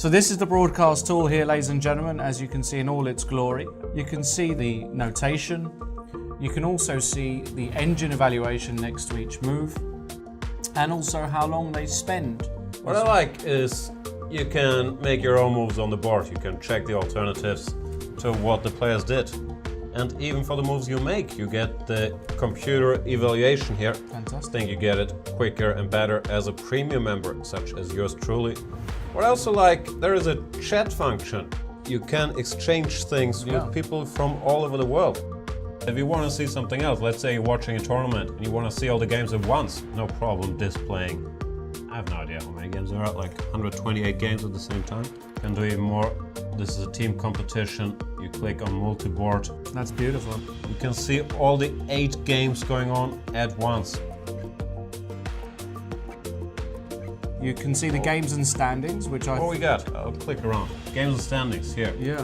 So this is the broadcast tool here, ladies and gentlemen, as you can see in all its glory. You can see the notation. You can also see the engine evaluation next to each move, and also how long they spend. What I like is you can make your own moves on the board. You can check the alternatives to what the players did. And even for the moves you make, you get the computer evaluation here. Fantastic. I think you get it quicker and better as a premium member, such as yours truly. What I also like, there is a chat function. You can exchange things with people from all over the world. If you want to see something else, let's say you're watching a tournament and you want to see all the games at once, no problem displaying. I have no idea how many games there are, like 128 games at the same time. Can do even more. This is a team competition. You click on multi-board. That's beautiful. You can see all the 8 games going on at once. You can see the games and standings, which I... What we got? I'll click around. Games and standings here. Yeah.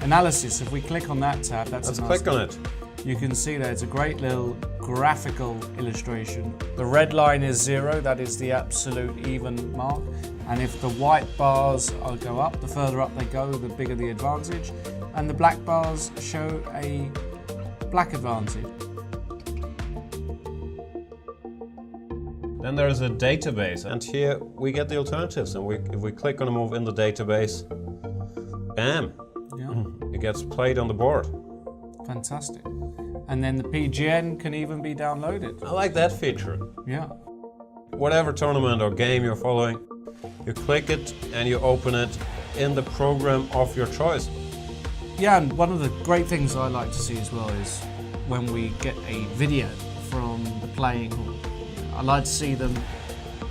Analysis, if we click on that tab, Let's click on it. You can see that it's a great little graphical illustration. The red line is 0, that is the absolute even mark. And if the white bars go up, the further up they go, the bigger the advantage. And the black bars show a black advantage. Then there is a database, and here we get the alternatives. And if we click on a move in the database, bam! It gets played on the board. Fantastic. And then the PGN can even be downloaded. I like that feature. Yeah. Whatever tournament or game you're following, you click it and you open it in the program of your choice. Yeah, and one of the great things I like to see as well is when we get a video from the playing hall. I like to see them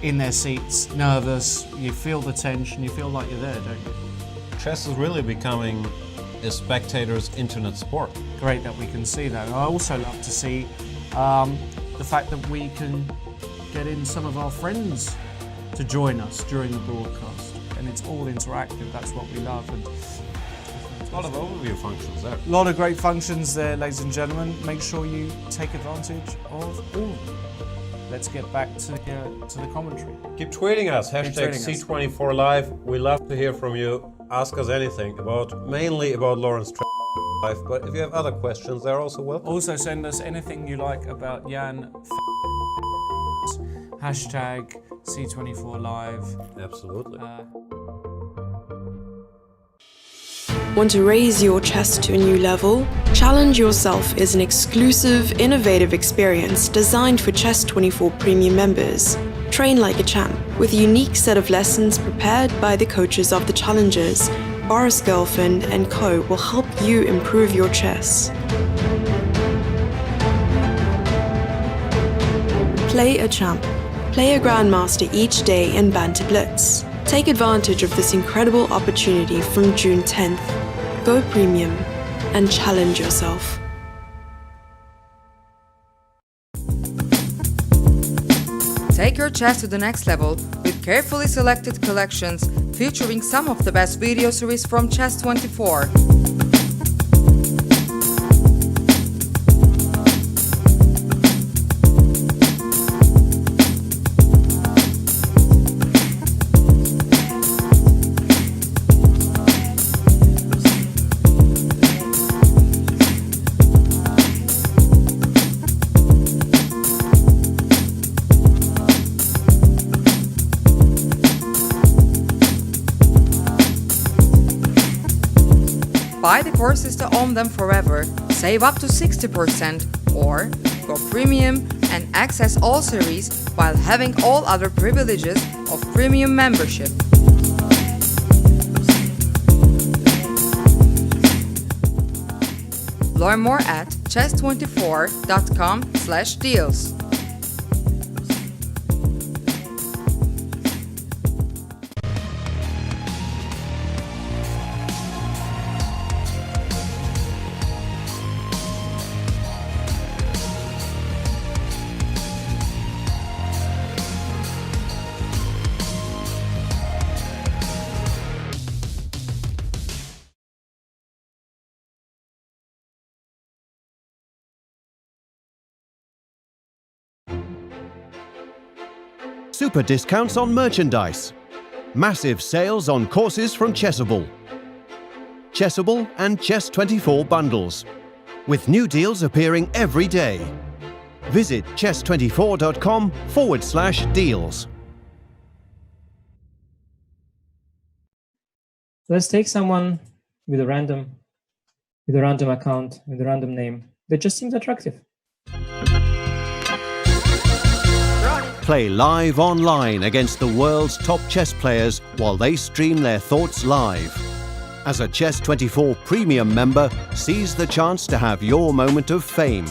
in their seats, nervous, you feel the tension, you feel like you're there, don't you? Chess is really becoming a spectator's internet sport. Great that we can see that. I also love to see the fact that we can get in some of our friends to join us during the broadcast. And it's all interactive, that's what we love. And a lot of overview functions there. A lot of great functions there, ladies and gentlemen. Make sure you take advantage of all of them. Let's get back to the commentary. Keep tweeting us, hashtag C24 Live. We love to hear from you. Ask us anything mainly about Laurent's life, but if you have other questions, they're also welcome. Also send us anything you like about Jan. Hashtag C24 Live. Absolutely. Want to raise your chess to a new level? Challenge Yourself is an exclusive, innovative experience designed for Chess24 Premium members. Train like a champ with a unique set of lessons prepared by the coaches of the challengers. Boris Girlfriend and Co. will help you improve your chess. Play a champ. Play a grandmaster each day in Banter Blitz. Take advantage of this incredible opportunity from June 10th. Go premium and challenge yourself. Take your chess to the next level with carefully selected collections featuring some of the best video series from Chess24. Buy the courses to own them forever, save up to 60%, or go premium and access all series while having all other privileges of premium membership. Learn more at chess24.com/deals. super discounts on merchandise. Massive sales on courses from Chessable. Chessable and Chess24 bundles, with new deals appearing every day. Visit chess24.com/deals. Let's take someone with a random account, with a random name that just seems attractive. Play live online against the world's top chess players while they stream their thoughts live. As a Chess24 Premium member, seize the chance to have your moment of fame.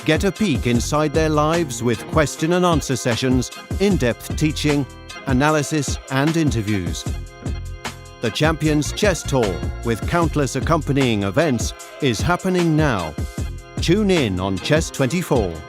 Get a peek inside their lives with question and answer sessions, in-depth teaching, analysis and interviews. The Champions Chess Tour, with countless accompanying events, is happening now. Tune in on Chess24.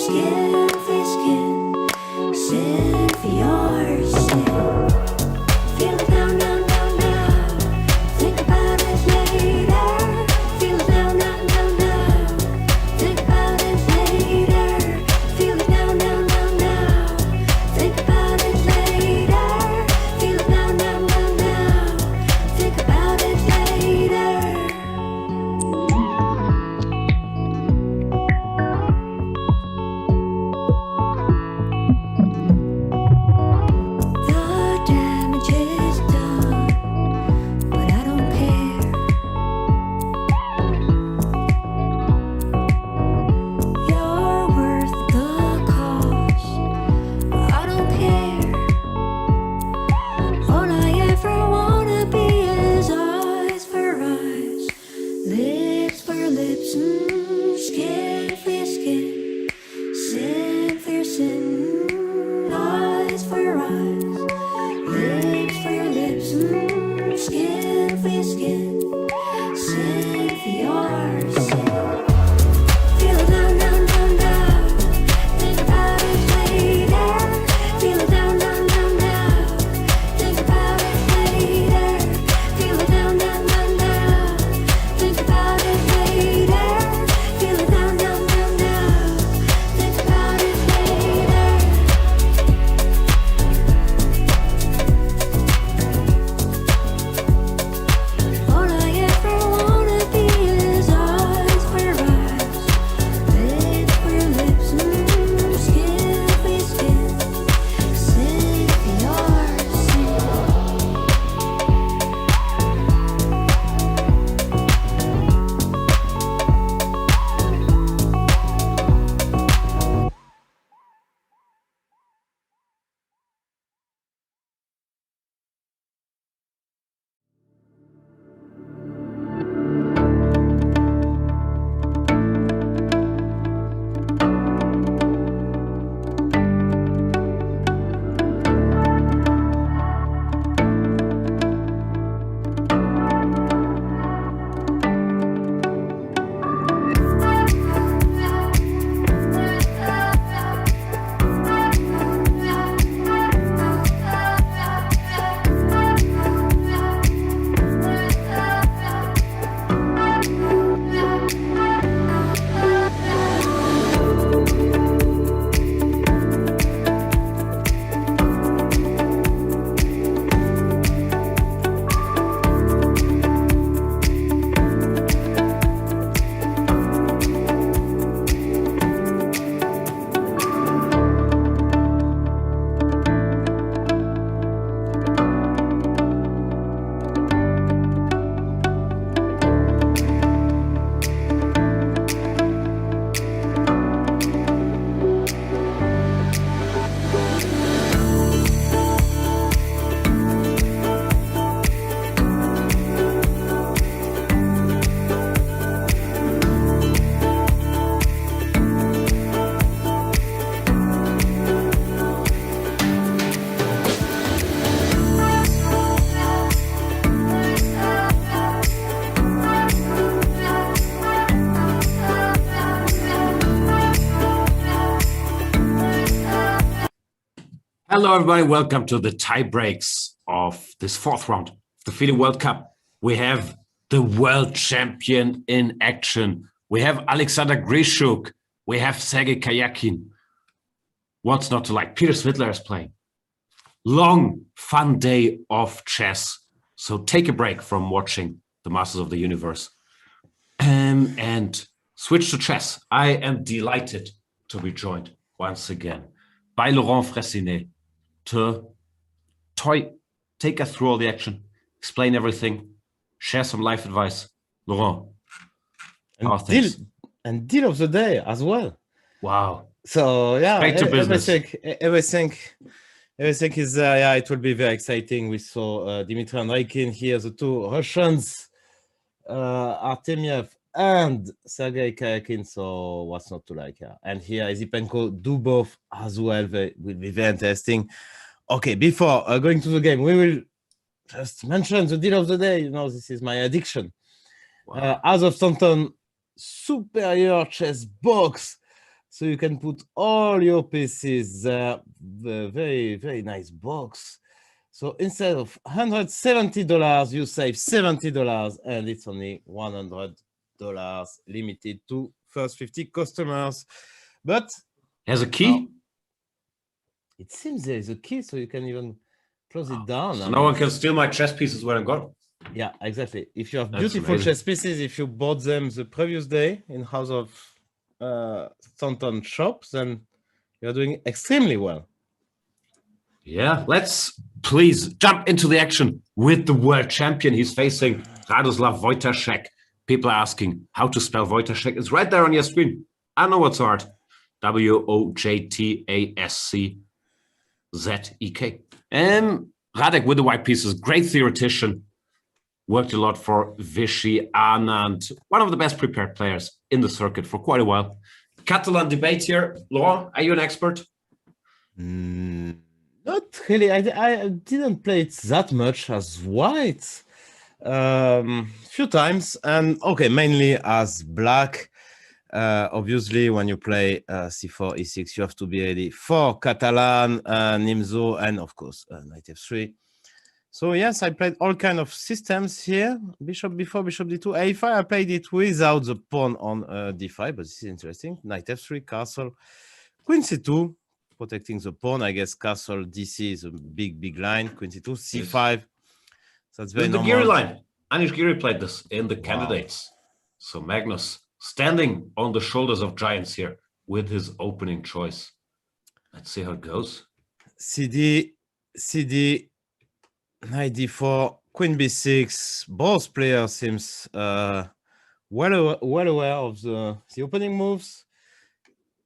skin for skin, sin for your sin. Feel it now, now, now, now. Think about it later. Feel it now, now, now, now. Think about it later. Feel it now, now, now, now. Think about it later. Feel it now, now, now, now. Think about it later. The damage is done, but I don't care. You're worth the cost, but I don't care. All I ever wanna be is eyes for eyes, lips for lips, skin for skin, sin for sin, eyes for eyes, lips for lips, skin for skin, sin for your sin. Feel it now, now, now, now. Think about it later. Feel it now, now, now, now. Think about it later. Feel it now, now, now, now. Think about it later. Feel it now, now, now, now. Think about it later. All I ever wanna be is eyes for eyes, lips for lips, skin for skin, sin for your sin. Hello, everybody. Welcome to the tie breaks of this fourth round of the FIDE World Cup. We have the world champion in action. We have Alexander Grishuk. We have Sergei Karyakin. What's not to like? Peter Svidler is playing. Long, fun day of chess. So take a break from watching the Masters of the Universe and switch to chess. I am delighted to be joined once again by Laurent Fressinet to take us through all the action, explain everything, share some life advice. Laurent, and deal of the day as well. Wow. So yeah, Straight to business. everything is it will be very exciting. We saw Dmitry Andreikin here, the two Russians, Artemiev and Sergei Karyakin. So what's not to like? Yeah. And here Isipenko do both as well. They will be very interesting. Okay, before going to the game, we will just mention the deal of the day. You know, this is my addiction. Wow. As of Stanton, superior chess box. So you can put all your pieces there. The very, very nice box. So instead of $170, you save $70, and it's only $100 limited to first 50 customers. But Has a key? it seems there is a key, so you can even close it down. So no one can steal my chess pieces when I'm gone. Yeah, exactly. If you have That's beautiful amazing. chess pieces, if you bought them the previous day in House of Thornton shop, then you're doing extremely well. Yeah, let's please jump into the action with the world champion. He's facing Radoslav Wojtaszek. People are asking how to spell Wojtaszek. It's right there on your screen. I know what's hard. Wojtaszek. Radek with the white pieces, great theoretician. Worked a lot for Vichy, Anand, one of the best prepared players in the circuit for quite a while. Catalan debate here. Laurent, are you an expert? Not really. I didn't play it that much as white. Few times, and okay, mainly as black. Obviously, when you play c4, e6, you have to be ready for Catalan, Nimzo, and of course, knight f3. So yes, I played all kind of systems here. Bishop b4, bishop d2, a5. I played it without the pawn on d5, but this is interesting. Knight f3, castle, queen c2, protecting the pawn. I guess castle dc is a big line. Queen c2, c5. So that's very normal. The Giri line. Anish Giri played this in the candidates. So Magnus standing on the shoulders of giants here with his opening choice. Let's see how it goes. CD, knight d4, queen b6. Both players seems well aware of the opening moves.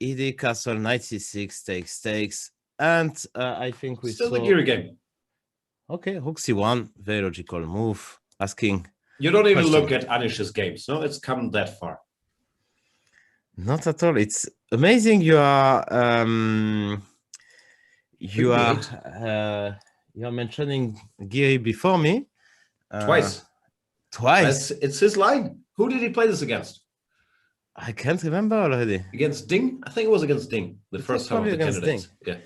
ED castle, knight c6, takes, and I think we still saw... the Giri game. Okay, rook c1, very logical move. Asking. You don't even look at Anish's games, no? It's come that far. Not at all. It's amazing. You are mentioning Giri before me. Twice. It's his line. Who did he play this against? I can't remember already. Against Ding? I think it was against Ding. The first time of the candidates. Yeah.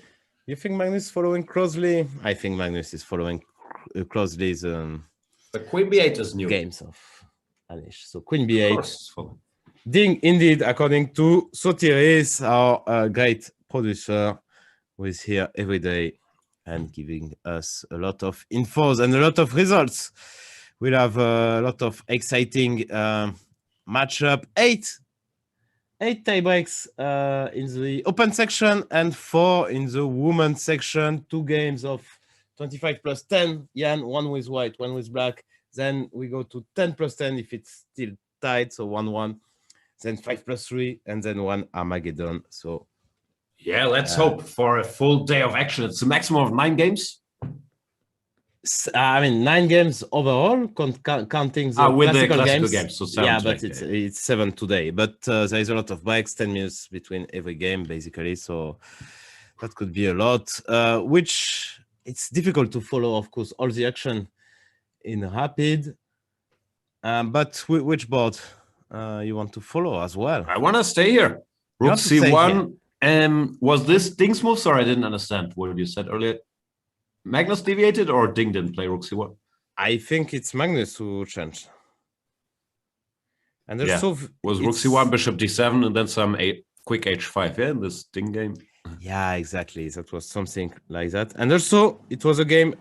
You think Magnus is following closely? I think Magnus is following closely the Queen b8 is new. Games of Anish. So Queen b8. Ding, indeed, according to Sotiris, our great producer, who is here every day and giving us a lot of infos and a lot of results. We'll have a lot of exciting matchup. Eight tiebreaks in the open section and 4 in the women's section. 2 games of 25 plus 10. Jan, one with white, one with black. Then we go to 10 plus 10 if it's still tied, so 1-1. Then 5 plus 3, and then 1 Armageddon. So yeah, let's hope for a full day of action. It's a maximum of 9 games. I mean, 9 games overall, counting the classical games. So 7 yeah, today. but it's 7 today. But there is a lot of breaks, 10 minutes between every game, basically. So that could be a lot, which it's difficult to follow, of course, all the action in rapid. But which board you want to follow as well? I want to stay here. Rook c1. Was this Ding's move? Sorry, I didn't understand what you said earlier. Magnus deviated or Ding didn't play rook c1? I think it's Magnus who changed. And there's was rook c1, bishop d7, and then some quick h5, yeah, in this Ding game. Yeah, exactly. That was something like that. And also, it was a game.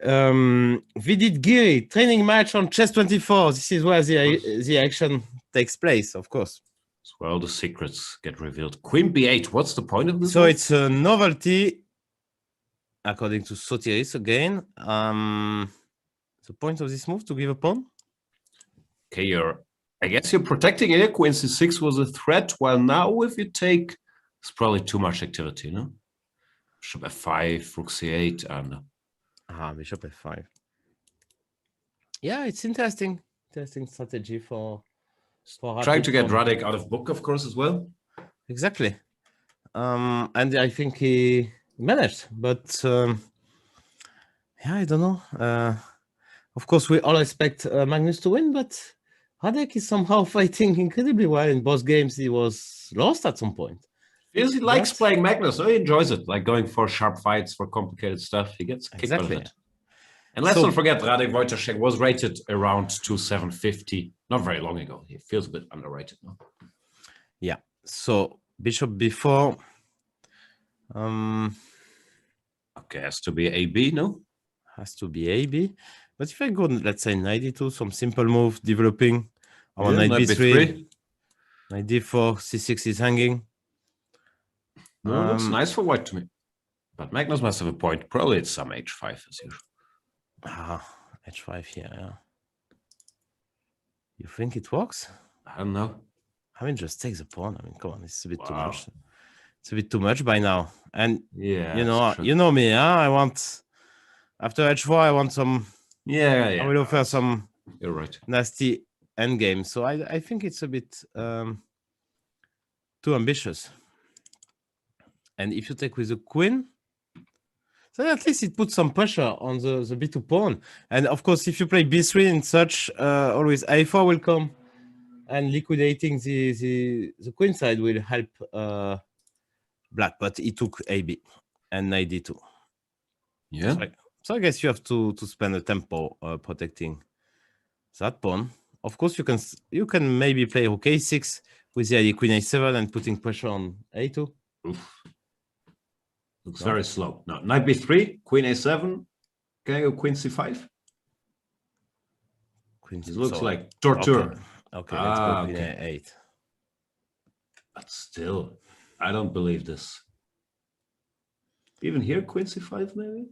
Vidit Giri training match on Chess24. This is where the action takes place, of course. So all the secrets get revealed. Queen b8. What's the point of this? So it's a novelty. According to Sotiris again, the point of this move to give a pawn. Okay, I guess you're protecting it. Queen c6 was a threat, while now if you take, it's probably too much activity, no? Bishop f5, rook c8, and bishop f5. Yeah, it's interesting strategy for trying to get Radek out of book, of course, as well. Exactly, and I think he managed, but yeah, I don't know. Of course, we all expect Magnus to win, but Radek is somehow fighting incredibly well in both games. He was lost at some point. Because he likes playing Magnus, so he enjoys it, like going for sharp fights, for complicated stuff. He gets kicked out of it. And let's not forget, Radek Wojtaszek was rated around 2,750 not very long ago. He feels a bit underrated now. Yeah. So bishop b4. Okay, has to be AB, no? Has to be AB. But if I go, let's say, knight d2, some simple move, developing. Our knight b3. Knight d4, c6 is hanging. No, looks nice for white to me. But Magnus must have a point. Probably it's some h5 as usual. H5 here, yeah. You think it works? I don't know. I mean, just take the pawn. I mean, come on, it's a bit too much. It's a bit too much by now. And yeah, you know me, huh? I want after h4, I want some. Yeah. I will offer some. You're right. Nasty endgame. So I think it's a bit too ambitious. And if you take with the queen, so at least it puts some pressure on the b2 pawn. And of course, if you play b3 in such, always a4 will come, and liquidating the queen side will help black. But he took ab and knight d2. Yeah. So I guess you have to spend a tempo protecting that pawn. Of course, you can maybe play rook a6 with the idea queen a7 and putting pressure on a2. Oof. Looks very slow. No, knight b3, queen a7. Can I go queen c5? It looks like torture. Okay, let's go queen a8. But still, I don't believe this. Even here, queen c5 maybe?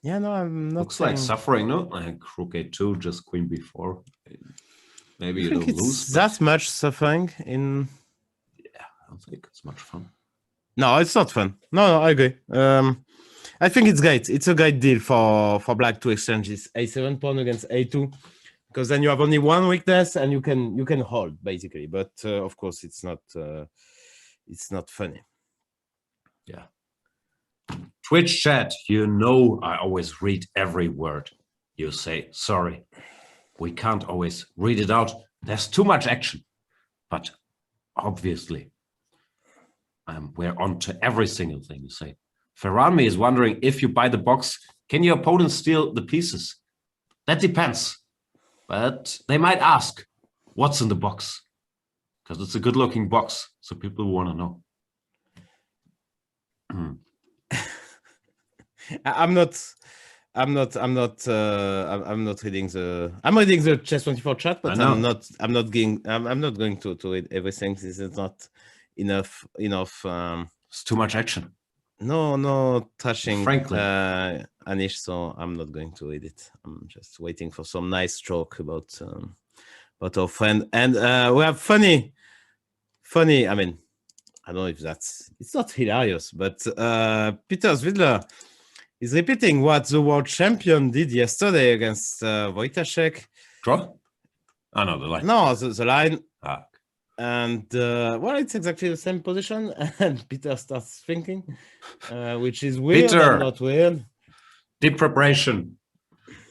Yeah, no, I'm not. Looks like suffering, no? Like rook a2, just queen b4. Maybe you don't lose. That much suffering in. Yeah, I don't think it's much fun. No, it's not fun. No, I agree. I think it's great. It's a great deal for black to exchange this a7 pawn against a2, because then you have only one weakness and you can hold basically. But of course, it's not funny. Yeah. Twitch chat, you know I always read every word you say. Sorry, we can't always read it out. There's too much action. But obviously, we're on to every single thing you say. Ferranmi is wondering, if you buy the box, can your opponent steal the pieces? That depends. But they might ask, what's in the box? Because it's a good-looking box, so people want to know. I'm not reading the. I'm reading the Chess24 chat, but I'm not going to read everything. This is not enough. It's too much action. No touching. Frankly, Anish, so I'm not going to read it. I'm just waiting for some nice joke about our friend. And we have funny. I mean, I don't know if it's not hilarious, but Peter Zvidler is repeating what the world champion did yesterday against Wojtaszek. Draw? Oh, no, the line. No, the line. Ah. And, well, it's exactly the same position. And Peter starts thinking, which is weird, Peter, not weird. Deep preparation.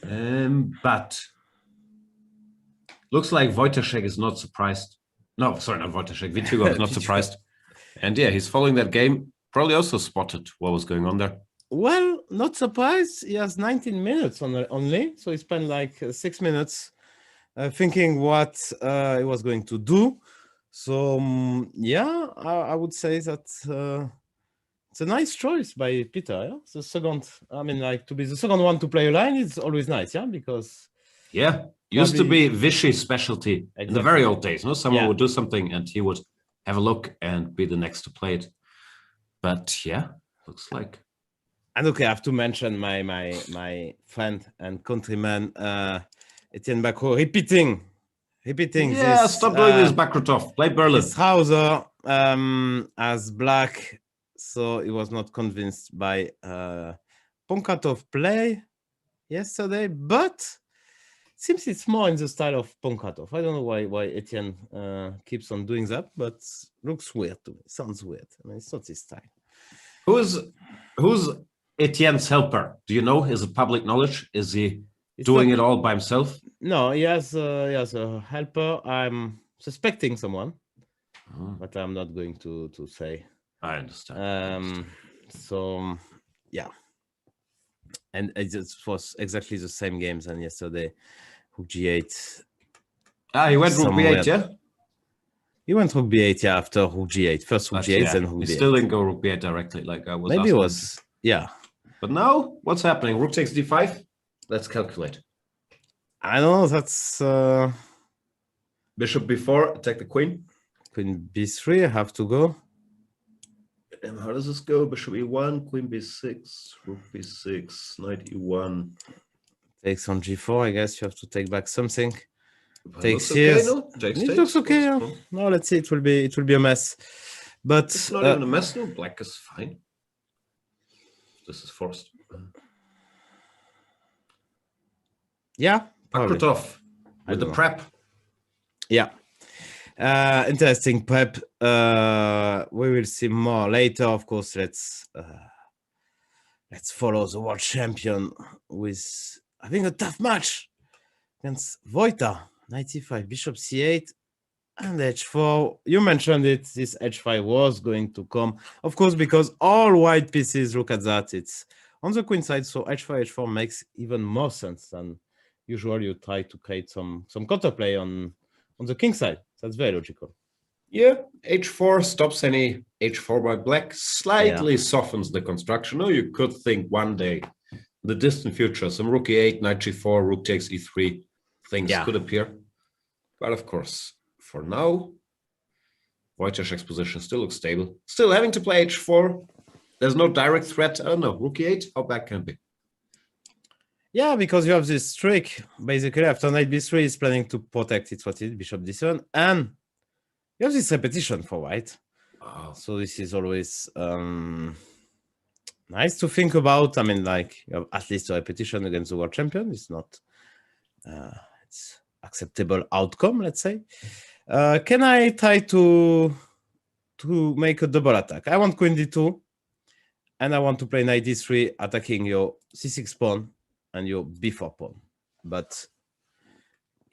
But looks like Wojtaszek is not surprised. No, sorry, not Wojtaszek. Vitugov is not surprised. And yeah, he's following that game. Probably also spotted what was going on there. Well, not surprised. He has 19 minutes only. So he spent like 6 minutes thinking what he was going to do. So, yeah, I would say that it's a nice choice by Peter. Yeah? The second, I mean, like to be the second one to play a line is always nice, yeah? Because. Yeah, used to be Vichy's specialty in the very old days. No, someone would do something and he would have a look and be the next to play it. But yeah, looks like. And okay, I have to mention my friend and countryman Etienne Bacro repeating. Yeah, this, stop doing this, Bakrutov. Play Berlin. His trouser as black, so he was not convinced by Ponkatov play yesterday, but seems it's more in the style of Ponkatov. I don't know why Etienne keeps on doing that, but looks weird to me. Sounds weird. I mean, it's not his style. Who's Etienne's helper. Do you know? Is it public knowledge? Is he It's doing not- it all by himself? No, he has a helper. I'm suspecting someone, but I'm not going to say. I understand. So yeah, and it was exactly the same games than yesterday. Rook G8. He went Rook B8, yeah? He went Rook B8, yeah, after Rook G8. First Rook G8, then Rook he B8. still didn't go Rook B8 directly, like I was. Maybe it asking was, yeah. But now, what's happening? Rook takes D5. Let's calculate. I don't know. That's Bishop B4, attack the queen. Queen B3. I have to go. And how does this go? Bishop E1, Queen B6, Rook B6, Knight E1. Takes on G4. I guess you have to take back something. Takes okay, here. no? It looks okay. Yeah. No, let's see. It will be a mess. But it's not even a mess. No, black is fine. This is forced. Yeah. Akrutov with the prep. Yeah. Interesting prep. We will see more later. Of course, let's follow the world champion with having a tough match against Wojta. Knight c5, bishop c8, and h4. You mentioned it. This h5 was going to come, of course, because all white pieces. Look at that. It's on the queen side, so h5, h4 makes even more sense than usual. You try to create some counterplay on the king side. That's very logical. Yeah, h4 stops any h4 by black, slightly softens the construction. No, you could think one day, in the distant future, some rook e8, knight g4, rook takes e3, things could appear. But of course, for now, Wojciech's position still looks stable. Still having to play h4. There's no direct threat. I don't know, rook e8, how bad can it be? Yeah, because you have this trick. Basically, after knight b3 is planning to protect its what is bishop d7, and you have this repetition for white. So this is always nice to think about. I mean, like, you have at least a repetition against the world champion. It's not it's acceptable outcome, let's say. Can I try to make a double attack? I want queen d2, and I want to play knight d3, attacking your c6 pawn and your b4 pawn. But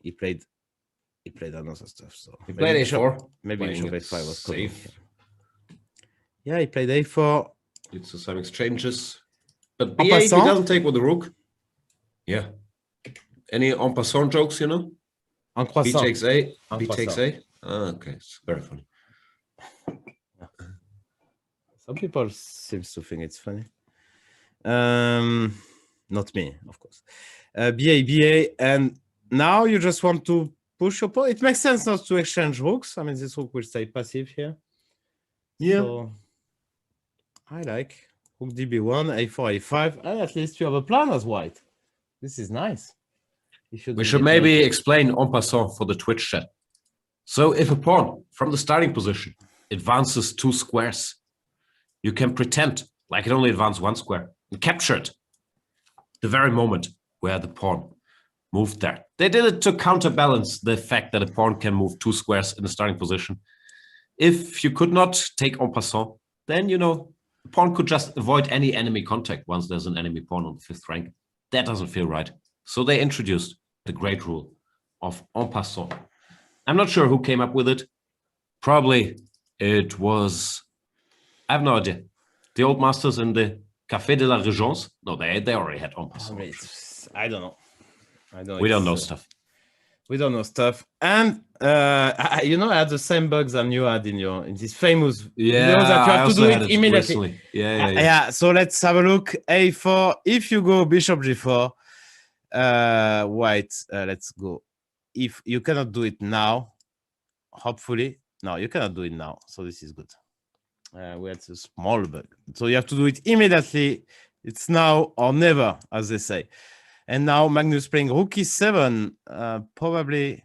he played another stuff. So he played a4. Maybe bishop a5 was safe. Yeah, he played a4. It's some exchanges. But b8 he doesn't take with the rook. Yeah. Any en passant jokes, you know? En croissant. B takes a, B takes a. Okay, it's very funny. Some people seem to think it's funny. Not me, of course. BA, and now you just want to push your pawn. It makes sense not to exchange rooks. I mean, this rook will stay passive here. Yeah. So I like rook db1, a4, a5, and at least you have a plan as white. This is nice. We should maybe explain en passant for the Twitch chat. So if a pawn from the starting position advances 2 squares, you can pretend like it only advanced 1 square and capture it the very moment where the pawn moved there. They did it to counterbalance the fact that a pawn can move 2 squares in the starting position. If you could not take en passant, then, you know, the pawn could just avoid any enemy contact once there's an enemy pawn on the 5th rank. That doesn't feel right. So they introduced the great rule of en passant. I'm not sure who came up with it. Probably it was, I have no idea. The old masters in the Café de la Régence? No, they already had en passant. I don't know. We don't know stuff. We don't know stuff. And you know, I had the same bugs than you had in this famous video that you have to do it immediately. Yeah. So let's have a look. A4. If you go bishop g4, white. Let's go. If you cannot do it now, hopefully, no, you cannot do it now. So this is good. We had a small bug. So you have to do it immediately. It's now or never, as they say. And now Magnus playing rook e7, probably,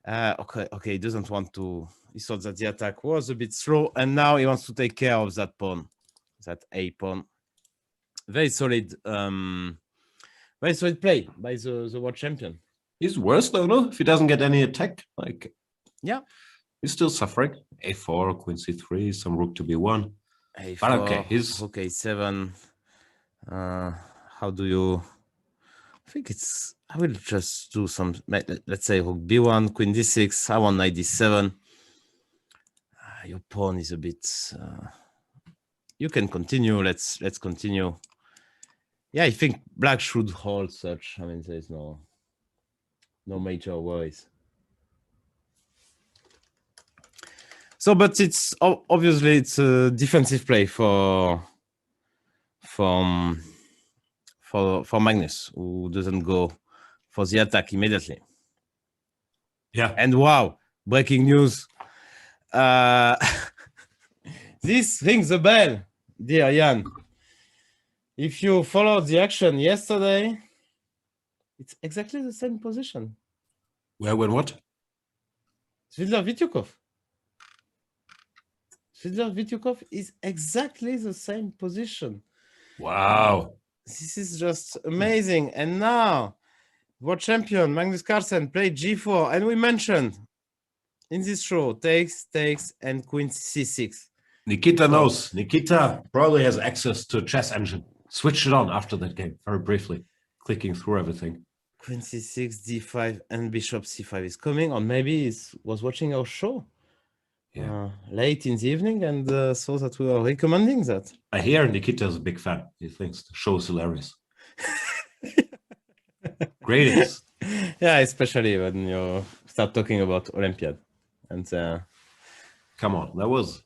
okay, he doesn't want to, he thought that the attack was a bit slow, and now he wants to take care of that pawn, that a pawn. Very solid play by the world champion. He's worse though, no? If he doesn't get any attack, like, yeah, he's still suffering. A4, queen c3, some rook to b1. A4, but okay, he's rook a7. How do you? I think it's. I will just do some. Let's say rook b1, queen d6. I want knight d7. Your pawn is a bit. You can continue. Let's continue. Yeah, I think black should hold such. I mean, there's no major worries. So, but it's obviously it's a defensive play for Magnus, who doesn't go for the attack immediately. Yeah. And wow, breaking news. This rings a bell, dear Jan. If you followed the action yesterday, it's exactly the same position. Where, when, what? Svidler Vityukov is exactly the same position. Wow. This is just amazing. And now, world champion Magnus Carlsen played g4, and we mentioned in this show takes, and queen c6. Nikita knows. Nikita probably has access to a chess engine. Switched it on after that game, very briefly, clicking through everything. Queen c6, d5, and bishop c5 is coming, or maybe he was watching our show late in the evening and saw that we were recommending that. I hear Nikita is a big fan. He thinks the show is hilarious. Greatest. Yeah, especially when you start talking about Olympiad. And come on, that was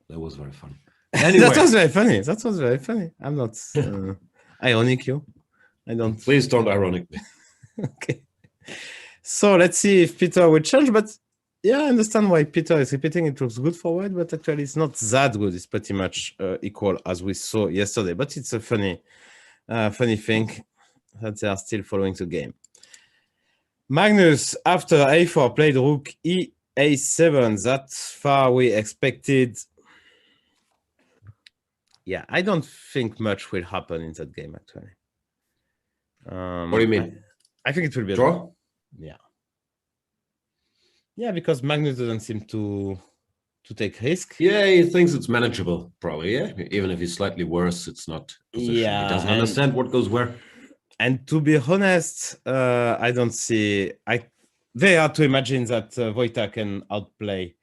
very funny. Anyway. That was very funny. I'm not ironic you. I don't. Please don't ironic me. Okay. So let's see if Peter will change, but yeah, I understand why Peter is repeating. It looks good for white, but actually it's not that good. It's pretty much equal as we saw yesterday, but it's a funny thing that they are still following the game. Magnus, after a4, played rook a7. That far we expected. Yeah, I don't think much will happen in that game, actually. What do you mean? I think it will be a draw. Yeah. Yeah, because Magnus doesn't seem to take risk. Yeah, he thinks it's manageable, probably. Yeah, even if he's slightly worse, it's not position. Yeah, he doesn't understand what goes where. And to be honest, I don't see. Very hard to imagine that Wojtek can outplay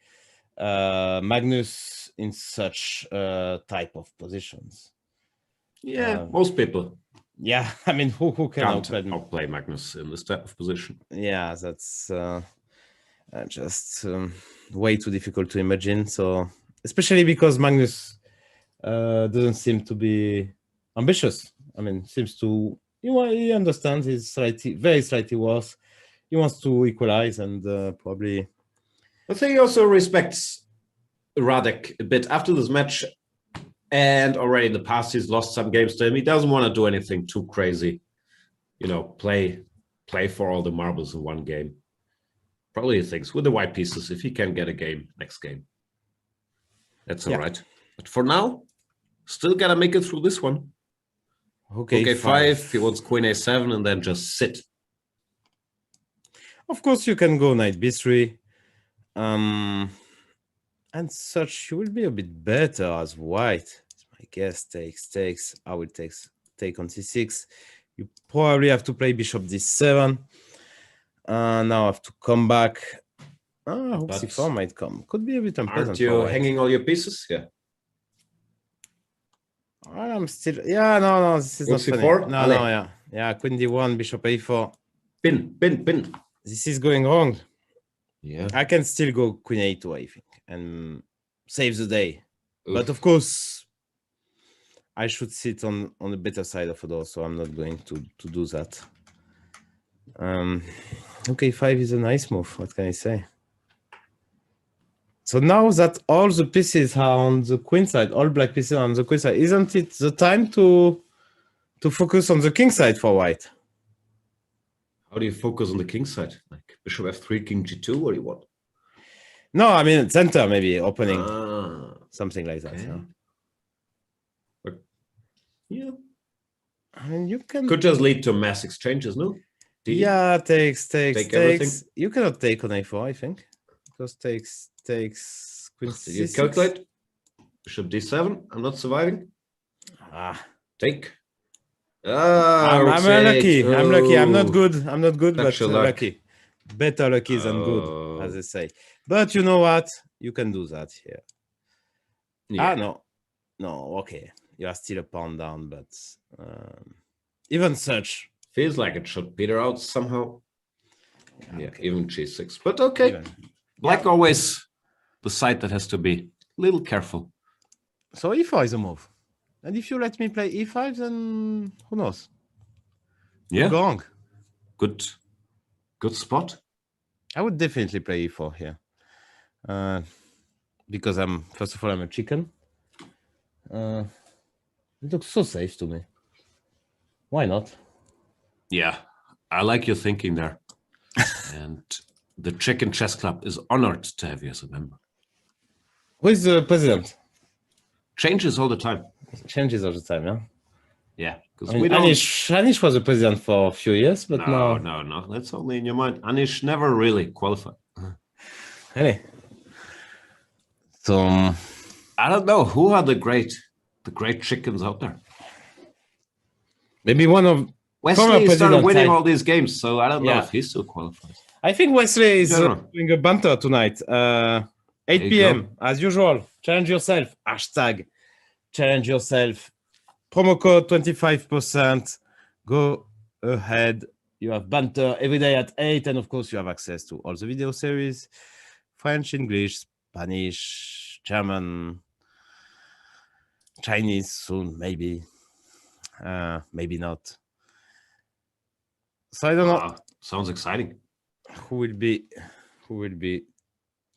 Magnus in such type of positions. Yeah, most people. Yeah, I mean, who can outplay Magnus in this type of position? Yeah, that's just way too difficult to imagine. So, especially because Magnus doesn't seem to be ambitious. I mean, seems to he understands he's very slightly worse. He wants to equalize and probably. I think he also respects Radek a bit after this match. And already in the past, he's lost some games to him. He doesn't want to do anything too crazy. You know, play for all the marbles in one game. Probably he thinks with the white pieces, if he can get a game, next game. That's all right. But for now, still got to make it through this one. Okay, 5. He wants queen a7 and then just sit. Of course, you can go knight b3. And such, you will be a bit better as white. I guess takes. I will take on c6. You probably have to play bishop d7. Now I have to come back. Rook c4 might come. Could be a bit unpleasant. Aren't you hanging all your pieces? Yeah. I'm still. Yeah, no. This is not funny. No. Yeah. Queen d1, bishop a4. Pin. This is going wrong. Yeah. I can still go queen a2, I think, and save the day. Oof. But of course, I should sit on the better side of the door, so I'm not going to do that. Okay, 5 is a nice move. What can I say? So now that all the pieces are on the queen side, all black pieces are on the queen side, isn't it the time to focus on the king side for white? How do you focus on the king side? Like bishop f3, king g2, or you what? No, I mean center, maybe opening something like that. Okay. Yeah. I mean, you can could just lead to mass exchanges, no? Yeah, takes. Everything? You cannot take on a4, I think, because takes queen c6. Did you calculate? Bishop d7. I'm not surviving. Ah, take. I'm unlucky. I'm lucky. I'm not good. I'm not good, but Such a luck. lucky. Better lucky than good, as Oh. they say. But you know what? You can do that here. Yeah. No. Okay, you are still a pawn down, but even such. Feels like it should peter out somehow. Yeah, okay. even g6. But okay. Even. Black always the side that has to be a little careful. So e4 is a move. And if you let me play e5, then who knows? Yeah. Go wrong. Good spot. I would definitely play e4 here. Because first of all, I'm a chicken. It looks so safe to me. Why not? Yeah, I like your thinking there. And the Chicken Chess Club is honored to have you as a member. Who is the president? Changes all the time. Changes all the time, yeah? Yeah, because I mean, Anish was the president for a few years, but no, now... no. That's only in your mind. Anish never really qualified. Hey. So... I don't know. Who are the great chickens out there? Maybe one of... Wesley started winning all these games, so I don't know if he still qualifies. I think Wesley is doing a banter tonight. 8 p.m. as usual. Challenge yourself. Hashtag challenge yourself. Promo code 25%. Go ahead. You have banter every day at 8. And of course, you have access to all the video series. French, English, Spanish, German, Chinese soon, maybe. Maybe not. So I don't know. Sounds exciting. Who will be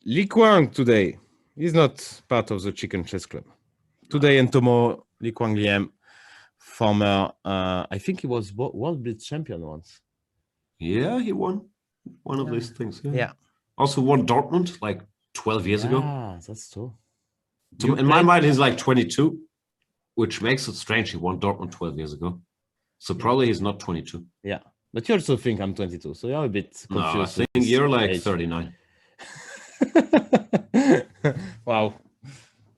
Li Kuang today? He's not part of the Chicken Chess Club. Today and tomorrow, Li Kuang Liam, former, I think he was World Blitz champion once. Yeah, he won one of these things. Yeah. Also won Dortmund like 12 years ago. Ah, that's true. In my mind, he's like 22, which makes it strange. He won Dortmund 12 years ago. So probably he's not 22. Yeah. But you also think I'm 22, so you're a bit confused. No, I think you're like 39. Wow.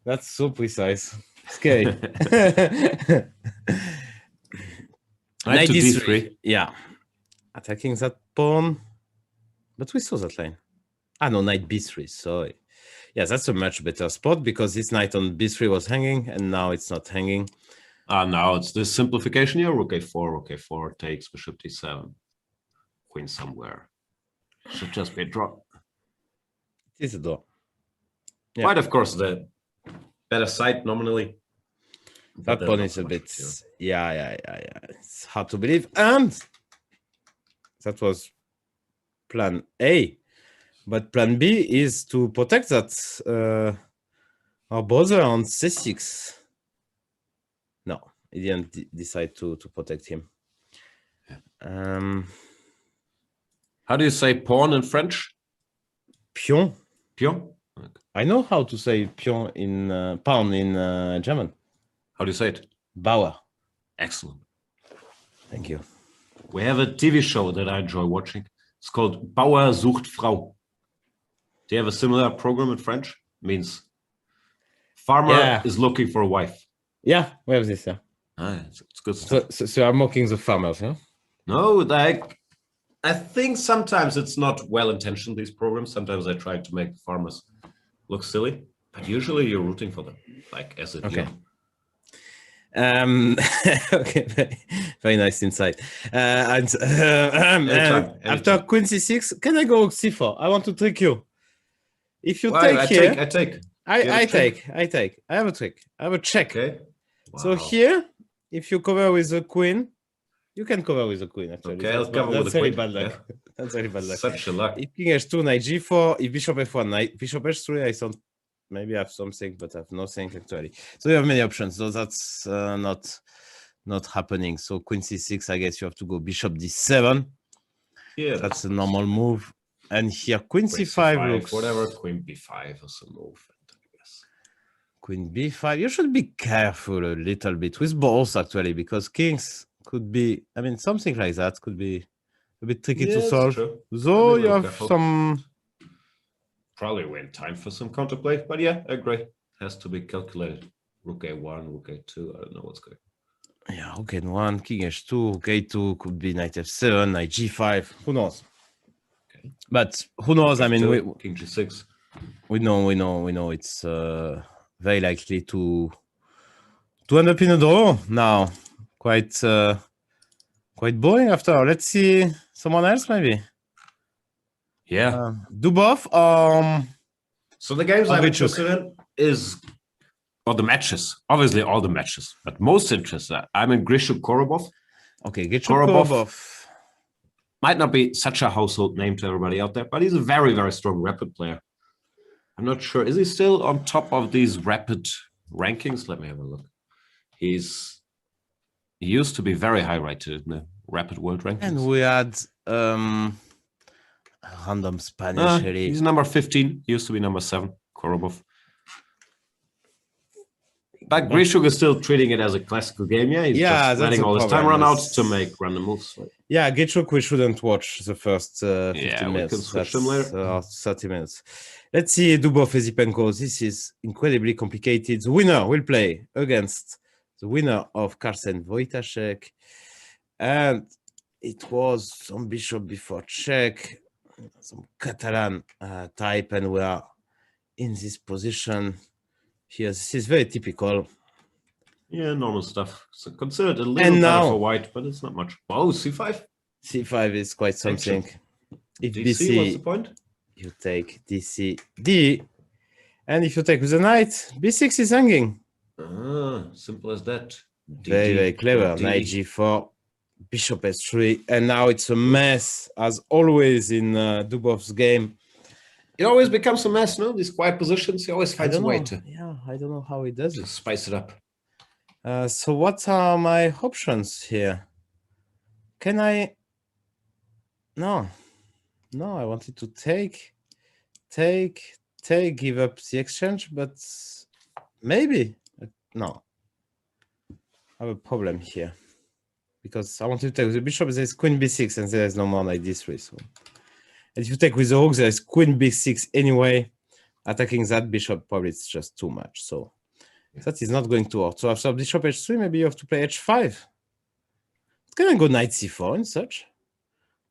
That's so precise. Scary. Knight to d3. Yeah. Attacking that pawn. But we saw that line. No, knight b3, sorry. Yeah, that's a much better spot because this knight on b3 was hanging and now it's not hanging. Now it's this simplification here. Rook a4 takes, bishop d7, queen somewhere. Should just be a draw. It is a draw. Yeah. But of course, the better side nominally. That pawn is a bit... Yeah. It's hard to believe. And that was plan A. But plan B is to protect that our brother on c6. No, he didn't decide to protect him. Yeah. How do you say pawn in French? Pion. Pion? Okay. I know how to say pion in pawn in German. How do you say it? Bauer. Excellent. Thank you. We have a TV show that I enjoy watching. It's called Bauer sucht Frau. Do you have a similar program in French? It means farmer is looking for a wife. Yeah, we have this, yeah. It's good stuff. So I'm mocking the farmers, yeah? No, like, I think sometimes it's not well-intentioned, these programs. Sometimes I try to make farmers look silly, but usually you're rooting for them, like as a okay. Okay, very nice insight. After queen c6, can I go c4? I want to trick you. If you take here, I take. I take. I have a trick. I have a check. Okay. Wow. So here, if you cover with the queen, you can cover with the queen. Actually, okay, I'll cover with the queen. Bad luck. Yeah. That's very bad luck. Such a luck. If king h2, knight g4, if bishop f1, knight bishop h3, I thought maybe I have something, but I have nothing actually. So you have many options. So that's not happening. So queen c6, I guess you have to go bishop d7. Yeah, that's a normal move. And here, queen c5 looks... Whatever, queen b5 is a move. Yes. Queen b5. You should be careful a little bit with both, actually, because kings could be... I mean, something like that could be a bit tricky to solve. Though you have some... Probably win time for some counterplay, but yeah, I agree. Has to be calculated. Rook a1, rook a2, I don't know what's going. Yeah, rook n1, king h2, rook a2 could be knight f7, knight g5. Who knows? Okay. But who knows? I mean, king g6. We know. It's very likely to end up in a draw now. Quite boring after. Let's see someone else maybe. Yeah. Dubov. So the games I'm Grischuk. interested in is, or the matches, obviously all the matches, but most interested, I'm in Grischuk Korobov. Okay, Korobov. Might not be such a household name to everybody out there, but he's a very, very strong rapid player. I'm not sure. Is he still on top of these rapid rankings? Let me have a look. He used to be very high rated in the rapid world rankings. And we had random Spanish. He's number 15. He used to be number 7, Korobov. But Grischuk is still treating it as a classical game. Yeah, he's just letting all his time run out to make random moves. Yeah, Grischuk, we shouldn't watch the first 15 minutes. We can switch them later. 30 minutes. Let's see Dubov Esipenko. This is incredibly complicated. The winner will play against the winner of Carlsen Wojtaszek. And it was some bishop before check, some Catalan type, and we are in this position here. This is very typical. Yeah, normal stuff. So considered a little better for white, but it's not much. Oh, c5. C5 is quite something. If DC, BC, what's the point? You take DC, D, and if you take with the knight, B6 is hanging. Simple as that. Very, very clever. Knight G4, Bishop S3, and now it's a mess, as always in Dubov's game. It always becomes a mess, no? These quiet positions, he always finds a way to. Yeah, I don't know how he does it. Spice it up. So what are my options here? Can I? No, I wanted to take, give up the exchange, but maybe no. I have a problem here because I want to take with the bishop. There's queen b6 and there's no more knight d3. So, and if you take with the rook, there's queen b6 anyway. Attacking that bishop probably it's just too much. So that is not going to work. So after bishop h3, maybe you have to play h5. Can I go knight c4 and such?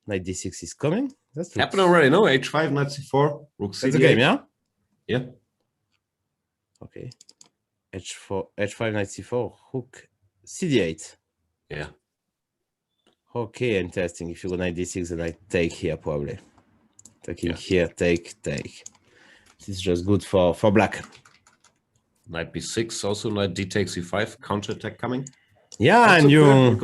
Knight d6 is coming. That's happened already, no? h5, knight c4, rook c8. That's the game, yeah? Yeah. Okay. h4, h5, knight c4, rook cd8. Yeah. Okay, interesting. If you go knight d6, then I take here probably. Taking here, take. This is just good for black. Knight b6, also knight d takes c5, counterattack coming. Yeah, that's and you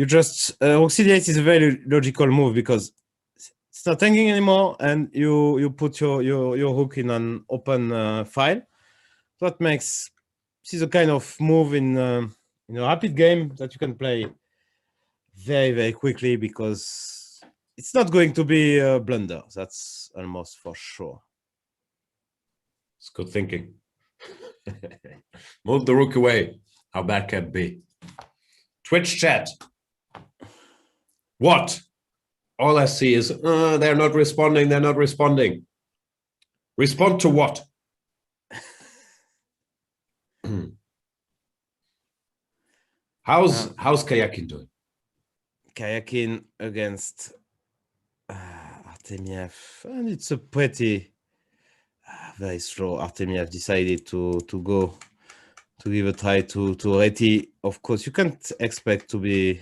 just rook cd8 is a very logical move because it's not hanging anymore, and you put your rook in an open file. That makes this is a kind of move in a rapid game that you can play very, very quickly because it's not going to be a blunder. That's almost for sure. It's good thinking. Move the rook away. How bad can it be? Twitch chat. What? All I see is they're not responding. They're not responding. Respond to what? How's Kayakin doing? Kayakin against Artemiev, and it's a pretty very slow. Artemiev decided to give a try to Reti. Of course, you can't expect to be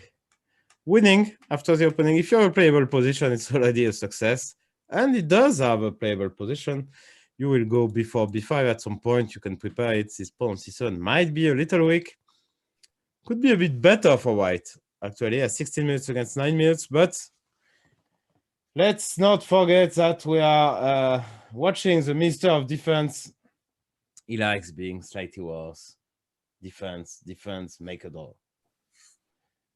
winning after the opening. If you have a playable position, it's already a success, and it does have a playable position. You will go before b5 at some point. You can prepare it. This pawn c7 might be a little weak. Could be a bit better for white, actually, at 16 minutes against 9 minutes. But let's not forget that we are watching the Minister of Defense. He likes being slightly worse. Defense, make a draw.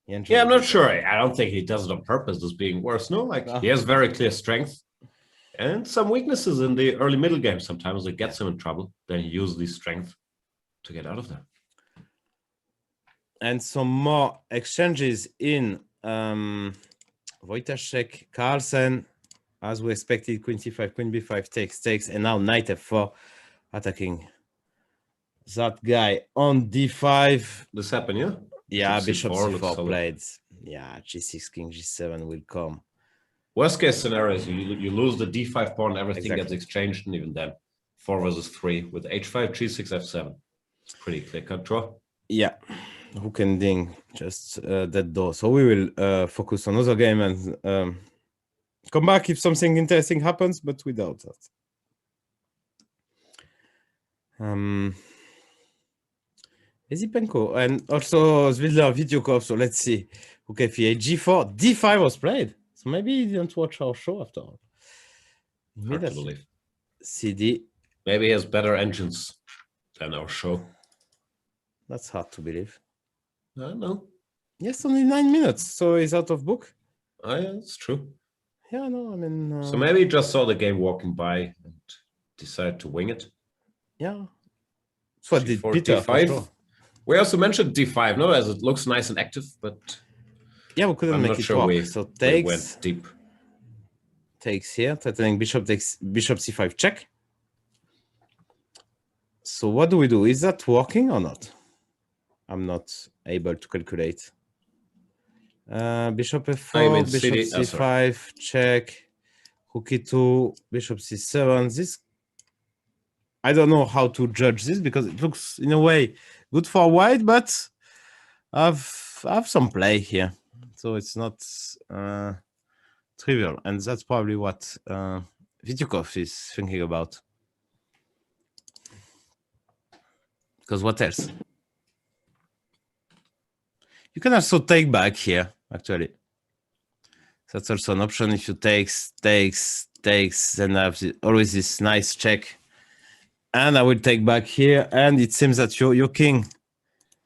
Yeah, I'm not sure. I don't think he does it on purpose, just being worse. No, he has very clear strength and some weaknesses in the early middle game. Sometimes it gets him in trouble. Then he uses his strength to get out of there. And some more exchanges in Wojtaszek, Carlsen, as we expected, queen c5, queen b5 takes, and now knight f4, attacking that guy on d5. This happened, yeah? Yeah, bishop C4 looks c4 solid. played. Yeah, g6, king g7 will come. Worst case scenario is you lose the d5 pawn, everything gets Exactly. exchanged, and even then, 4 versus 3 with h5, g6, f7. It's pretty clear cut draw. Yeah, hook and ding, just that door. So we will focus on another game and come back if something interesting happens, but without that. Ezipenko and also Zvildler video call. So let's see. Okay, g4, d5 was played. So maybe you didn't watch our show after all. Hard to believe. CD. Maybe he has better engines than our show. That's hard to believe. I don't know. Yes, only 9 minutes. So he's out of book. Oh, yeah, it's true. Yeah, no, I mean. So maybe he just saw the game walking by and decided to wing it. Yeah. That's what did G4, Peter. D5. Sure. We also mentioned d5, no, as it looks nice and active, but Yeah, we couldn't I'm make not it sure work. we So we went deep. takes here, threatening bishop takes bishop c5 check. So what do we do? Is that working or not? I'm not able to calculate. Bishop f4, bishop c5 check, rook e2, bishop c7. This, I don't know how to judge this because it looks in a way good for white, but I've some play here, so it's not trivial, and that's probably what Vityukov is thinking about. Because what else? You can also take back here, actually. That's also an option. If you takes, then I have always this nice check. And I will take back here, and it seems that your king.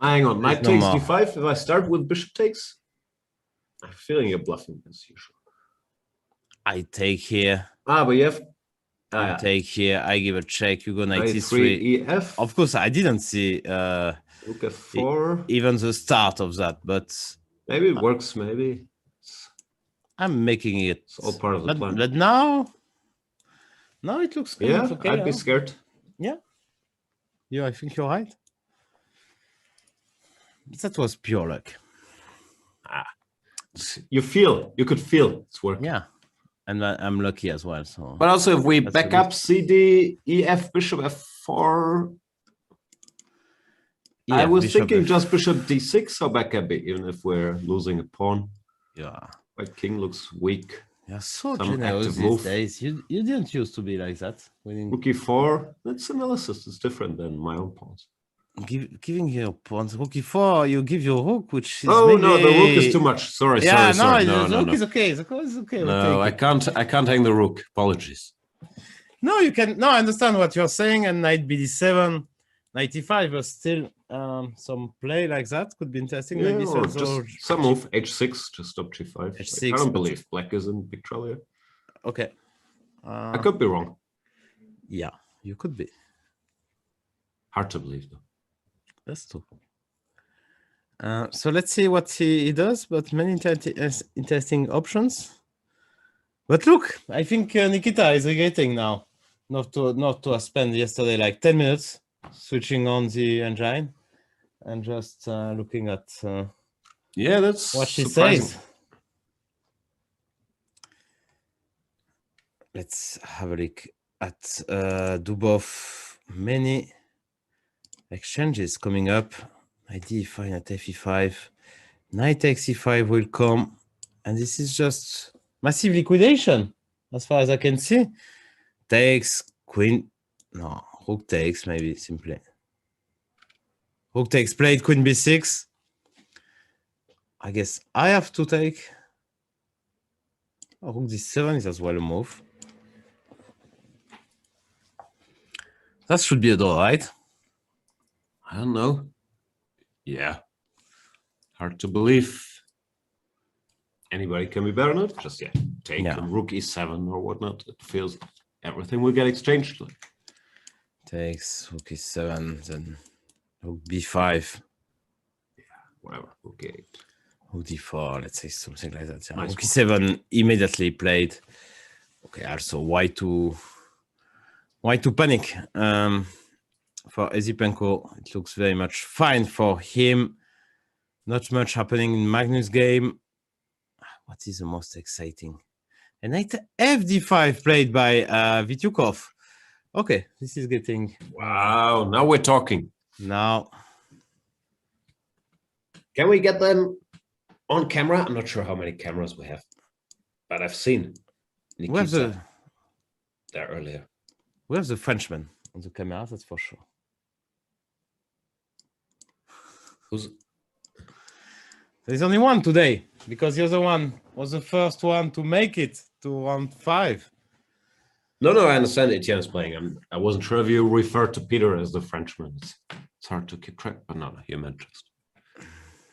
Hang on, knight no takes more. d5. If I start with bishop takes, I'm feeling you're bluffing as usual. I take here. Ah, but you have I take here. I give a check. You go knight knight e3. 3 ef. Of course, I didn't see Rook f4. even the start of that, but Maybe it works. Maybe I'm making it. it's all part of the plan. But now it looks kind Yeah, of okay. I'd be huh? scared. Yeah. I think you're right. That was pure luck. You could feel it's working. Yeah. And I'm lucky as well. So But also, if we That's back a up CD, EF, bishop f4, I yeah, was bishop thinking F- just bishop d6 or back a bit, even if we're losing a pawn. Yeah. White king looks weak. You're so Some generous active these move. days. You didn't used to be like that. Winning, Rook e4, that's analysis. It's different than my own pawns. giving your pawns rook e4, you give your rook, which is Oh no, the rook maybe- is too much. Sorry, Yeah, sorry. no, No, the no, rook no. is okay. The rook is okay. we'll No, take it. I can't hang the rook. Apologies. No, you can. No, I understand what you're saying. And knight bd7, knight e5, but still, some play like that could be interesting. Yeah, Maybe or so. just some move h6 to stop g5. H6, I can't but- believe black is in big trouble here. Okay. I could be wrong. Yeah, you could be. Hard to believe though. That's true. So let's see what he does, but many interesting options. But look, I think Nikita is regretting now not to have spent yesterday like 10 minutes switching on the engine and just looking at Yeah, that's what she surprising. says. Let's have a look at Dubov. Many exchanges coming up. Knight d5, knight fe5, knight xe5 will come, and this is just massive liquidation as far as I can see. Takes queen, no, rook takes maybe simply. Rook takes played, queen b6. I guess I have to take. Oh, rook d7 is as well a move. That should be a draw, right? I don't know. Yeah. Hard to believe. Anybody can be better than it. Just take Yeah. a rook e7 or whatnot. It feels everything will get exchanged. Takes rook e7, then rook b5, Whatever. Okay. rook d4, let's say something like that. Yeah. Nice Rook e7 immediately played. Okay, also why to panic? for Ezipenko. It looks very much fine for him. Not much happening in Magnus' game. What is the most exciting? A knight FD5 played by Vityukov. Okay, this is getting... Wow, now we're talking. Now... Can we get them on camera? I'm not sure how many cameras we have, but I've seen Nikita there earlier. We have the Frenchman on the camera, that's for sure. There's only one today, because the other one was the first one to make it to round 5. No, I understand Etienne's playing. I wasn't sure if you referred to Peter as the Frenchman. It's hard to keep track, but no, you meant just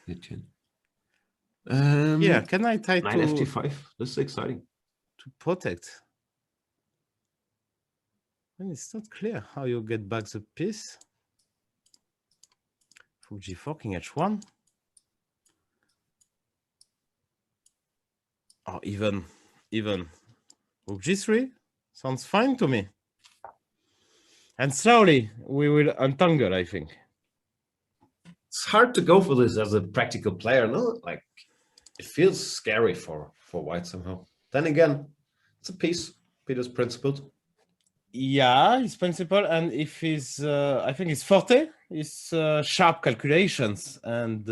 Etienne. Yeah, can I try Knight FT5? This is exciting. To protect? And it's not clear how you get back the piece. Rook G4, King H1. Or even Rook G3 sounds fine to me. And slowly we will untangle, I think. It's hard to go for this as a practical player, no? Like, it feels scary for white somehow. Then again, it's a piece. Peter's principled. Yeah, his principle, and if his, I think his forte is sharp calculations and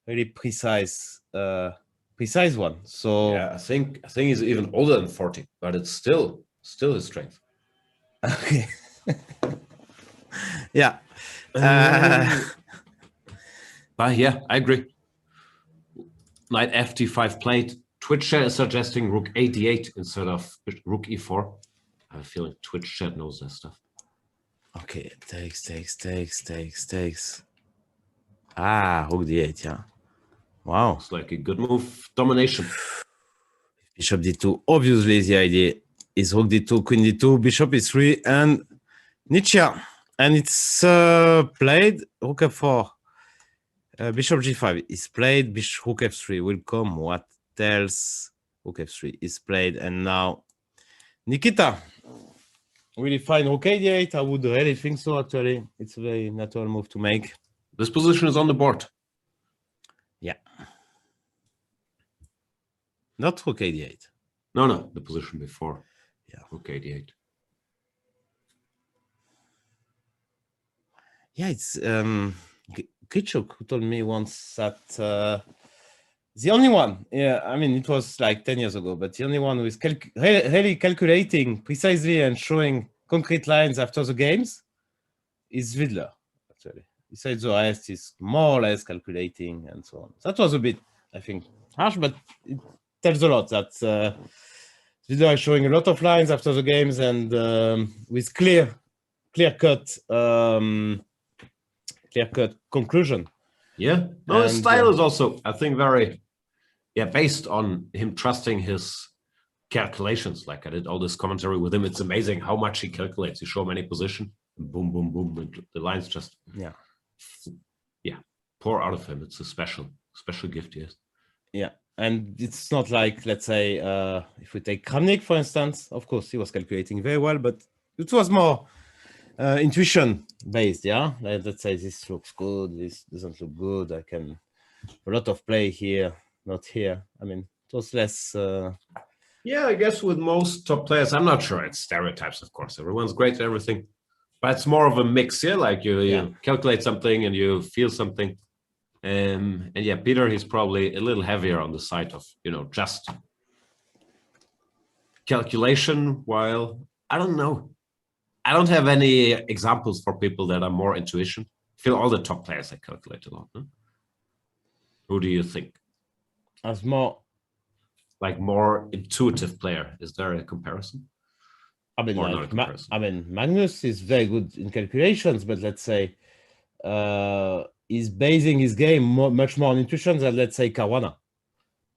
really precise one. So yeah, I think he's even older than 40, but it's still his strength. Okay. Yeah. But yeah, I agree. Knight FT5 played. Twitch chat is suggesting Rook A8 instead of Rook E4. I have a feeling Twitch chat knows that stuff. Okay, takes. Ah, Rook D8, yeah. Wow. It's like a good move. Domination. Bishop D2. Obviously, the idea is Rook D2, Queen D2, Bishop E3, and Nietzsche. And it's played Rook F4. Bishop G5 is played. Bishop Rook F3 will come. What else? Rook F3 is played. And now Nikita. Really fine Rook A8. I would really think so, actually. It's a very natural move to make. This position is on the board. Yeah. Not Rook A8. No, the position before. Yeah. Rook A8. Yeah, it's Kichuk who told me once that the only one, yeah, I mean, it was like 10 years ago, but the only one who is really calculating precisely and showing concrete lines after the games is Widler, actually. Besides the rest, is more or less calculating and so on. That was a bit, I think, harsh, but it tells a lot that Widler is showing a lot of lines after the games and with clear-cut conclusion. Yeah, no, his style is also, I think, very, based on him trusting his calculations. Like I did all this commentary with him. It's amazing how much he calculates. You show him any position, boom, boom, boom, and the lines just, pour out of him. It's a special gift, yes. Yeah, and it's not like, let's say, if we take Kramnik, for instance, of course, he was calculating very well, but it was more intuition based, yeah. Like, let's say this looks good, this doesn't look good. I can a lot of play here, not here. I mean, it was less. Yeah, I guess with most top players, I'm not sure it's stereotypes. Of course, everyone's great at everything, but it's more of a mix. Yeah, like you calculate something and you feel something, and yeah, Peter, he's probably a little heavier on the side of just calculation. While I don't know. I don't have any examples for people that are more intuition. I feel all the top players that calculate a lot. No? Who do you think? As more intuitive player. Is there a comparison? I mean, Magnus is very good in calculations, but let's say he's basing his game much more on intuition than, let's say, Caruana.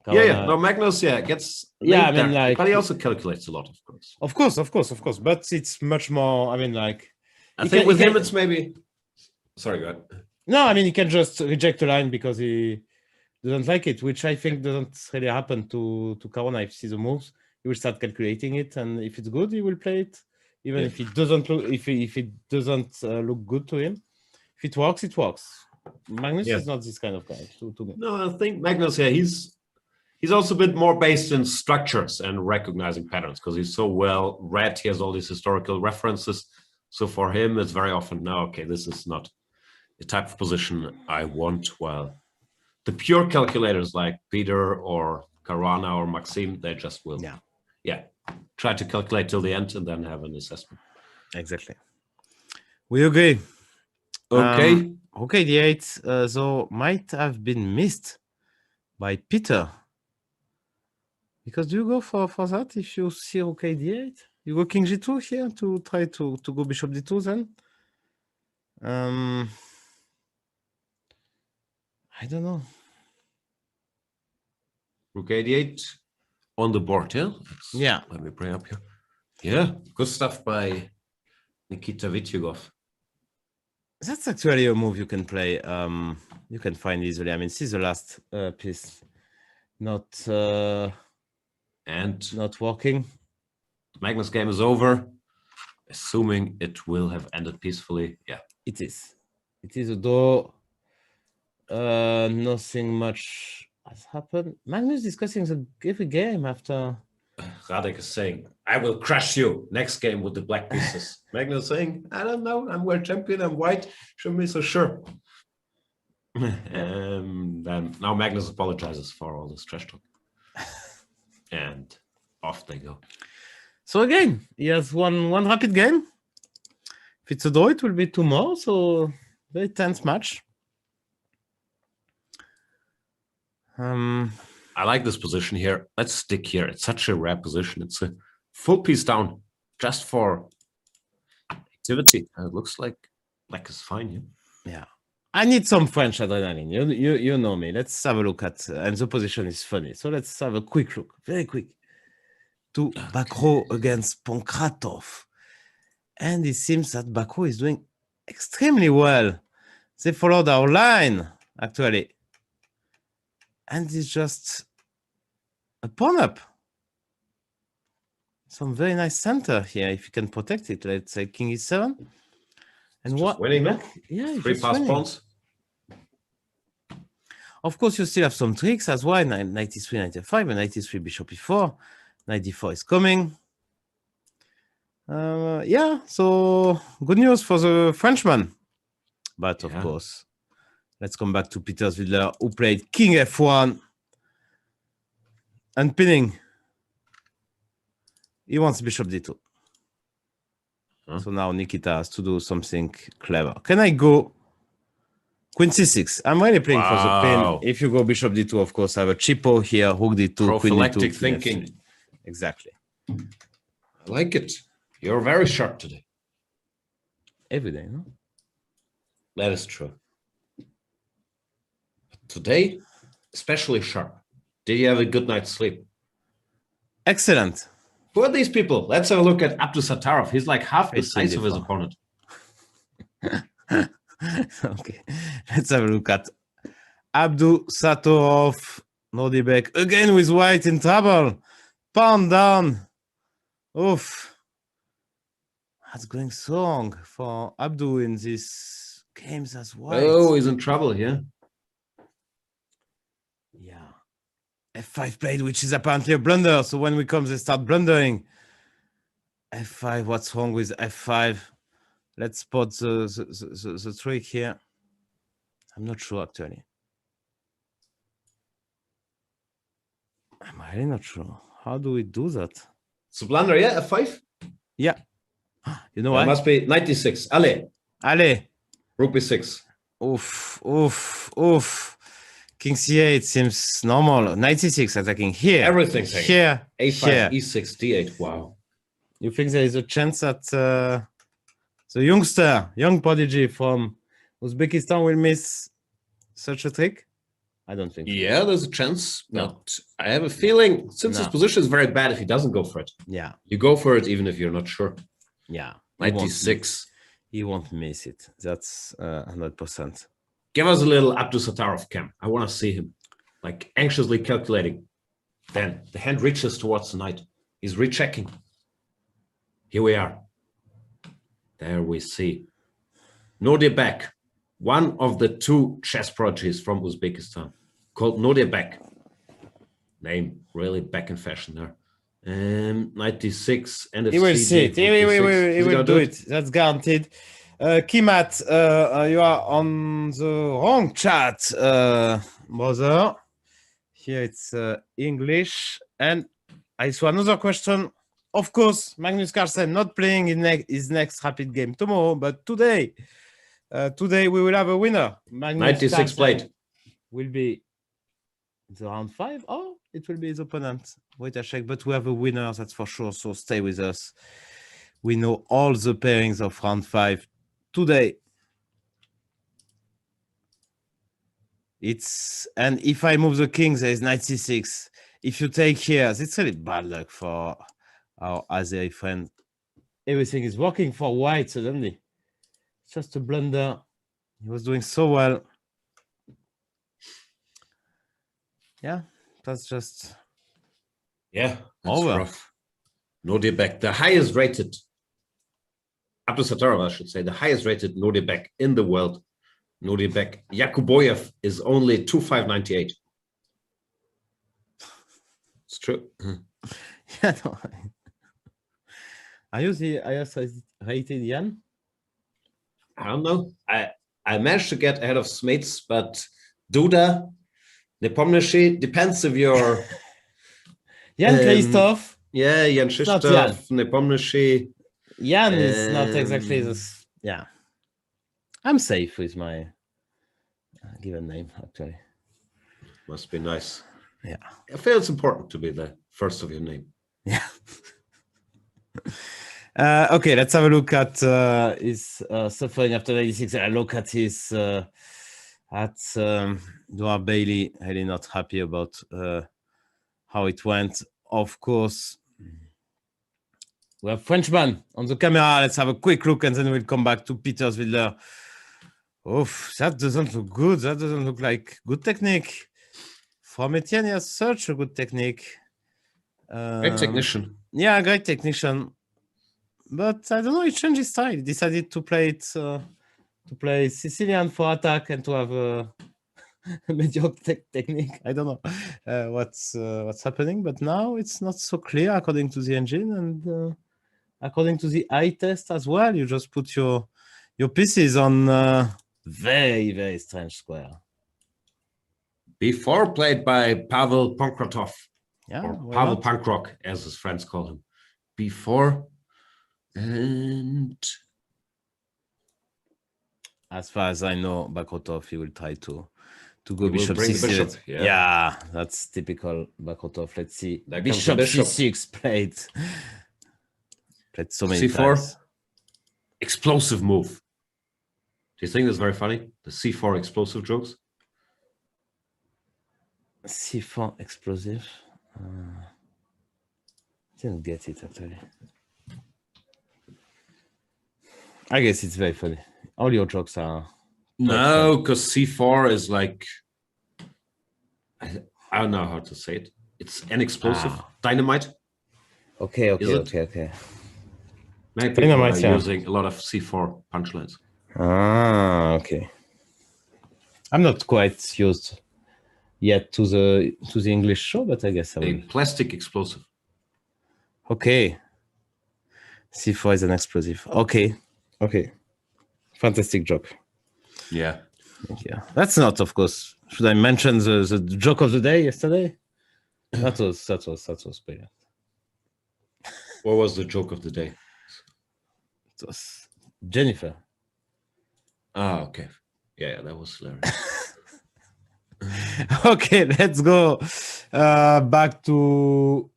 No, Magnus, gets but he also calculates a lot, of course. Of course, but it's much more. I mean, like I think with him, it's maybe. Sorry, go ahead. No, I mean he can just reject a line because he doesn't like it, which I think doesn't really happen to Caruana. If he sees the moves, he will start calculating it, and if it's good, he will play it. even if it doesn't look if it doesn't look good to him. If it works, it works. Magnus is not this kind of guy. To me. No, I think Magnus, he's also a bit more based in structures and recognizing patterns because he's so well read. He has all these historical references. So for him, it's very often, no, okay, this is not the type of position I want. Well, the pure calculators like Peter or Caruana or Maxime, they just will, try to calculate till the end and then have an assessment. Exactly. We agree. Okay. Okay, d8 so might have been missed by Peter. Because do you go for that if you see okay d8? You go king g2 here to try to go bishop d2 then? I don't know. Rook a8 on the board, yeah? Yeah. Let me bring up here. Yeah, good stuff by Nikita Vityugov. That's actually a move you can play. You can find easily. I mean, this is the last piece. Not working. Magnus game is over. Assuming it will have ended peacefully. Yeah. It is. It is, though nothing much has happened. Magnus discussing every game after. Radek is saying, I will crush you next game with the black pieces. Magnus saying, I don't know, I'm world champion, I'm white, shouldn't be so sure. And then now Magnus apologizes for all this trash talk. And off they go. So again, he has one rapid game. If it's a draw, it will be 2 more, so very tense match. I like this position here. Let's stick here. It's such a rare position. It's a full piece down just for activity. It looks like black is fine here. Yeah. I need some French adrenaline. You know me. Let's have a look at, and the position is funny. So let's have a quick look, very quick, to back row against Pankratov. And it seems that back row is doing extremely well. They followed our line, actually. And it's just a pawn up. Some very nice center here. If you can protect it, let's say king e7. And what winning, no? Yeah, 3 pass pawns. Of course, you still have some tricks as well. 93, 95, and 93 bishop e4. 94 is coming. Yeah, so good news for the Frenchman. But of course, let's come back to Peter Zvidler, who played king f1 and pinning. He wants bishop d2. So now Nikita has to do something clever. Can I go queen c6? I'm really playing for the pin. If you go bishop d2, of course, I have a cheapo here, rook d2, prophylactic queen d2, thinking. Exactly. I like it. You're very sharp today. Every day, no? That is true. Today, especially sharp. Did you have a good night's sleep? Excellent. Who are these people? Let's have a look at Abdul Sattarov. He's like half the size of his opponent. Okay, let's have a look at Abdul Sattarov. Nordibek again with white in trouble. Pawn down. Oof. That's going so wrong for Abdul in these games as well. Oh, he's in trouble here. Yeah. F5 played, which is apparently a blunder. So when we come, they start blundering. F5, what's wrong with F5? Let's spot the trick here. I'm not sure, actually. I'm really not sure. How do we do that? It's a blunder, yeah? F5? Yeah. You know what? It must be 96. Allez. Allez. Rook b6. Oof, oof, oof. King c8 seems normal. 96 attacking here. Everything here. A5, here. e6, d8. Wow. You think there is a chance that the young prodigy from Uzbekistan will miss such a trick? I don't think so. Yeah, there's a chance. But I have a feeling, since his position is very bad, if he doesn't go for it. Yeah. You go for it even if you're not sure. Yeah. 96. He won't miss it. That's 100%. Give us a little Abdul Sattarov cam. I want to see him, like anxiously calculating. Then the hand reaches towards the knight. He's rechecking. Here we are. There we see. Nordebek, one of the two chess prodigies from Uzbekistan, called Nordebek. Name really back in fashion there. 96 NFC. He will see it. He will do it. That's guaranteed. Kimat, you are on the wrong chat, brother. Here it's English. And I saw another question. Of course, Magnus Carlsen not playing in his next rapid game tomorrow, but today we will have a winner. Magnus 96 Carlsen played. will be the round 5. Oh, it will be his opponent. Wait a check, but we have a winner, that's for sure. So stay with us. We know all the pairings of round 5 today. And if I move the king, there is 96. If you take here, it's really bad luck for our Azeri friend. Everything is working for white suddenly. It's just a blunder. He was doing so well. Yeah, that's just that's over. rough. Nordebek, the highest rated, Abdul Sattarov, I should say, the highest rated Nordebek in the world. Nordebek Yakuboyev is only 2,598. It's true. Yeah, no. Are you the highest rated Jan? I don't know. I managed to get ahead of Smates, but Duda, Nepomniachtchi, depends if you're Jan Krzysztof. Yeah, Jan Krzysztof, Nepomniachtchi. Jan is not exactly this. Yeah. I'm safe with my given name, actually. Must be nice. Yeah. I feel it's important to be the first of your name. Yeah. Okay, let's have a look at his suffering after 96. I look at his Noah Bailey. Really not happy about how it went. Of course, we have Frenchman on the camera. Let's have a quick look and then we'll come back to Peter Zwiddler. Oof, that doesn't look good. That doesn't look like good technique. From Etienne, he has such a good technique. Great technician. Yeah, great technician. But I don't know, he changed his style. He decided to play it to play Sicilian for attack and to have a mediocre technique. I don't know what's happening, but now it's not so clear according to the engine and according to the eye test as well. You just put your pieces on very, very strange square. Before played by Pavel Pankratov, Yeah, or why Pavel not? Pankrock, as his friends call him. Before, and As far as I know, Bakrotov, he will try to go will bishop bring the c6. bishop, yeah. That's typical Bakrotov. Let's see. There comes the Bishop bishop. c6 played so many C4, times. explosive move. Do you think that's very funny? The C4 explosive jokes? C4 explosive. Didn't get it actually. I guess it's very funny. All your jokes are. No, because C4 is like, I don't know how to say it. It's an explosive dynamite. Okay. Is it? Okay. Many people Dynamite, are yeah. using a lot of C4 punchlines. Okay. I'm not quite used yet to the English show, but I guess I A will. plastic explosive. Okay. C4 is an explosive. Okay. Fantastic joke. Yeah. Yeah. That's not, of course. Should I mention the joke of the day yesterday? That was brilliant. What was the joke of the day? It was Jennifer. Ah, okay. Yeah, that was hilarious. Okay, let's go back to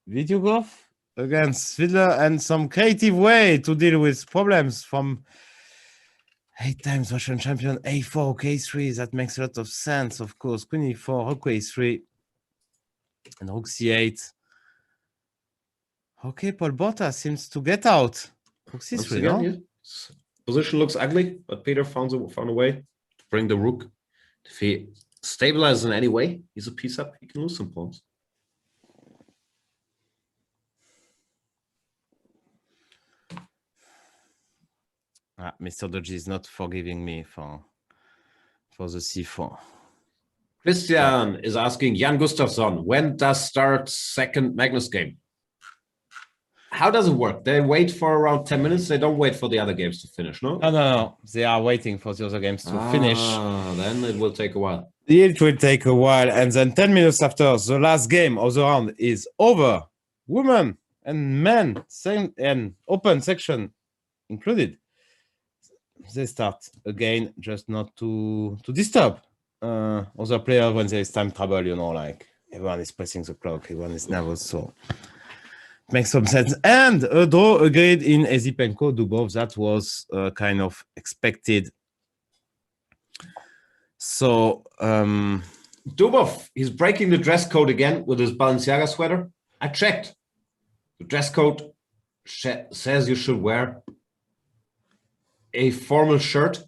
Vityugov against Zwiddler and some creative way to deal with problems from 8 times Russian champion A4, K3. That makes a lot of sense, of course. Queen E4, Rook A3, and Rook C8. Okay, Paul Botta seems to get out. Rook Once C3, again, no? yeah. Position looks ugly, but Peter found a way to bring the rook. If he stabilizes in any way, he's a piece up. He can lose some pawns. Mr. Dodgy is not forgiving me for the c4. Christian is asking Jan Gustafsson, when does start second Magnus game? How does it work? They wait for around 10 minutes. They don't wait for the other games to finish, no? No. They are waiting for the other games to finish. Then it will take a while. It will take a while. And then 10 minutes after the last game of the round is over, women and men, same and open section included, they start again, just not to disturb other players when there is time trouble, like everyone is pressing the clock, everyone is nervous, so it makes some sense. And a draw agreed in Ezipenko Dubov. That was kind of expected. So Dubov, he's breaking the dress code again with his Balenciaga sweater. I checked. The dress code says you should wear a formal shirt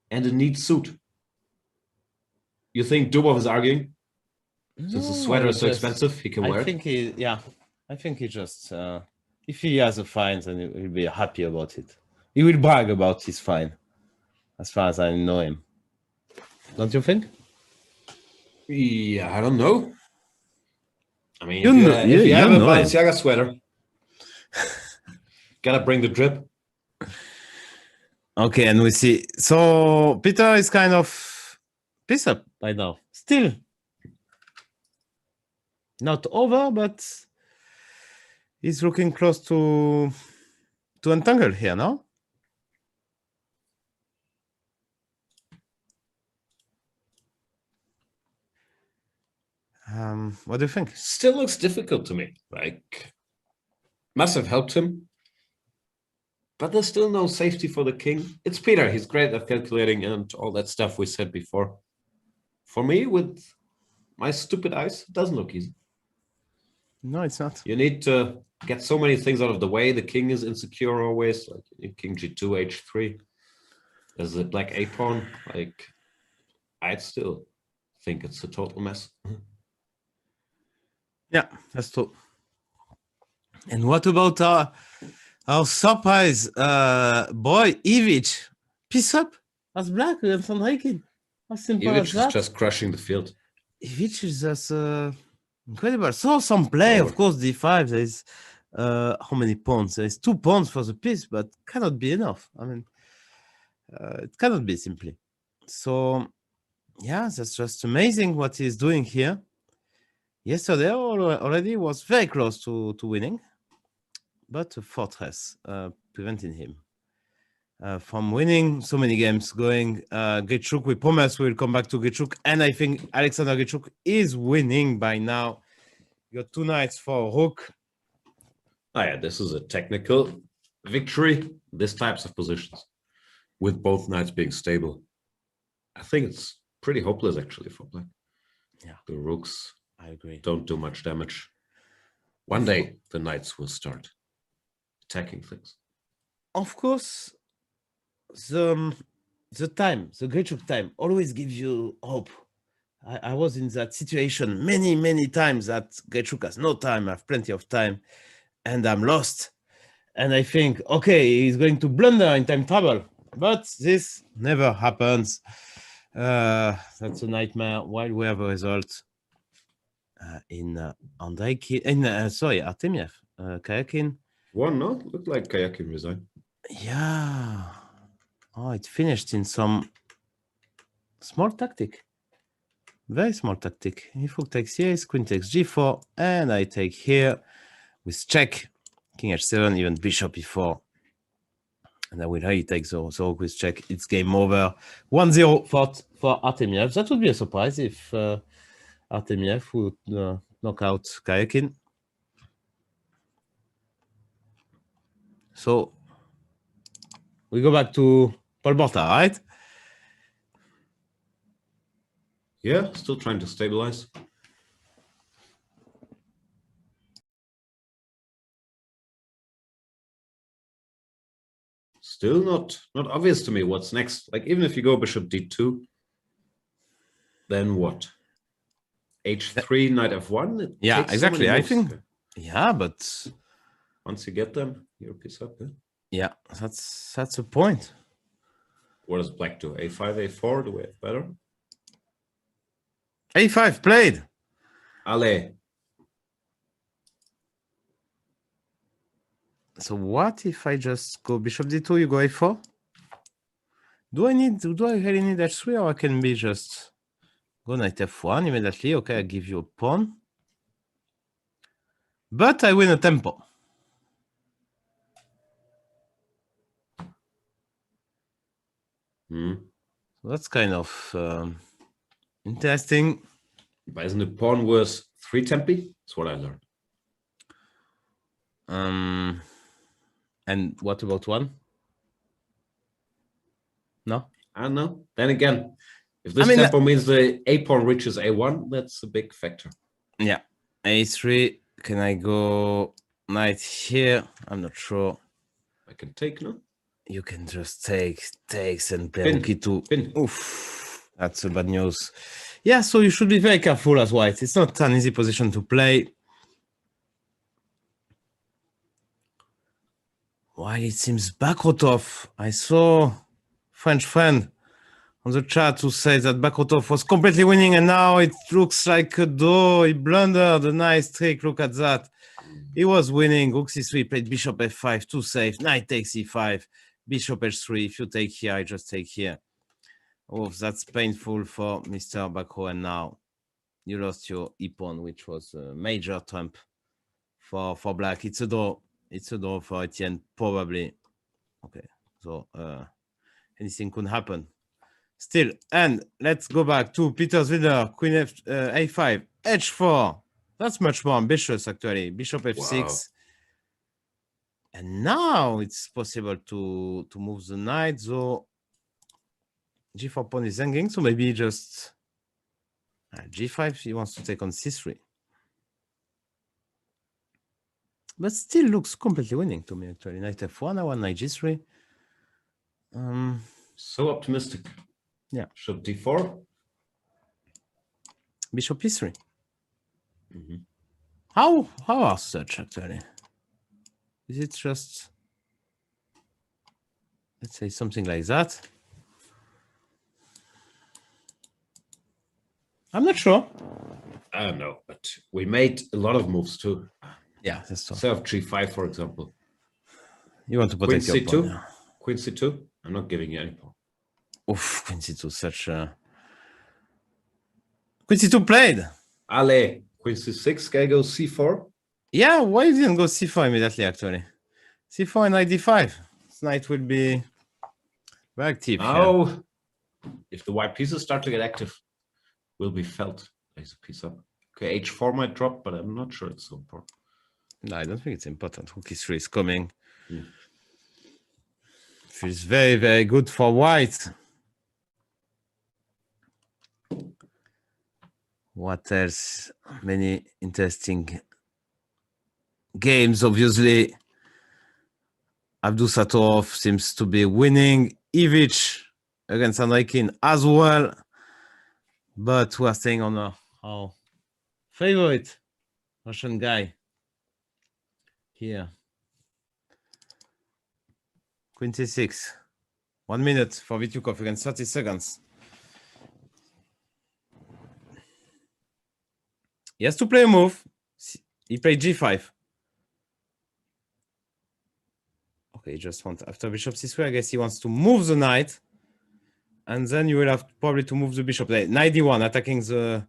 and a neat suit. You think Dubov is arguing? Since the sweater is so expensive, he can wear it? I think he just, if he has a fine, then he'll be happy about it. He will brag about his fine, as far as I know him. Don't you think? Yeah, I don't know. I mean, if you have a Balenciaga sweater, gotta bring the drip. Okay, and we see. So Peter is kind of pissed up right now. Still not over, but he's looking close to untangle here, no? What do you think? Still looks difficult to me. Like, must have helped him. But there's still no safety for the king. It's Peter. He's great at calculating and all that stuff we said before. For me, with my stupid eyes, it doesn't look easy. No, it's not. You need to get so many things out of the way. The king is insecure always. Like king g2, h3. There's a black a pawn. Like, I'd still think it's a total mess. Yeah, that's true. And what about our surprise boy, Ivic? Piece up as black against Andreikin. How simple Ivic as is that? just crushing the field. Ivic is just incredible. So some play, of course, d5. There is how many pawns? There is 2 pawns for the piece, but cannot be enough. I mean, it cannot be simply. So, yeah, that's just amazing what he's doing here. Yesterday already was very close to winning, but a fortress preventing him from winning so many games going. Grichuk, we promise we'll come back to Grichuk, and I think Alexander Grichuk is winning by now. You got 2 knights for rook. Oh yeah, this is a technical victory. This types of positions, with both knights being stable. I think it's pretty hopeless actually for black. Yeah, the rooks. I agree. Don't do much damage. One day the knights will start attacking things. Of course, the Grichuk time always gives you hope. I was in that situation many times that Grichuk has no time, I have plenty of time, and I'm lost. And I think, okay, he's going to blunder in time trouble. But this never happens. That's a nightmare. While we have a result in Artemiev, Kayakin. One, no? Looked like Kayakin resigned. Yeah. Oh, it finished in some small tactic. Very small tactic. If rook takes here, queen takes g4, and I take here with check. King h7, even bishop e4. And I will really take the rook with check. It's game over. 1-0 for Artemiev. That would be a surprise if Artemiev would knock out Kayakin. So we go back to Paul Borta, right? Yeah, still trying to stabilize. Still not obvious to me what's next. Like, even if you go bishop d2, then what? h3, knight f1? It Yeah, takes exactly. so many I moves. think. Yeah, but Once you get them, you're a piece up. Yeah? Yeah, that's a point. What does black do? A5, A4? Do we have better? A5 played. Ale. So what if I just go bishop d2, you go a4? Do I really need h3, or I can be just go knight f1 immediately? Okay, I give you a pawn. But I win a tempo. So that's kind of interesting. But isn't the pawn worth 3 tempi? That's what I learned. And what about 1? No? I don't know. Then again, if this tempo means the a pawn reaches a1, that's a big factor. Yeah. a3. Can I go knight here? I'm not sure. I can take, no? You can just takes and play rook e2. Pin. Oof, that's bad news. Yeah, so you should be very careful as white. It's not an easy position to play. While it seems Bakrotov, I saw French friend on the chat who says that Bakrotov was completely winning, and now it looks like a draw. He blundered a nice trick. Look at that. He was winning. Rook c3, played bishop f5, too safe. Knight takes e5, bishop h3. If you take here, I just take here. Oh, that's painful for Mr. Bakro. And now you lost your e-pawn, which was a major trump for black. It's a draw. It's a draw for Etienne, probably. Okay, so anything could happen. Still, and let's go back to Peter's leader, Queen a5, h4. That's much more ambitious, actually. Bishop f6. Wow. And now it's possible to move the knight. So g4 pawn is hanging. So maybe just g5. He wants to take on c3. But still looks completely winning to me, actually. Knight f1, I want knight g3. So optimistic. Yeah. Bishop d4. Bishop e3. How are such, actually? Is it just, let's say, something like that? I'm not sure. I don't know, but we made a lot of moves too. Yeah, that's true. Serve g5, for example. You want to protect Queen your c2? pawn, yeah. Queen c2? I'm not giving you any pawn. Oof, Queen c2, such a... Queen c2 played! Ale, Queen c6, can I go c4? Yeah, why you didn't go c4 immediately, actually? c4 and knight d5. This knight will be very active. Oh, here. If the white pieces start to get active, will be felt. There's a piece up. Okay, h4 might drop, but I'm not sure it's so important. No, I don't think it's important. Rook e3 is coming. Feels very, very good for white. What else? Many interesting games, obviously. Abdusatov seems to be winning. Ivic against Andreikin as well. But we are staying on our favorite Russian guy here. Queen c6. 1 minute for Vityukov against 30 seconds. He has to play a move. He played g5. Okay, he just wants, after bishop c3, I guess he wants to move the knight. And then you will have probably to move the bishop. Knight d1, attacking the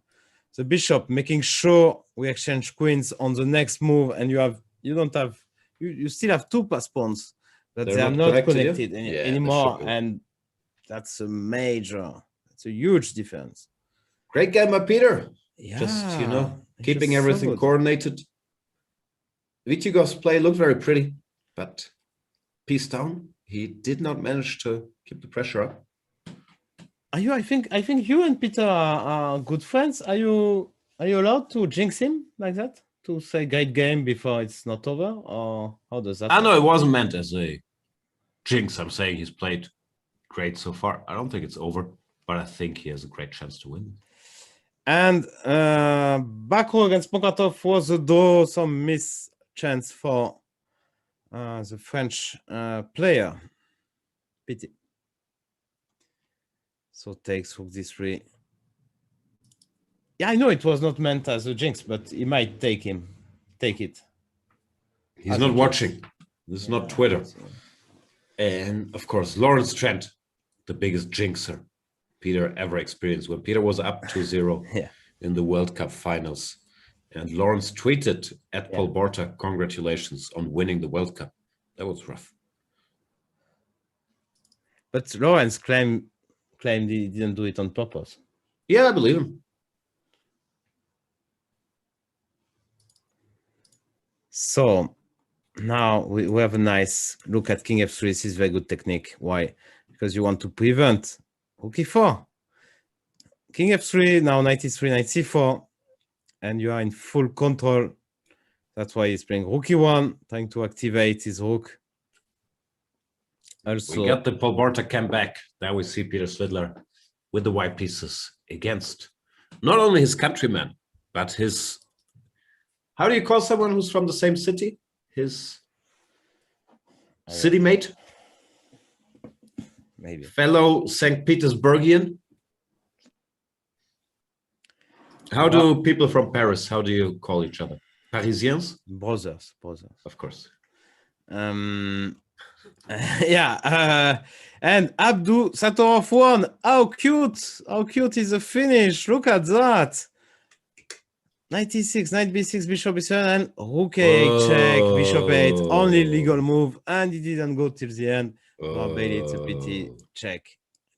bishop, making sure we exchange queens on the next move. And you still have 2 pass pawns, but they are not connected anymore. And that's that's a huge difference. Great game by Peter. Yeah, just, keeping everything coordinated. Vityukov's play looked very pretty, but piece down, he did not manage to keep the pressure up. I think you and Peter are good friends. Are you allowed to jinx him like that? To say great game before it's not over? Or how does that I know it wasn't meant as a jinx. I'm saying he's played great so far. I don't think it's over, but I think he has a great chance to win. And Bakro against Pokatov was a draw, some miss chance for the French player. Pity. So takes rook d3. Yeah, I know it was not meant as a jinx, but he might take it. He's not watching. This is not Twitter. And of course, Lawrence Trent, the biggest jinxer Peter ever experienced. When Peter was up 2-0 in the World Cup finals, and Lawrence tweeted at Paul Borta, congratulations on winning the World Cup. That was rough. But Lawrence claimed he didn't do it on purpose. Yeah, I believe him. So now we have a nice look at King F3. This is very good technique. Why? Because you want to prevent rook e4. King F3, now knight e3, knight c4, and you are in full control. That's why he's playing rook e1, trying to activate his rook. Also, we got the Paul Borta came back. Now we see Peter Svidler with the white pieces against not only his countryman, but his, how do you call someone who's from the same city? His city mate? Maybe. Fellow St. Petersburgian? How do people from Paris, how do you call each other? Parisians? Brothers. Of course. And Abdu Satorov won. How cute is the finish? Look at that. Knight e6, knight b6, bishop e7, and rook a8 check, bishop 8, only legal move, and he didn't go till the end. Bailey, it's a pity.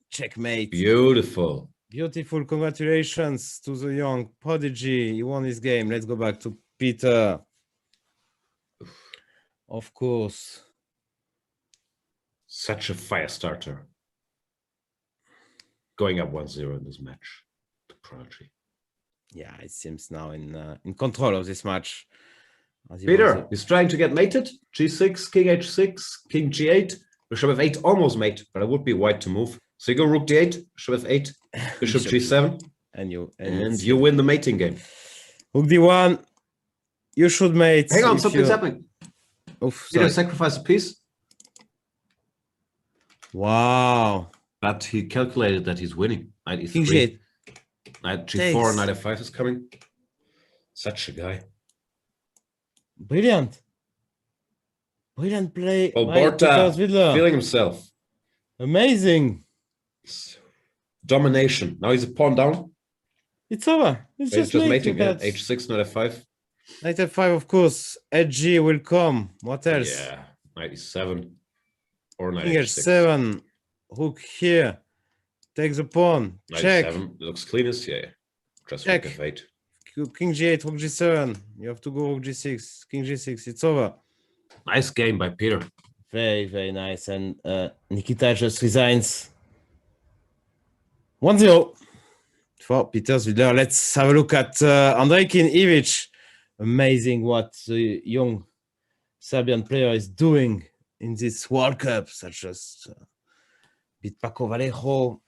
Checkmate. Beautiful. Congratulations to the young prodigy. He won his game. Let's go back to Peter. Of course. Such a fire starter. Going up 1-0 in this match. The prodigy. Yeah, it seems now in control of this match. Peter is trying to get mated. G6, king h6, king g8, bishop f8, almost mate, but it would be white to move. So you go rook d8, bishop f8, bishop g7, and you win the mating game. Rook d1, you should mate. Hang on, something's happening. Oof, Peter sacrificed a piece. Wow. But he calculated that he's winning. Knight e3. King g8. Knight g4, knight f5 is coming. Such a guy. Brilliant play. Paul Borta feeling himself. Amazing. Domination. Now he's a pawn down. It's over. It's just mating. Yeah. h6, knight f5. Knight f5, of course. Edg will come. What else? Yeah. Knight e7 or knight king h6. h7. Rook here. Takes the pawn. Knight Check. e7 looks cleanest. Yeah. Just check. rook f8. King g8, rook g7. You have to go rook g6. King g6. It's over. Nice game by Peter. Very, very nice. And Nikita just resigns. 1-0 for Peter Svidler. Let's have a look at Andreikin Ivic. Amazing what the young Serbian player is doing in this World Cup, such as beat Paco Vallejo,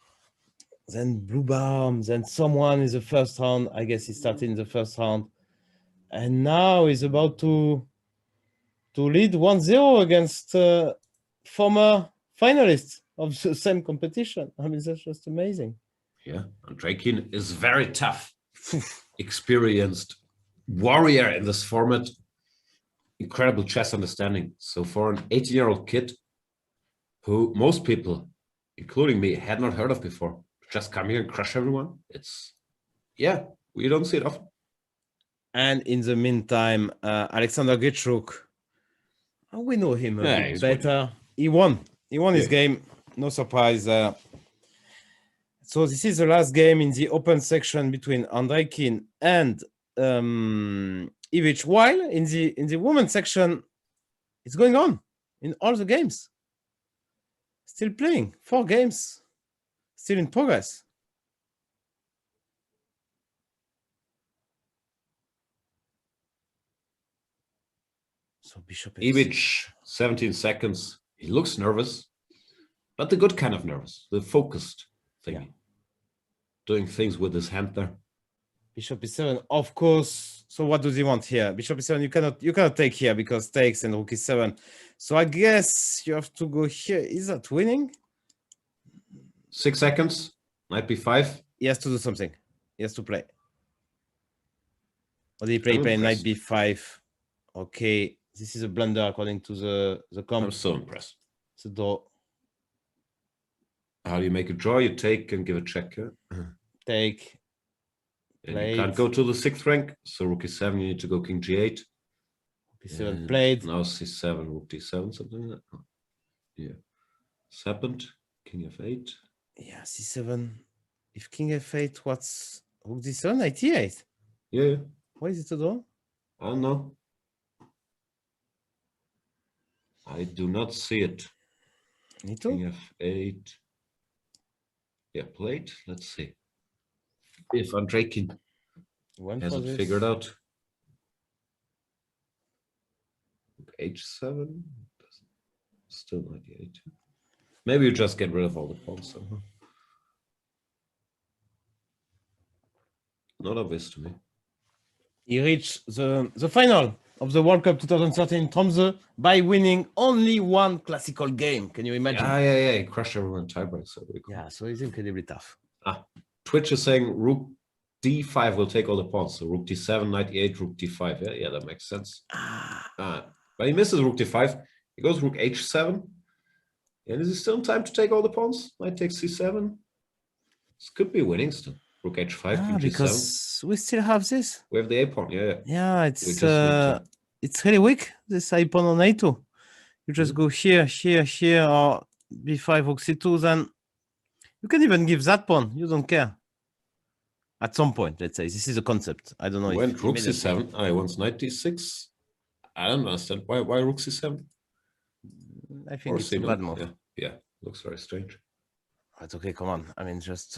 then Blue Barm, then someone in the first round. I guess he started in the first round. And now he's about to lead 1-0 against former finalists of the same competition. I mean, that's just amazing. Yeah, Andreikin is very tough, experienced warrior in this format. Incredible chess understanding. So for an 18-year-old kid who most people, including me, had not heard of before, just come here and crush everyone. We don't see it often. And in the meantime, Alexander Grichuk, we know him a bit better. He won his game. No surprise. So this is the last game in the open section between Andreikin and Ivic. While in the women's section, it's going on in all the games. Still playing 4 games, still in progress. So Bishop Ivic, 17 seconds. He looks nervous, but the good kind of nervous, the focused thing. Yeah. Doing things with his hand there. Bishop e7, of course. So what does he want here? Bishop e7, you cannot take here because takes and rook e7. So I guess you have to go here. Is that winning? 6 seconds. Knight b5. He has to do something. He has to play. What did he play? I'm Play knight impressed. b5. Okay, this is a blunder according to the comp. I'm so impressed. It's a draw. How do you make a draw? You take and give a check. Take. And Played. you can't go to the 6th rank. So rook e7, you need to go king g8. b7 And played. Now c7, rook d7, something like that. Oh, yeah. It's happened. King f8. Yeah, c7. If king f8, what's rook d7? Knight e8. Yeah. Why is it a draw? I don't know. I do not see it. Me too. King f8. Yeah, played. Let's see. If Andrejkin One has for it this. figured out. h7. Still 98. Maybe you just get rid of all the pawns somehow. Not obvious to me. He reached the final of the World Cup 2013 in Tromsø by winning only one classical game. Can you imagine? Yeah. He crushed everyone in tiebreak. So really cool. Yeah, so it's incredibly tough. Twitch is saying rook d5 will take all the pawns. So rook d7, knight e8, rook d5. Yeah, that makes sense. But he misses rook d5. He goes rook h7. And is he still in time to take all the pawns? Knight takes c7. This could be winning still. Rook h5, king g7. Because we still have this. We have the a pawn. Yeah. Yeah, We just need it's really weak. This I pawn on a2. You just go here, or b5, rook c2. Then you can even give that pawn. You don't care. At some point, let's say this is a concept. I don't know. Went if rook immediately- c7. I wants knight d6. I don't understand why rook c7. I think Or it's a c7. bad move. Yeah. Looks very strange. But okay, come on. I mean, just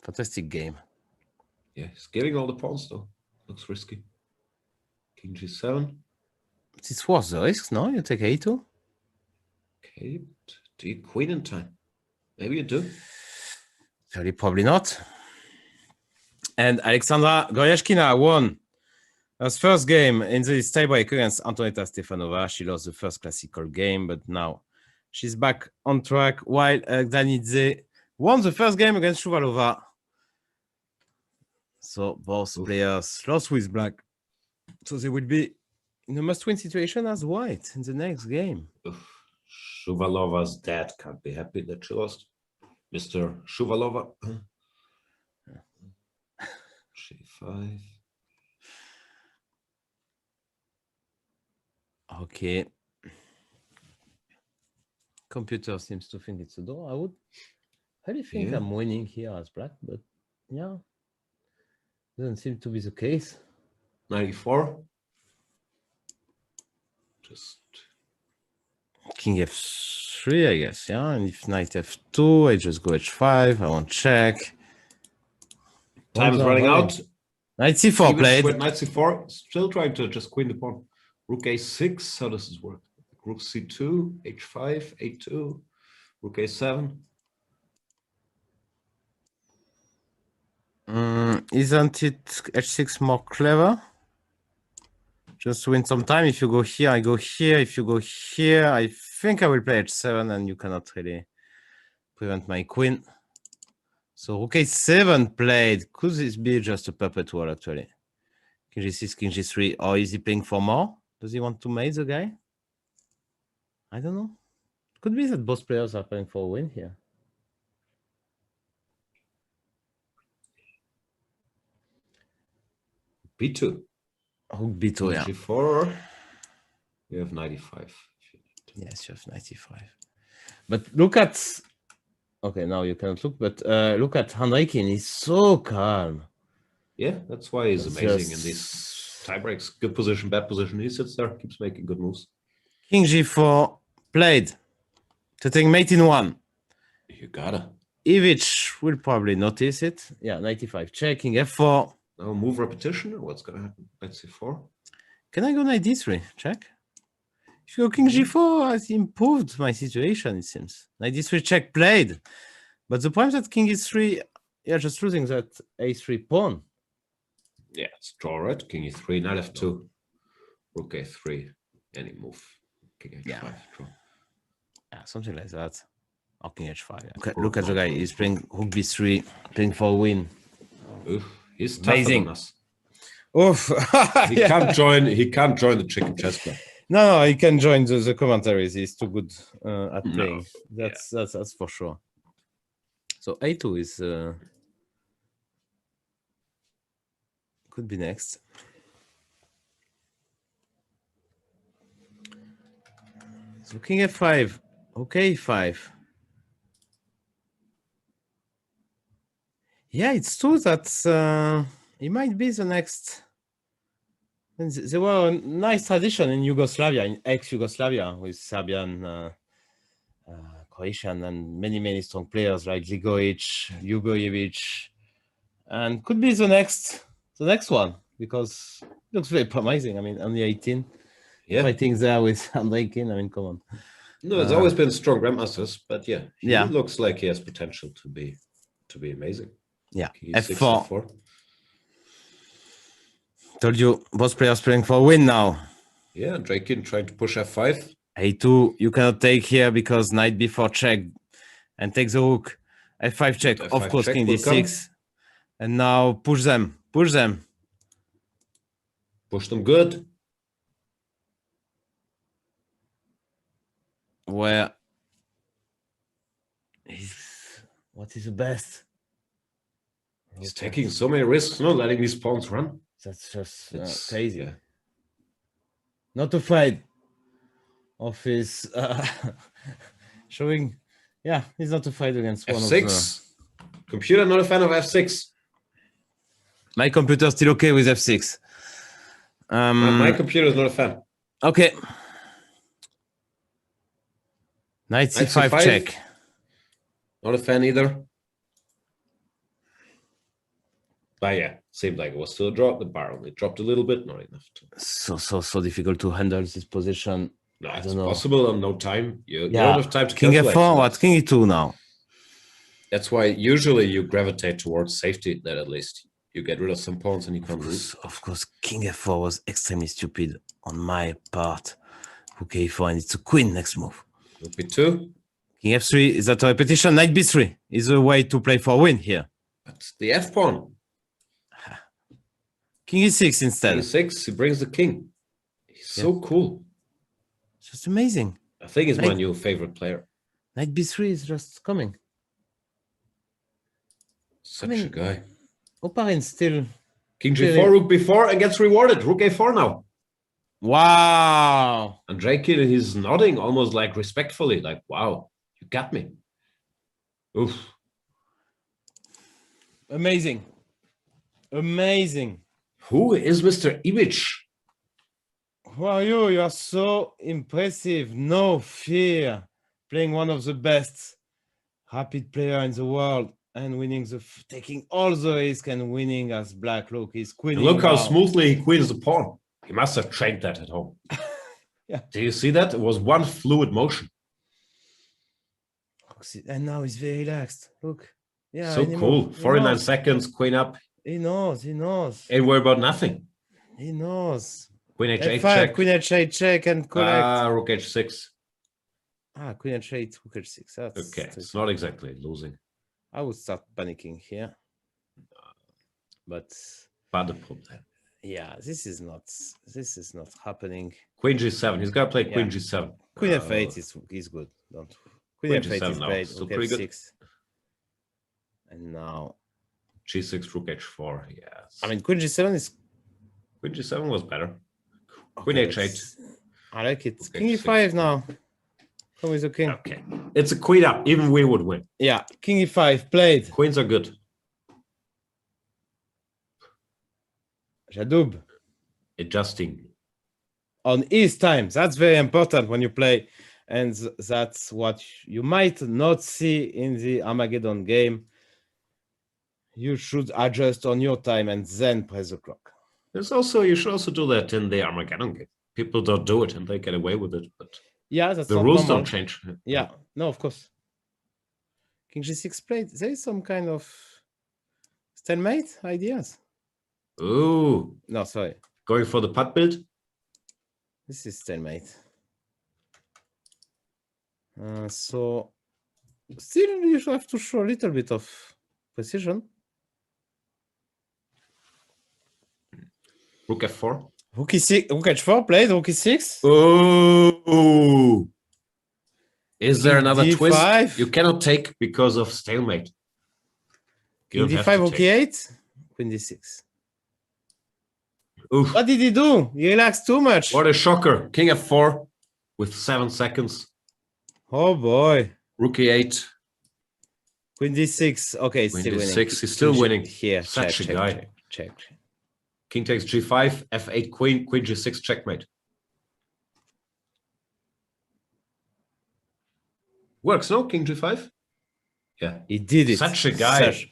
fantastic game. Yeah, he's giving all the pawns though. Looks risky. King g7. It's worth the risks, no? You take a2. Okay, but do you queen in time? Maybe you do. Really, probably not. And Alexandra Goryashkina won her first game in this tiebreak against Antonetta Stefanova. She lost the first classical game, but now she's back on track, while Danidze won the first game against Shuvalova. So both players lost with black. So they will be in a must-win situation as white in the next game. Shuvalova's dad can't be happy that she lost. Mr. Shuvalova. G5. Okay. Computer seems to think it's a draw. I would really think I'm winning here as black, but yeah, doesn't seem to be the case. 94. Just King f3, I guess, yeah. And if knight f2, I just go h5. I won't check. time is running out. Knight c4 Even played. with knight c4, still trying to just queen the pawn. Rook a6, how does this work? Rook c2, h5, a2, rook a7. Isn't it h6 more clever? Just win some time. If you go here, I go here. If you go here, I think I will play h7, and you cannot really prevent my queen. So rook a7 played. Could this be just a puppet wall, actually? King g6, king g3. Or is he playing for more? Does he want to mate the guy? I don't know. Could be that both players are playing for a win here. b2. Rook b2, yeah. g4. You have 95. Yes, you have 95. But look at... Okay, now you cannot look, but look at Henrikin. He's so calm. Yeah, that's why he's It's amazing in just- these tie breaks. Good position, bad position. He sits there, keeps making good moves. King g4 played. To take mate in one. You gotta. Ivic will probably notice it. Yeah, 95. Check, king f4. Now move repetition, or what's gonna happen? Knight c4. Can I go knight d3? Check. If you go king g4, has improved my situation, it seems. Knight d3 check played. But the problem is that king e3, you're just losing that a3 pawn. Yeah, it's draw, right? King e3, knight f2, rook a3, any move. King h5, Yeah. draw. Yeah, something like that. Or king h5. Yeah. Poor Look at the guy. control. He's playing rook b3, playing for a win. Oof, he's tougher Amazing. than us. Oof. He can't join. He can't join the chicken chess club. No, he can join the commentaries. He's too good at No. playing. That's for sure. So a2 is could be next. So king f5, okay, 5. Yeah, it's true that he might be the next. And there were a nice tradition in Yugoslavia, in ex-Yugoslavia, with Serbian, Croatian, and many strong players like Ligovic, Jugojevic, and could be the next one because it looks very promising. I mean, only 18, fighting there with Andreikin. I mean, come on. No, it's always been strong grandmasters, but yeah, he looks like he has potential to be amazing. Yeah, F4. F4. Told you, both players playing for a win now. Yeah, Draken trying to push f5. A2, you cannot take here because knight b4 check and take the rook. F5 check, F5 of course, check king will d6. And now push them. Push them good. Where what is the best? He's taking so many risks, not letting these pawns run. That's just It's crazy. yeah. Not afraid of his showing. Yeah, he's not afraid against one F6. of the... Computer not a fan of f6. My computer still okay with f6. My computer is not a fan. Okay. Knight c5 check. Not a fan either. But yeah, seemed like it was still a drop. The bar only dropped a little bit, not enough to. So difficult to handle this position. No, I it's don't know. possible on no time. You don't have time to King calculate. f4, what? King e2 now. That's why usually you gravitate towards safety, that at least you get rid of some pawns and you can't lose. Of course, king f4 was extremely stupid on my part. Rook a4, and it's a queen next move. Rook b2. King f3, is that a repetition? Knight b3 is a way to play for a win here. But the f pawn. King e6 instead. King e6, he brings the king. He's so cool. It's just amazing. I think he's my new favorite player. Knight b3 is just coming. Such a guy. Oparin still. King g4, rook b4, and gets rewarded. Rook a4 now. Wow. And Draken, he's nodding almost like respectfully, like, wow, you got me. Oof. Amazing. Amazing. Who is Mr. Ivic? Who are you? You are so impressive. No fear. Playing one of the best rapid player in the world and winning taking all the risk and winning as black. Look, he's queening. Look how now. smoothly he queens the pawn. He must have trained that at home. Yeah. Do you see that? It was one fluid motion. And now he's very relaxed. Look. Yeah. So cool. 49 seconds, queen up. He knows. Ain't worry about nothing. He knows. Queen h8 F5, check. Queen h8 check and collect. Rook h6. Queen h8, rook h6. That's Okay, it's not exactly losing. I would start panicking here. But the problem. yeah, this is not happening. Queen g7. He's got to play queen g7. Queen f8 is good. Don't Queen f8 is great. Still Rook pretty f6. good. And now g6, rook h4. Yes. I mean Queen g7 is Queen g7 was better. Queen h8. I like it. Okay, King e5 now. Come with the king. Okay. It's a queen up. Even we would win. Yeah, King e5 played. Queens are good. Jadoub Adjusting. on his time. That's very important when you play. And that's what you might not see in the Armageddon game. You should adjust on your time and then press the clock. You should also do that in the Armageddon game. People don't do it and they get away with it, but yeah, that's the not rules normal. don't change. Yeah, no, of course. King g6 played. There is some kind of stalemate ideas. Ooh, No, sorry. going for the putt build. This is stalemate. So still you have to show a little bit of precision. Rook f4. Rook e6, rook h4 played, rook e6. Ooh. Is there another D5. twist? You cannot take because of stalemate. You King don't have d5, to rook take. e8, queen d6. Oof. What did he do? He relaxed too much. What a shocker. King f4 with 7 seconds. Oh boy. Rook e8. Queen d6. Okay, Queen still d6. winning. He's still winning. Here, Such check, a guy. check. King takes g5, f8 queen, queen g6 checkmate. Works, no? King g5? Yeah. He did it. Such a guy.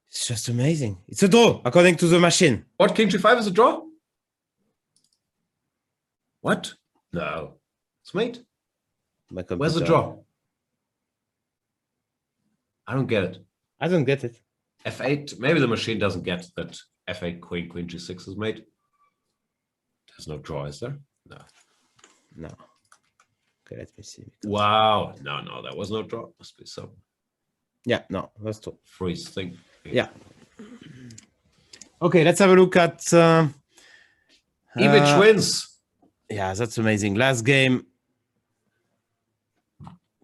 It's just amazing. It's a draw, according to the machine. What? King g5 is a draw? What? No. It's mate. Where's the draw? I don't get it. I don't get it. f8. Maybe the machine doesn't get that f8 queen, queen g6 is mate. There's no draw, is there? No. No. Okay, let me see. Wow. No, that was no draw. Must be some Yeah, no, that's true. freeze thing. Yeah. Okay, let's have a look at Ivic wins. Yeah, that's amazing. Last game,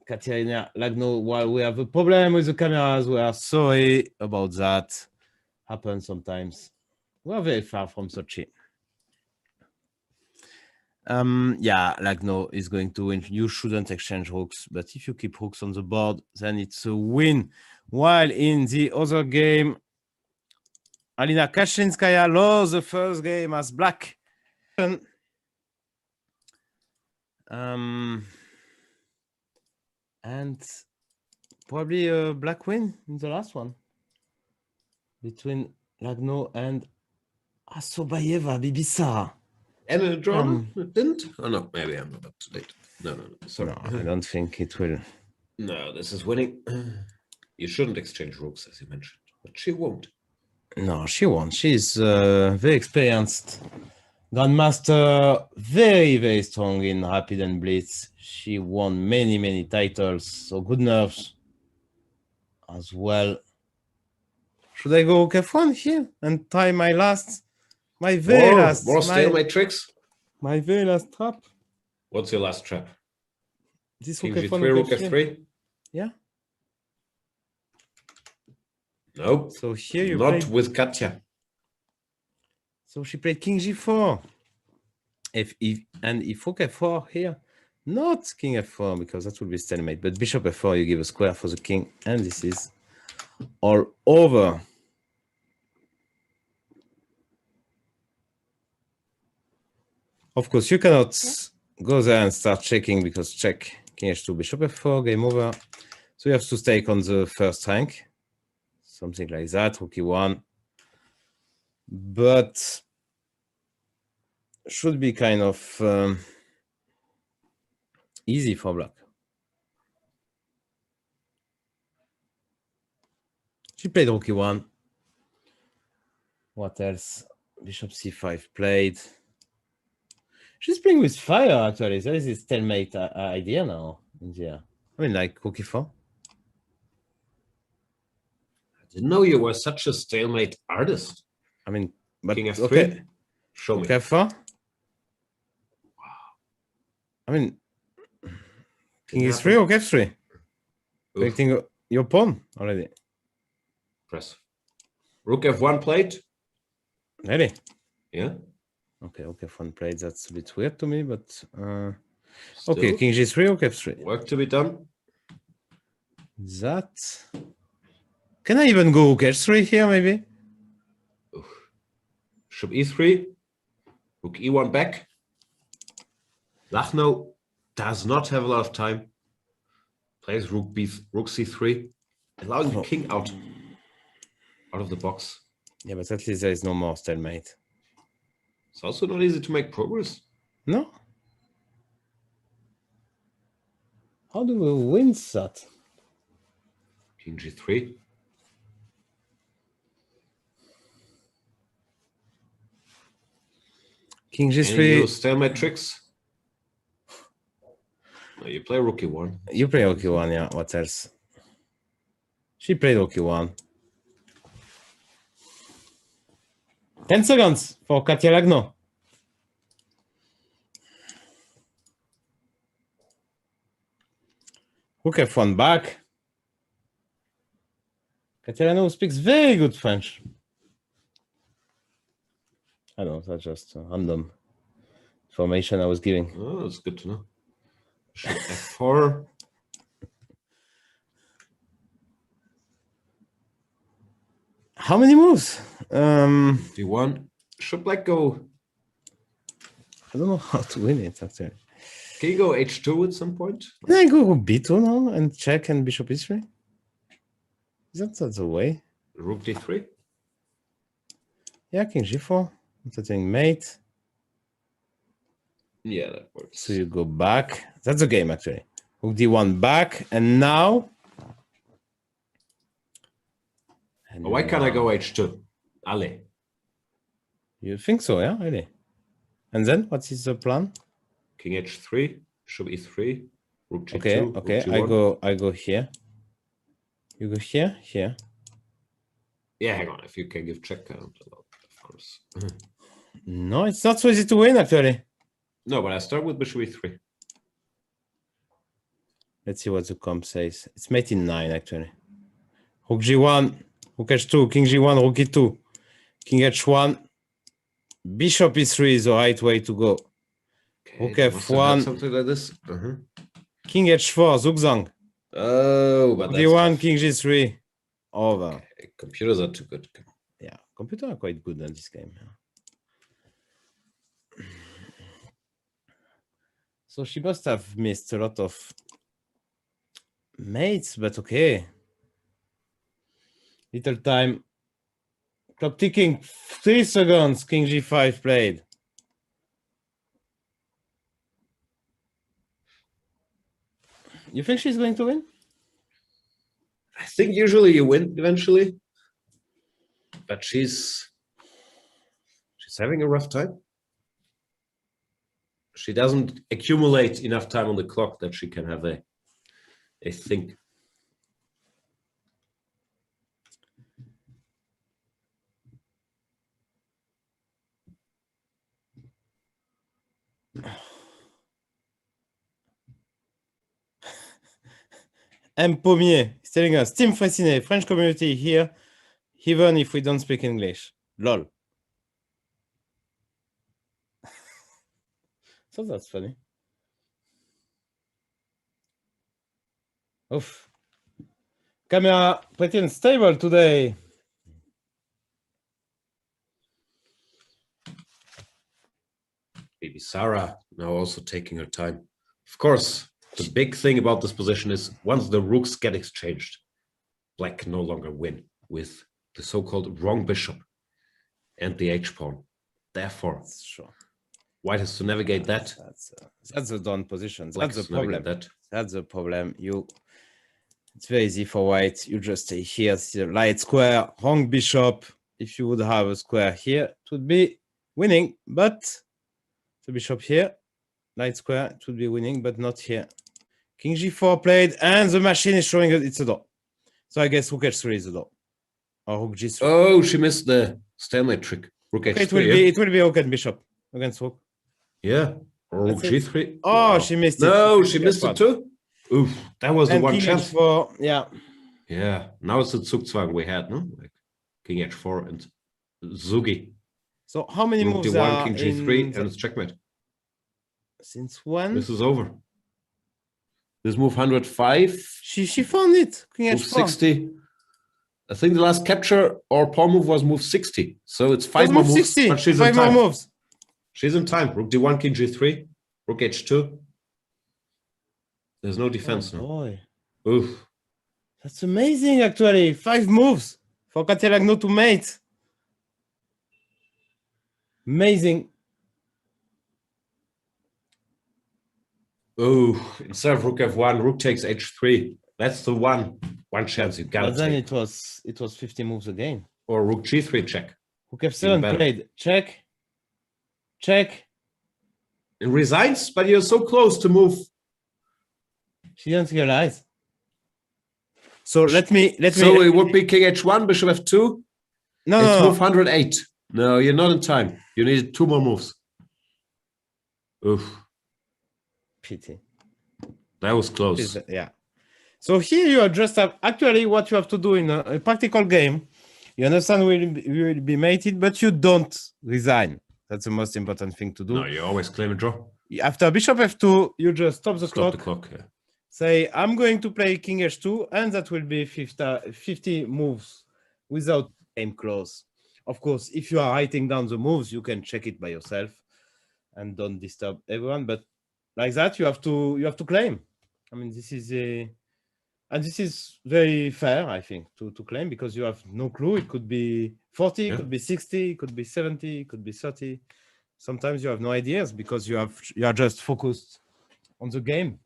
Katerina Lagno, while we have a problem with the cameras, we are sorry about that. Happens sometimes. We are very far from Sochi. Yeah, Lagno is going to win. You shouldn't exchange rooks, but if you keep rooks on the board, then it's a win. While in the other game, Alina Kashinskaya lost the first game as black. And probably a black win in the last one between Lagno and Asobayeva Bibisa. And a draw? It didn't? Oh, no, maybe I'm not up to date. No. Sorry. No, I don't think it will. No, this is winning. You shouldn't exchange rooks, as you mentioned, but she won't. No, she won't. She's very experienced grandmaster, very, very strong in rapid and blitz. She won many titles, so good nerves as well. Should I go F1 here and try my very last stalemate tricks? My very last trap? What's your last trap? This King rook g3, F1, rook f3? Yeah. Nope. So here you not play. With Katya. So she played King g4. If rook f4 here, not King f4 because that will be stalemate. But Bishop f4, you give a square for the king, and this is all over. Of course, you cannot go there and start checking because check King h2, Bishop f4, game over. So you have to stake on the first rank, something like that. Rook e1. But should be kind of easy for black. She played rook e1. What else? Bishop c5 played. She's playing with fire actually. There is this stalemate idea now. Yeah, I mean like rook e4. I didn't know you were such a stalemate artist. I mean, but King f3. okay. Show me. Rook f4. I mean, King e3 or f3. Predicting your pawn already. Press. Rook f1 played. Really? Yeah. Okay, f1 played. That's a bit weird to me, but Still, okay, King g3 or f3. work to be done. That. Can I even go h3 here, maybe? Bishop e3. Rook e1 back. Lagno does not have a lot of time. Plays rook c3, allowing the king out of the box. Yeah, but at least there is no more stalemate. It's also not easy to make progress. No. How do we win that? King g3. King Any G3. new stalemate tricks? No, you play rook e1. You play rook e1, yeah. What else? She played rook e1. 10 seconds for Katia Lagno. Rook f1 back. Katia Lagno speaks very good French. I don't know, that's just random information I was giving. Oh, that's good to know. Bishop f4. How many moves? d1. Should black go? I don't know how to win it actually. Can you go h2 at some point? Can I go b2 now and check and bishop e3? Is that the way? Rook d3. Yeah, king g4. I'm setting mate. Yeah, that works. So you go back. That's the game actually. Rook d1 back, and now. Why can't I go h2? Ale. You think so, yeah, really? And then what is the plan? King h3, bishop e3, rook g2. Okay, rook okay. g1. I go here. You go here, here. Yeah, hang on. If you can give check count, of course. No, it's not so easy to win actually. No, but I start with bishop e3. Let's see what the comp says. It's mate in 9 actually. Rook g1, rook h2, king g1, rook e2, king h1, bishop e3 is the right way to go. Okay, Rook they must have had f1, something like this. king h4, zugzang. Oh, but Rook that's d1, tough. king g3, over. Okay, computers are too good. Yeah, computers are quite good in this game. So she must have missed a lot of mates, but okay. Little time. Clock ticking. 3 seconds. King g5 played. You think she's going to win? I think usually you win eventually, but she's having a rough time. She doesn't accumulate enough time on the clock that she can have a think. M. Pommier is telling us, Team Fressinet, French community here, even if we don't speak English. Lol. So that's funny. Oof. Camera pretty unstable today. Maybe Sarah now also taking her time. Of course, the big thing about this position is once the rooks get exchanged, black can no longer win with the so-called wrong bishop and the h-pawn. Therefore, Sure. white has to navigate that. That's the done position. Black That's the has to navigate problem. that. That's the problem. It's very easy for white. You just stay here, see the light square, wrong bishop. If you would have a square here, it would be winning, but the bishop here, light square, it would be winning, but not here. King g4 played, and the machine is showing it's a door. So I guess rook h3 is a door. Or rook g3. Oh, she missed the stalemate trick. Rook h3. Okay, it will be rook and bishop against rook. Yeah. Or rook That's it. g3. Oh, Wow. she missed it. No, she missed it too. Oof, that was the And one king chance. h4, yeah. Yeah, now it's the Zugzwang we had, no? Like King h4 and Zugi. So how many Rook moves d1, are King g3, in and it's checkmate. Since when? This is over. This move 105, She found it. King move h4. 60. I think the last capture or pawn move was move 60. So it's five Let's more move moves, 60. but she's Five in more time. moves. She's in time. Rook d1, King g3, Rook h2. There's no defense Oh, now. boy. Oof. That's amazing, actually. 5 moves for Katia Lagno to mate. Amazing. Oh, instead of Rook f1, Rook takes h3. That's the one chance you gotta But then take. it was 50 moves again. Or Rook g3 check. Rook f7 better. played. Check. Check. It resigns, but you're so close to move. She didn't realize. So let me. So it would be king h1, bishop f2. No, It's no, move 108. No, you're not in time. You need 2 more moves. Oof, pity. that was close. Yeah. So here you are just actually what you have to do in a practical game. You understand you will be mated, but you don't resign. That's the most important thing to do. No, you always claim a draw. After bishop f2, you just stop the Stop clock. the clock. Yeah. Say, I'm going to play king h2, and that will be 50 moves without aim close. Of course, if you are writing down the moves, you can check it by yourself and don't disturb everyone. But like that, you have to claim. I mean, this is very fair, I think, to claim, because you have no clue. It could be 40, it could be 60, it could be 70, it could be 30. Sometimes you have no ideas because you are just focused on the game.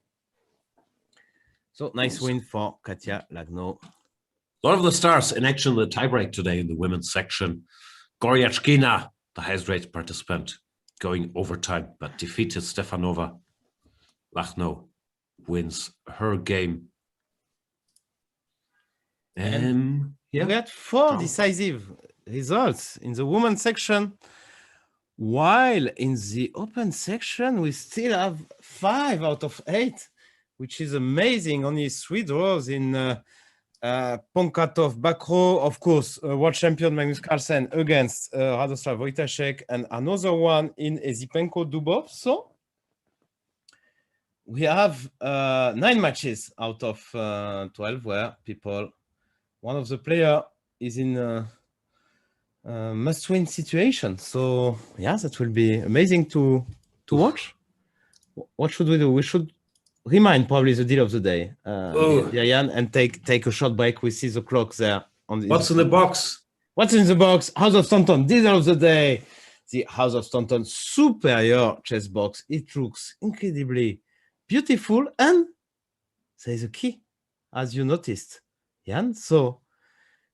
So nice win for Katia Lagno. A lot of the stars in action in the tiebreak today in the women's section. Goryachkina, the highest rated participant, going overtime, but defeated Stefanova. Lagno wins her game. We had 4 decisive results in the women's section, while in the open section we still have 5 out of 8, which is amazing. Only 3 draws in Ponkatov back row, of course, world champion Magnus Carlsen against Radoslav Wojtaszek, and another one in Ezipenko Dubov. So we have 9 matches out of 12 where one of the player is in a must-win situation. So yeah, that will be amazing to watch. What should we do? We should remind probably the deal of the day, Diane, and take a short break. We see the clock there. What's in the box? What's in the box? House of Staunton, deal of the day. The House of Staunton superior chess box. It looks incredibly beautiful, and there is a key, as you noticed, Jan. So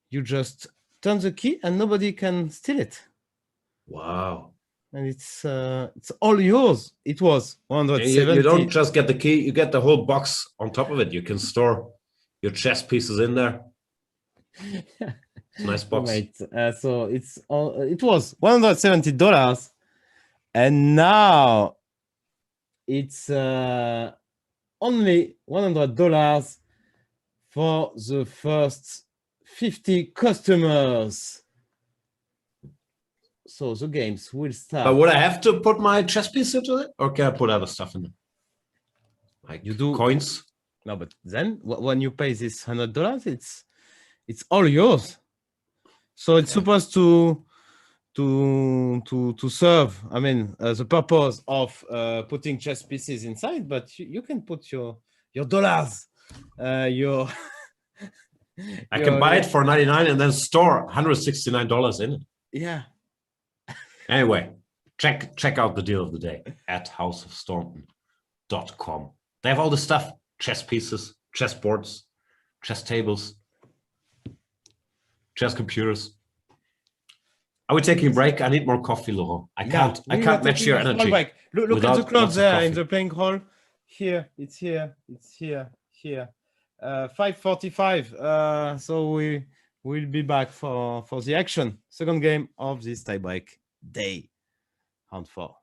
you just turn the key and nobody can steal it. Wow. And it's all yours. It was 170. You don't just get the key, you get the whole box on top of it. You can store your chess pieces in there. Nice box. Right. So it was $170, and now it's only $100 for the first 50 customers. So the games will start. But would I have to put my chess piece into it, or can I put other stuff in it? Like you do coins? No, but then when you pay this $100, it's all yours. So it's supposed to serve, I mean, the purpose of putting chess pieces inside, but you can put your dollars, your. I can buy it for $99 and then store $169 in it. Yeah. Anyway, check out the deal of the day at houseofstaunton.com. They have all the stuff: chess pieces, chess boards, chess tables, chess computers. Are we taking a break? I need more coffee, Laurent. I can't match your energy. Look at the clock there in the playing hall. Here, it's here. 5:45. So we will be back for the action. Second game of this tiebreak day. Round 4.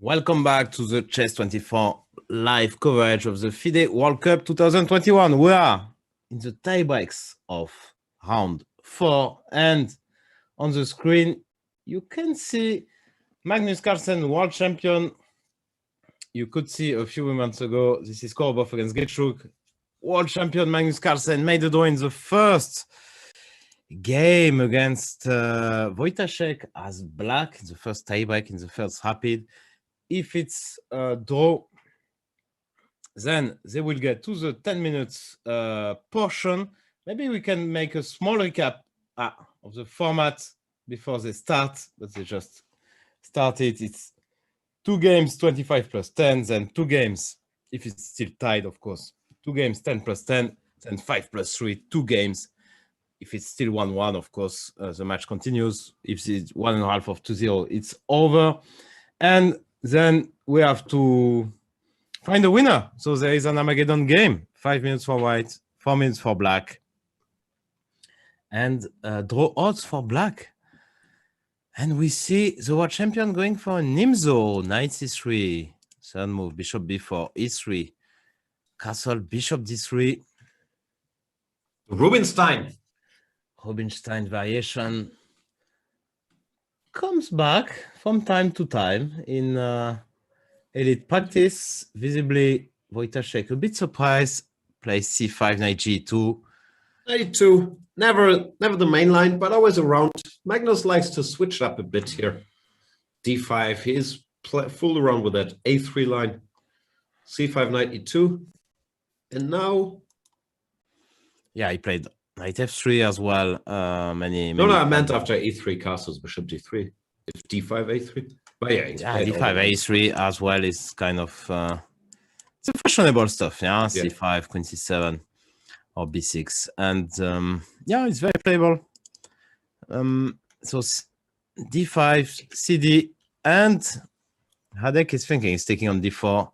Welcome back to the Chess24 live coverage of the FIDE World Cup 2021. We are in the tie breaks of round 4, and on the screen you can see Magnus Carlsen, world champion. You could see a few moments ago, this is Korobov against Getschuk. World champion Magnus Carlsen made a draw in the first game against Wojtaszek as black, the first tiebreak in the first rapid. If it's a draw, then they will get to the 10 minutes portion. Maybe we can make a small recap of the format before they start, but they just started. It's 2 games, 25 plus 10, then 2 games, if it's still tied, of course. 2 games, 10 plus 10, then 5 plus 3, 2 games. If it's still 1-1, of course, the match continues. If it's 1.5 of 2-0, it's over. And then we have to find a winner. So there is an Armageddon game. 5 minutes for white, 4 minutes for black. And draw odds for black. And we see the world champion going for Nimzo, knight c3. Third move, bishop b4, e3. Castle, bishop d3. Rubinstein variation comes back from time to time in elite practice. Visibly, Wojtaszek a bit surprised. Plays c5, knight g2. Knight e2, never the main line, but always around. Magnus likes to switch up a bit here. d5, he is fooled around with that a3 line. c5, knight e2. And now... Yeah, he played knight f3 as well. No, I meant after e3 castles, bishop d3. If d5, a3. But yeah, d5, a3 as well is kind of... it's fashionable stuff, yeah? c5, queen c7, or b6. And yeah, it's very playable. So d5, cd, and Hadek is thinking he's taking on d4.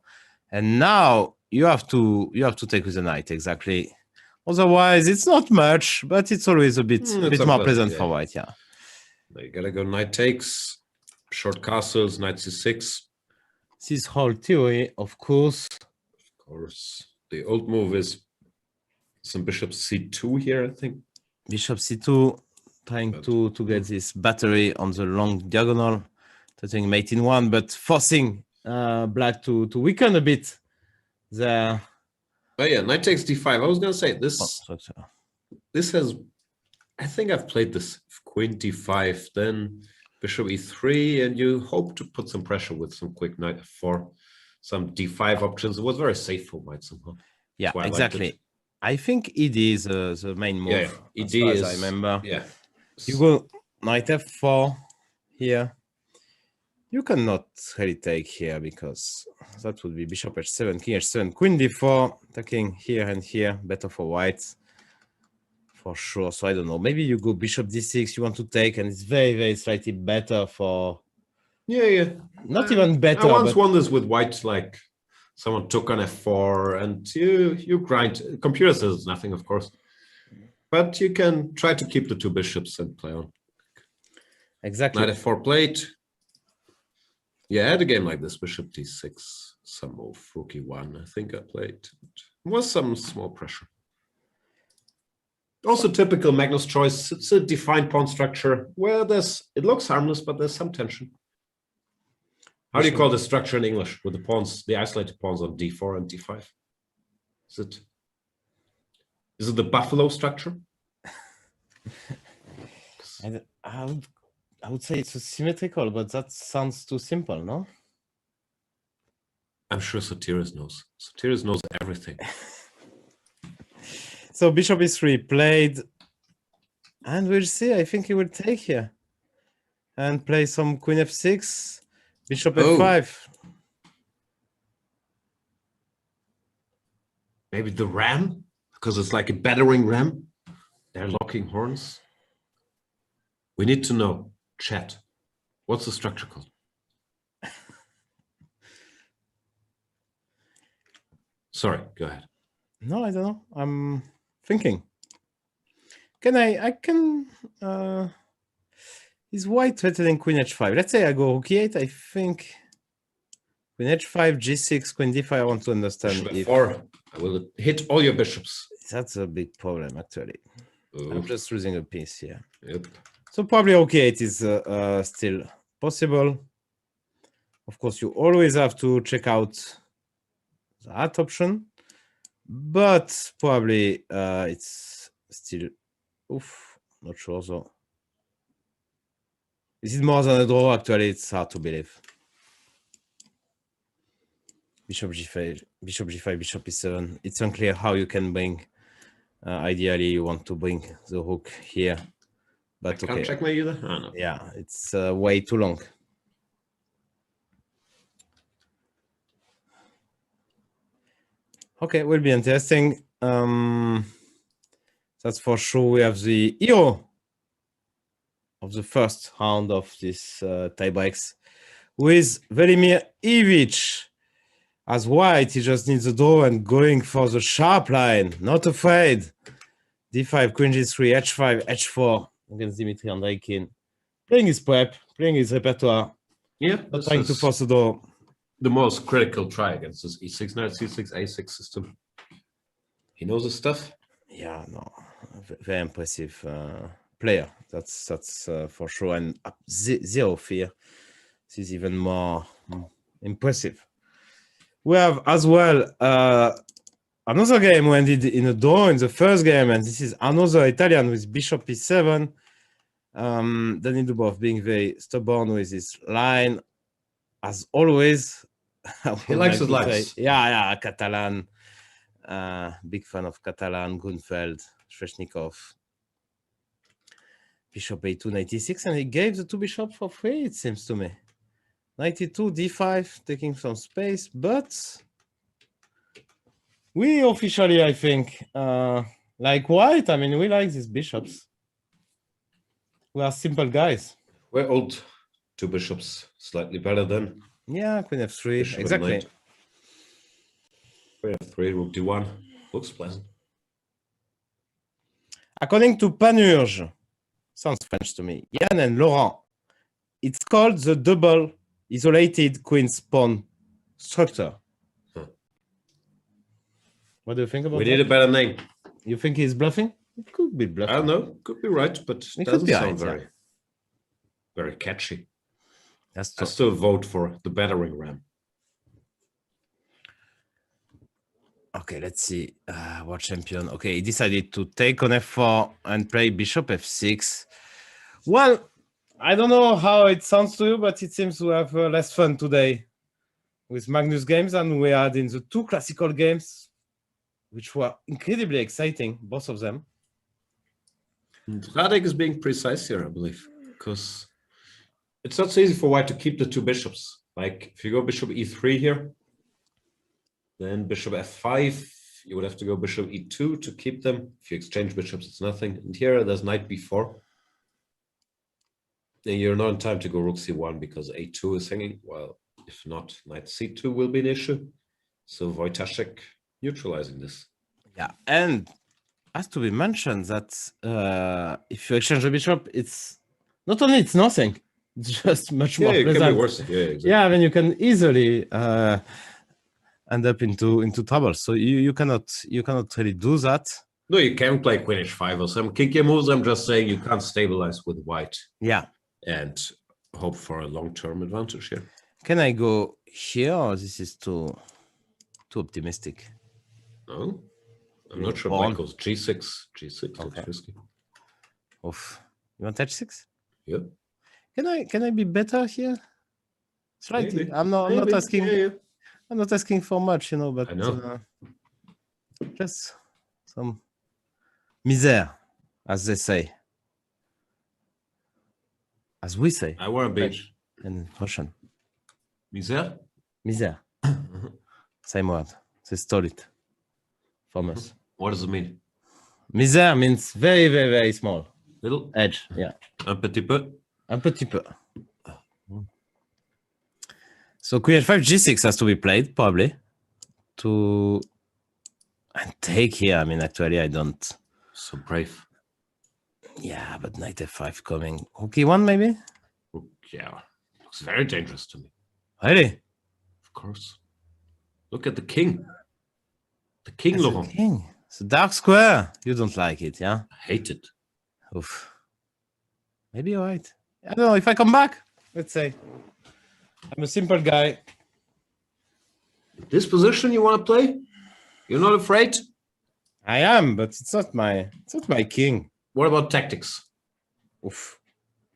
And now you have to take with the knight, exactly. Otherwise, it's not much, but it's always a bit more pleasant for white, yeah. Now you gotta go knight takes, short castles, knight c6. This whole theory, of course. Of course. The old move is some bishop c2 here, I think. Bishop c2, trying to get this battery on the long diagonal, touching mate in 1, but forcing black to weaken a bit the... Oh yeah, knight takes d5. I was gonna say this. This has, I think I've played this queen d5, then bishop e3, and you hope to put some pressure with some quick knight f4, some d5 options. It was very safe for white somehow. Yeah, exactly. I think ED is the main move. Yeah, ED is. I remember. Yeah, you go knight f4 here. You cannot really take here because that would be bishop h7, king h7, queen d4, attacking here and here, better for whites, for sure. So I don't know, maybe you go bishop d6, you want to take, and it's very, very slightly better for... Yeah. Not even better. I once won this with white, like someone took on f4, and you grind. Computer says nothing, of course. But you can try to keep the 2 bishops and play on. Exactly. Knight f4 played. Yeah, I had a game like this, bishop d6, some move, rook e1, I think I played. It was some small pressure. Also typical Magnus choice, it's a defined pawn structure where it looks harmless, but there's some tension. How do you call this structure in English with the pawns, the isolated pawns on d4 and d5? Is it the buffalo structure? I would say it's symmetrical, but that sounds too simple, no? I'm sure Sotiris knows. Sotiris knows everything. So bishop e3 played, and we'll see. I think he will take here and play some queen f6, bishop f5. Maybe the ram, because it's like a battering ram. They're locking horns. We need to know. Chat. What's the structure called? Sorry, go ahead. No, I don't know. I'm thinking. I can is white threatening queen h5? Let's say I go rook e8. I think Queen h5, g6, queen d5. I want to understand Bishop if f4. I will hit all your bishops. that's a big problem, actually. I'm Oof. just losing a piece here. Yep. So probably okay, it is still possible. Of course, you always have to check out that option, but probably it's still, oof, not sure though. Is it more than a draw? Actually, it's hard to believe. Bishop g5, bishop g5, bishop e7. It's unclear how you can bring. Ideally, you want to bring the rook here, but I can't checkmate either. Oh, no. yeah, it's way too long. Okay, will be interesting. That's for sure. We have the hero of the first round of this tie breaks with Velimir Ivic. As white, he just needs a draw and going for the sharp line. Not afraid. D5, Queen G3, H5, H4 against Dimitri Andreikin. Playing his prep, playing his repertoire. Yeah, Not trying to force the draw. The most critical try against this E6 knight, C6, A6 system. He knows his stuff. Yeah, no, very impressive player. That's for sure, and zero fear. This is even more impressive. We have as well another game who ended in a draw in the first game, and this is another Italian with Bishop E7. Danny Dubov being very stubborn with his line, as always. He likes his lines. Yeah, Catalan. Big fan of Catalan, Grunfeld, Sveshnikov. Bishop A2, 96, and he gave the two bishops for free, it seems to me. 92, D5, taking some space, but we officially, I think, like white, I mean, we like these bishops. We are simple guys. We're old. Two bishops, slightly better than. Yeah, Queen F3, Bishop exactly. knight. Queen F3, Rook D1. Looks pleasant. According to Panurge, sounds French to me, Yann and Laurent, it's called the double isolated queen's pawn structure. Huh. What do you think about We that? need a better name. You think he's bluffing? It could be bluffing. I don't know. Could be right, but It doesn't could be sound right, very, very catchy. That's I true. still vote for the battering ram. Okay, let's see. What champion? Okay, he decided to take on f4 and play bishop f6. Well, I don't know how it sounds to you, but it seems to have less fun today with Magnus games than we had in the two classical games, which were incredibly exciting, both of them. Radek is being precise here, I believe, because it's not so easy for white to keep the two bishops. Like, if you go bishop e3 here, then bishop f5, you would have to go bishop e2 to keep them. If you exchange bishops, it's nothing. And here, there's knight b4. And you're not in time to go rook c1 because a2 is hanging. Well, if not, knight c2 will be an issue. So Wojtaszek neutralizing this. Yeah, and has to be mentioned that if you exchange the bishop, it's not only it's nothing, it's just much more it pleasant. can be worse. Yeah, exactly. Yeah, I mean you can easily end up into trouble. So you cannot really do that. No, you can play queen h5 or some kinky moves. I'm just saying you can't stabilize with white. Yeah. And hope for a long-term advantage here. Can I go here, or this is too optimistic? No, I'm not sure. Pawn. Black goes g6, g6. Okay. Looks risky. Oof. You want h6? Yeah. Can I be better here? Slightly. Maybe. I'm not asking. Yeah. I'm not asking for much, you know, but I know. just some misère, as they say. As we say I want to be in Russian. misère. Misère. Same word. They stole it from us. What does it mean? Misère means very, very, very small. Little? Edge, yeah. Un petit peu. Un petit peu. So queen f5, g6 has to be played, probably. And take here. I mean, actually, I don't. So brave. Yeah, but knight f5 coming. Rook e1, maybe? Yeah. Looks very dangerous to me. Really? Of course. Look at the king. The king, That's a Laurent. king. It's a dark square. You don't like it, yeah? I hate it. Oof. Maybe you're right. I don't know. If I come back, let's say. I'm a simple guy. This position you want to play? You're not afraid? I am, but it's not my king. What about tactics? Oof.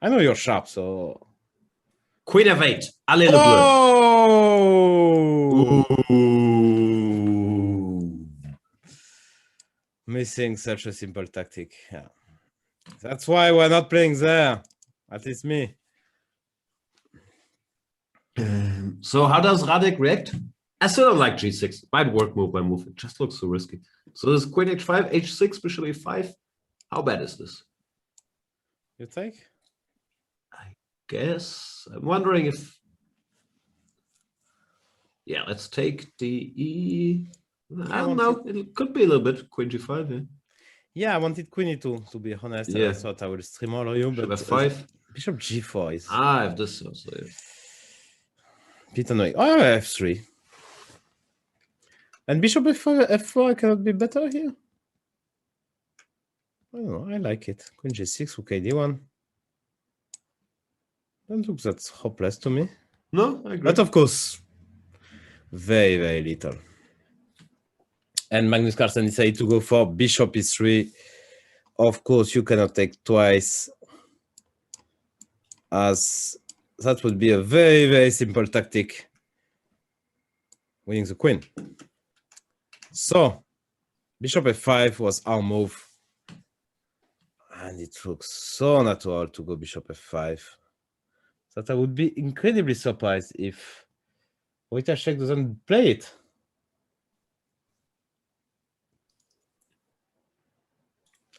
I know you're sharp, so. Queen f8. Allez le Oh! bleu. Missing such a simple tactic. Yeah. That's why we're not playing there. At least me. So how does Radek react? I still don't like g6. Might work move by move. It just looks so risky. So this queen h5, h6, bishop a5. How bad is this? You take? I guess. I'm wondering if... Yeah, let's take the e... I don't know. It could be a little bit. Queen g5, yeah. Yeah, I wanted queen e2, to be honest. Yeah. I thought I would stream all of you, but Bishop f5. bishop g4 is I have this also, yeah. bit annoying. Oh, I have f3. And bishop f4 cannot be better here. I don't know. I like it. Queen g6, okay, d1. Don't look that hopeless to me. No, I agree. But of course, very, very little. And Magnus Carlsen decided to go for bishop e3. Of course, you cannot take twice, as that would be a very, very simple tactic. Winning the queen. So, bishop f5 was our move. And it looks so natural to go bishop f5 that I would be incredibly surprised if Wojciech doesn't play it.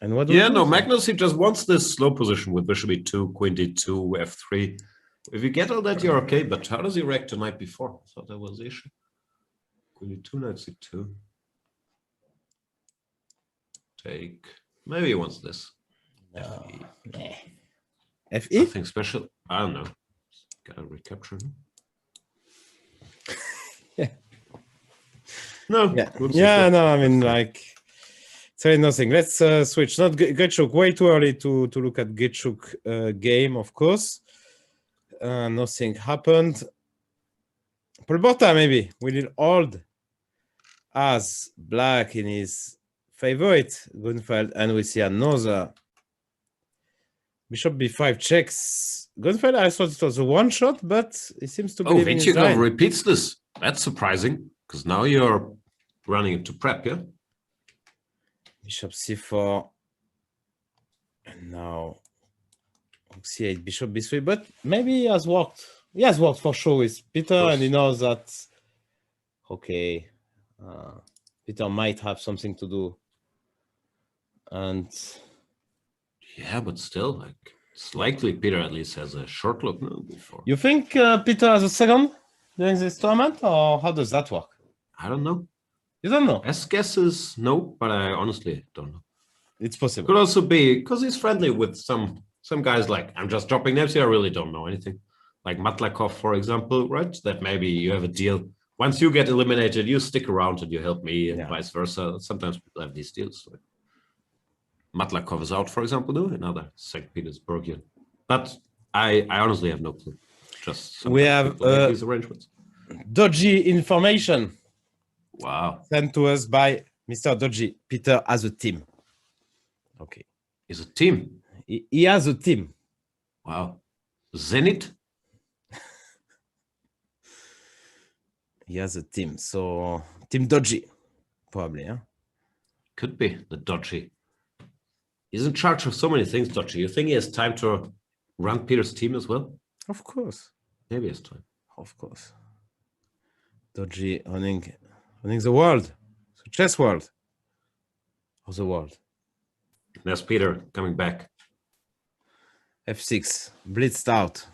And what? Yeah, no, Magnus, he just wants this slow position with bishop e2, queen d2, f3. If you get all that, you're okay. But how does he react the night before? I thought that was the issue. Queen d2, knight c2. Take. Maybe he wants this. FE. Nothing special. I don't know. Gotta recapture him. Yeah. No. Yeah, no, I mean, like, say nothing. Let's switch. Not Getchuk. Way too early to look at Getchuk game, of course. Nothing happened. Polbota, maybe. We will hold as black in his favorite Gunfeld, and we see another bishop b5 checks. Gunfeld, I thought it was a one shot, but it seems to be. Oh, Vinchikov repeats this. That's surprising, because now you're running into prep, yeah? Bishop c4. And now c8, bishop b3, but maybe he has worked. He has worked for sure with Peter, and he knows that, okay, Peter might have something to do. And yeah, but still, like, it's likely Peter at least has a short look now before. You think Peter has a second during this tournament, or how does that work? I don't know. You don't know? Best guess is no, but I honestly don't know. It's possible. Could also be because he's friendly with some guys. Like, I'm just dropping names here. I really don't know anything. Like Matlakov, for example, right? That maybe you have a deal. Once you get eliminated, you stick around and you help me, and vice versa. Sometimes people have these deals. Like Matlakov is out, for example, no? Another St. Petersburgian. But I honestly have no clue. Just we have these arrangements. Dodgy information. Wow. Sent to us by Mr. Dodgy. Peter has a team. Okay. He's a team. He has a team. Wow. Zenit? He has a team. So, Team Dodgy, probably, yeah? Could be the Dodgy. He's in charge of so many things, Dodgy. You think he has time to run Peter's team as well? Of course. Maybe he has time. Of course. Dodgy running the world. The chess world. Of the world. There's Peter coming back. F6. Blitzed out.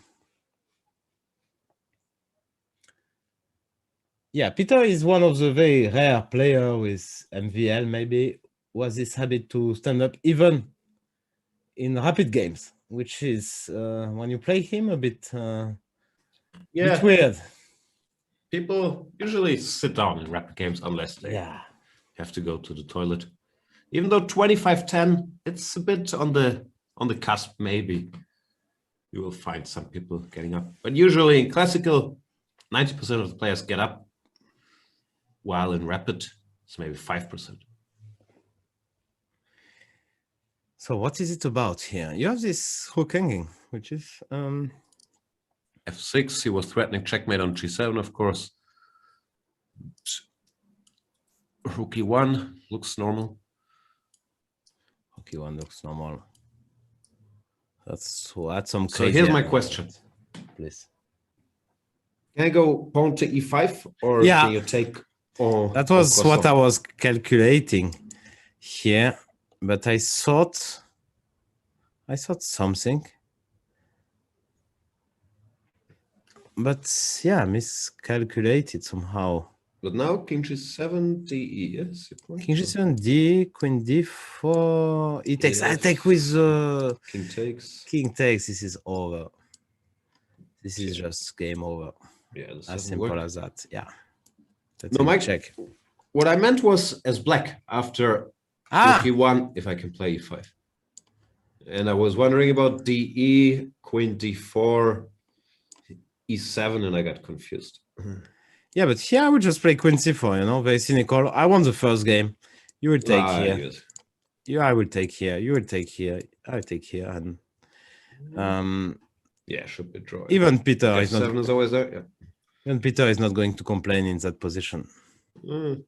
Yeah, Peter is one of the very rare players with MVL, maybe, who has this habit to stand up even in rapid games, which is, when you play him, a bit weird. People usually sit down in rapid games unless they have to go to the toilet. Even though 25-10, it's a bit on the cusp, maybe. You will find some people getting up. But usually in classical, 90% of the players get up, while in rapid, it's maybe 5%. So what is it about here? You have this hook hanging, which is F6, he was threatening checkmate on G7, of course. Rook E1 looks normal. Rook E1 looks normal. That's some So crazy. here's my question. Please. Can I go pawn to E5 or can you take? That was what I was calculating here, but I thought something. But yeah, miscalculated somehow. But now King G7, DE, yes. King G7, D, Queen D4. He takes. I take with King takes. King takes. This is over. This is just game over. Yeah, as simple as that. Yeah. No, Mike. Check. What I meant was as black after Rook E1, if I can play E5. And I was wondering about DE, Queen D4, E7, and I got confused. Yeah, but here I would just play Queen C4, you know, very cynical. I won the first game. You will take here. Yes. I will take here. You will take here. I take here. And yeah, should be draw. Even Peter is not. F7 is always there. Yeah. Even Peter is not going to complain in that position. You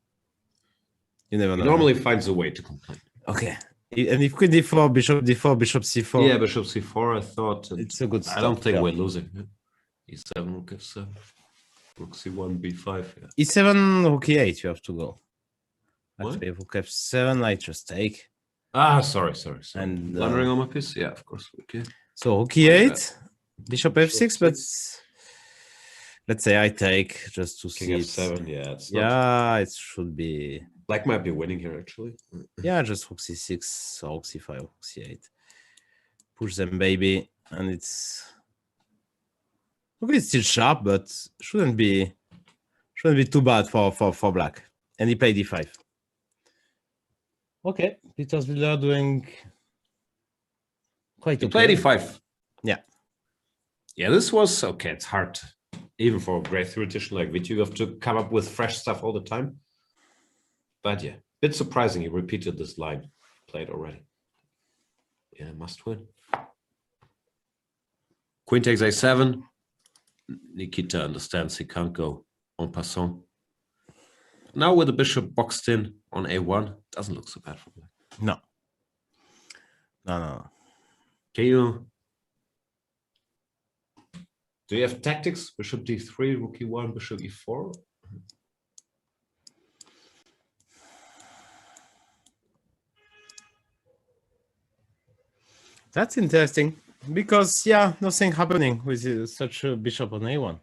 never know. He normally finds a way to complain. Okay. And if Queen D4, Bishop D4, Bishop C4. Yeah, Bishop C4, I thought. It's a good start. I don't think we're losing. E7, Rook F7. Rook C1, B5. Yeah. E7, Rook E8, you have to go. Actually, Rook F7, I just take. Sorry. And blundering on my piece? Yeah, of course. Okay. So Rook E8, Bishop F6, but let's say I take just to King see F7, yeah. It's it should be. Black might be winning here, actually. Yeah, just Rook C6 or Rook C5, Rook C8. Push them, baby, and it's. Okay, it's still sharp, but shouldn't be too bad for black. And he played D5. Okay, Peter's Villa doing quite okay. Played E5. Yeah. Yeah, this was okay. It's hard, even for a great theoretician like Vitu, you have to come up with fresh stuff all the time. But yeah, bit surprising. He repeated this line played already. Yeah, must win. Queen takes A7. Nikita understands he can't go en passant. Now with the bishop boxed in on A1, doesn't look so bad for black. No. Can you? Do you have tactics? Bishop D3, Rook E1, Bishop E4? That's interesting because yeah, nothing happening with such a bishop on A1.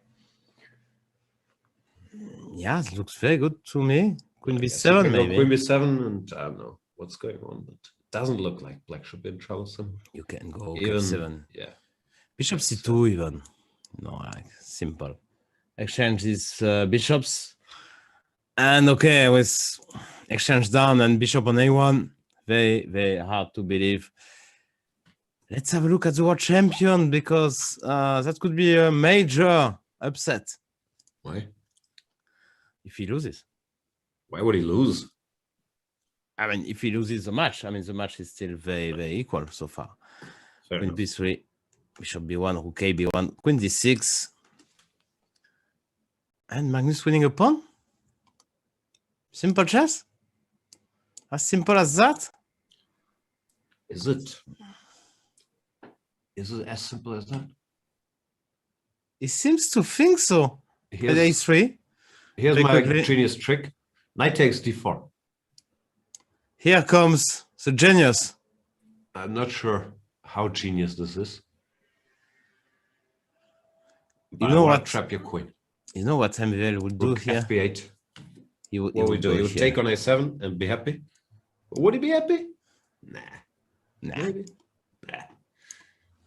Yeah, it looks very good to me. Queen B7 maybe. Queen B7, and I don't know what's going on, but it doesn't look like black should be in troublesome. You can go Even, F7. Yeah. Bishop C2 even. No, like simple. Exchange these bishops. And okay, with exchange down and bishop on A1, very, very hard to believe. Let's have a look at the world champion because that could be a major upset. Why? If he loses. Why would he lose? I mean, if he loses the match, the match is still very, very equal so far. Fair Queen enough. B3, Bishop B1, Rook A B1, Queen D6. And Magnus winning a pawn? Simple chess? As simple as that? Is it as simple as that? He seems to think so. At A3. Here's my genius trick. Knight takes D4. Here comes the genius. I'm not sure how genius this is. You know what? Trap your queen. You know what MVL would do Rook here? FB8. He would What we do? go He would here. take on A7 and be happy. Would he be happy? Nah. Maybe. Nah.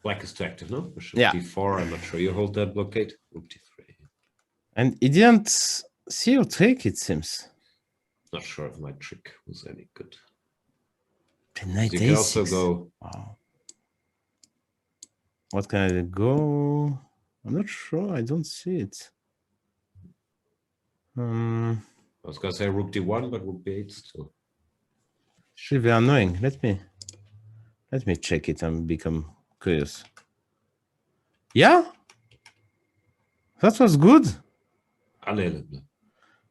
Black is too active, no? Bishop Yeah. D4. I'm not sure you hold that blockade. Rook D3. And he didn't see your trick, it seems. Not sure if my trick was any good. Knight You can also A6. go. Wow. What can I go? I'm not sure. I don't see it. I was gonna say rook d1, but rook b8 still. Should be annoying. Let me check it and become curious. Yeah, that was good. Unalienable.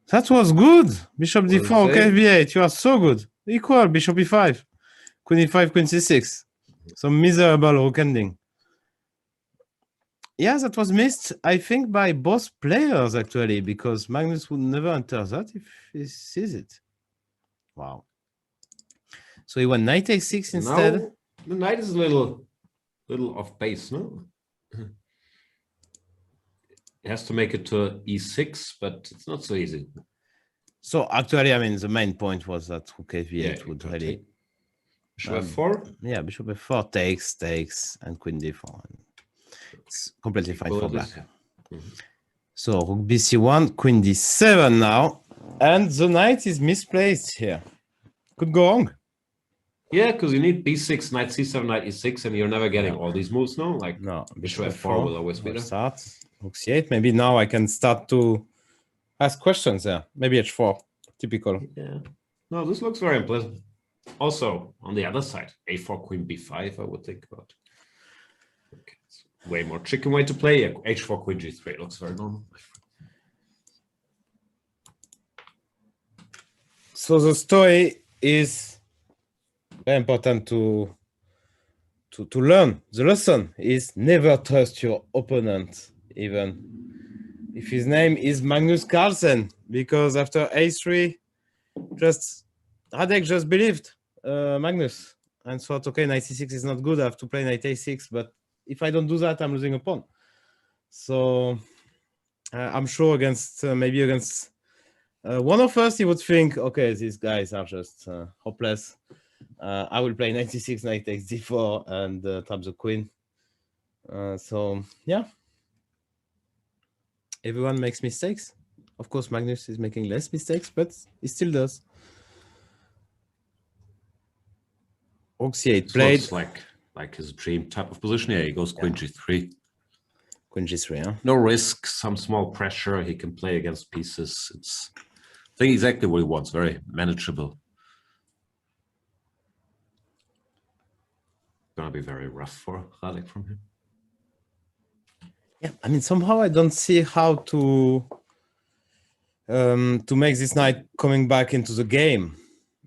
That was good. Bishop What does d4, it okay, say? b8. You are so good. Equal. Bishop e5. Queen e5, queen c6. Some miserable rook ending. Yeah, that was missed, I think, by both players, actually, because Magnus would never enter that if he sees it. Wow. So he went knight a6 instead. Now the knight is a little off base, no? It has to make it to e6, but it's not so easy. So actually, I mean, the main point was that rook f8 Yeah, would you really... Bishop f4? Yeah, bishop f4 takes, and queen d4. It's completely fine for black. So rook bc1, queen d7 now. And the knight is misplaced here. Could go wrong. Yeah, because you need b6, knight c7, knight e6, and you're never getting all these moves, no? Like No, bishop f4 will always be there. Start. Rook c8. Maybe now I can start to ask questions there. Maybe h4. Typical. Yeah. No, this looks very unpleasant. Also, on the other side, a4, queen b5, I would think about. Okay, it's way more chicken way to play. Yeah, h4, queen g3 looks very normal. So the story is very important to learn. The lesson is never trust your opponent, even if his name is Magnus Carlsen, because after a3, Radek just believed Magnus and thought, okay, knight c6 is not good. I have to play knight a6, but if I don't do that, I'm losing a pawn. So I'm sure maybe against one of us, he would think, okay, these guys are just hopeless. I will play knight c6, knight takes d4, and trap the queen. So yeah, everyone makes mistakes. Of course, Magnus is making less mistakes, but he still does. Rook c8 played. Looks like his dream type of position. Yeah, he goes queen g3. Queen g3, huh? No risk, some small pressure. He can play against pieces. It's, I think, exactly what he wants. Very manageable. Gonna be very rough for Radek from him. Yeah, I mean, somehow I don't see how to make this knight coming back into the game.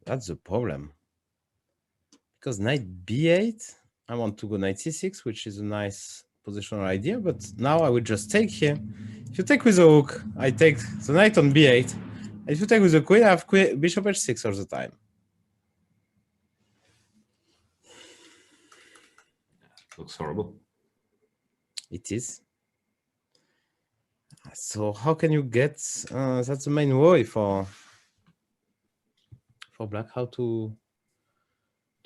That's the problem. Because knight b8, I want to go knight c6, which is a nice positional idea, but now I would just take here. If you take with the rook, I take the knight on b8. If you take with the queen, I have bishop h6 all the time. Looks horrible. It is. So how can you get? That's the main worry for black. How to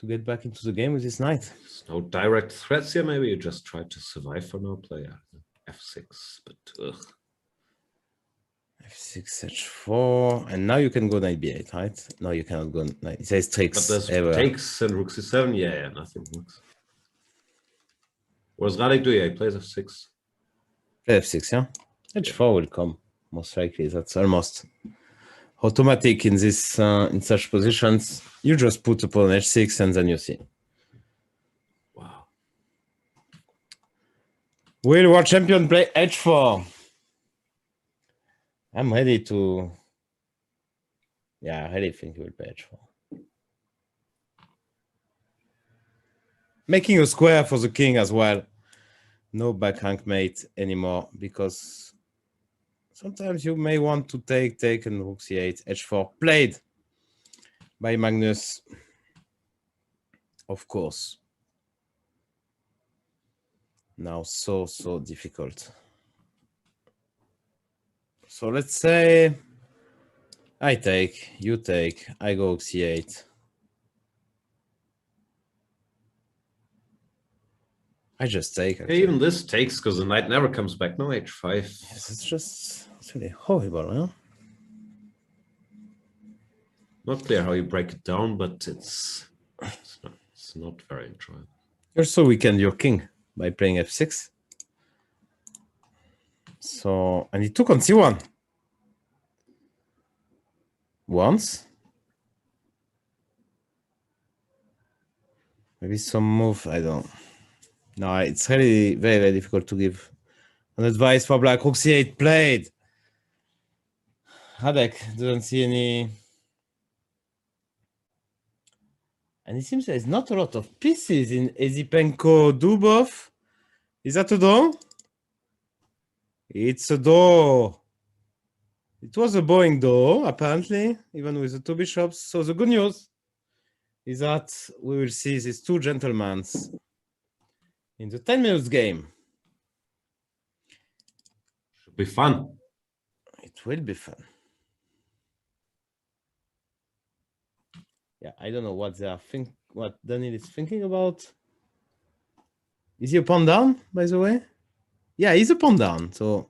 get back into the game with this knight? There's no direct threats here. Maybe you just try to survive for no player. f6, but f6, h4, and now you can go knight b8, right? No, you cannot go knight. It says tricks. But there's takes and rook c7. Yeah, nothing works. What does Radek do? Yeah, he plays f6. Play f6, yeah. h4 will come most likely. That's almost automatic in this in such positions. You just put a pawn h6 and then you see. Wow. Will world champion play h4? I'm ready to. Yeah, I really think he will play h4. Making a square for the king as well. No back rank mate anymore, because sometimes you may want to take and rook c8, h4 played by Magnus, of course. Now so difficult. So let's say I take, you take, I go rook c8. I just take. Yeah, even this takes because the knight never comes back. No h5. Yes, it's just It's really horrible, huh? Not clear how you break it down, but it's not very enjoyable. You also weakened your king by playing f6. So, and he took on c1 once. Maybe some move, I don't. No, it's really very, very difficult to give an advice for black. Rook c8 played. Radek doesn't see any. And it seems there's not a lot of pieces in Ezipenko Dubov. Is that a door? It's a door. It was a Boeing door, apparently, even with the two bishops. So the good news is that we will see these two gentlemen in the 10 minutes game. Should be fun. It will be fun. Yeah, I don't know what they are what Daniel is thinking about. Is he a pawn down, by the way? Yeah, he's a pawn down, so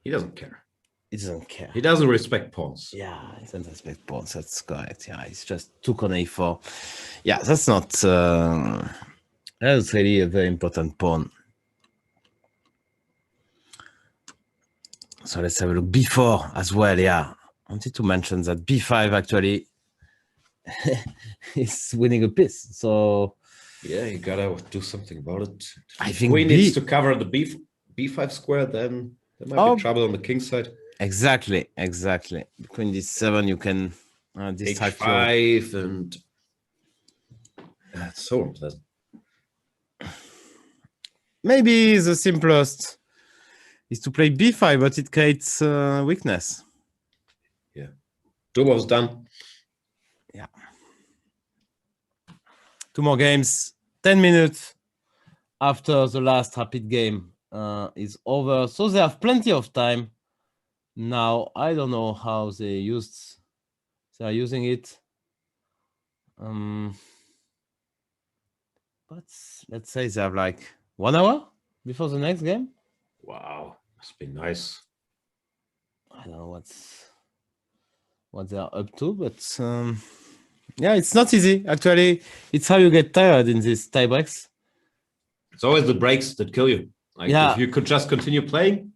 He doesn't care. he doesn't care. He doesn't respect pawns. Yeah, he doesn't respect pawns. That's correct. Yeah, it's just took on a4. Yeah, that's not. That's really a very important pawn. So let's have a look. b4 as well. Yeah, I wanted to mention that b5 actually is winning a piece. So Yeah, you gotta do something about it. I think Queen B- needs to cover the b5 square, then there might be trouble on the king side. exactly. Queen d7, you can distract your h5 and that's so unpleasant. Maybe the simplest is to play b5, but it creates weakness. Yeah, Dubov's done. Yeah. 2 more games. 10 minutes after the last rapid game is over. So they have plenty of time. Now, I don't know how they are using it. But let's say they have like 1 hour before the next game. Wow, must be nice. I don't know what they are up to, but yeah, it's not easy. Actually, it's how you get tired in these tie breaks. It's always the breaks that kill you. Like Yeah. if you could just continue playing,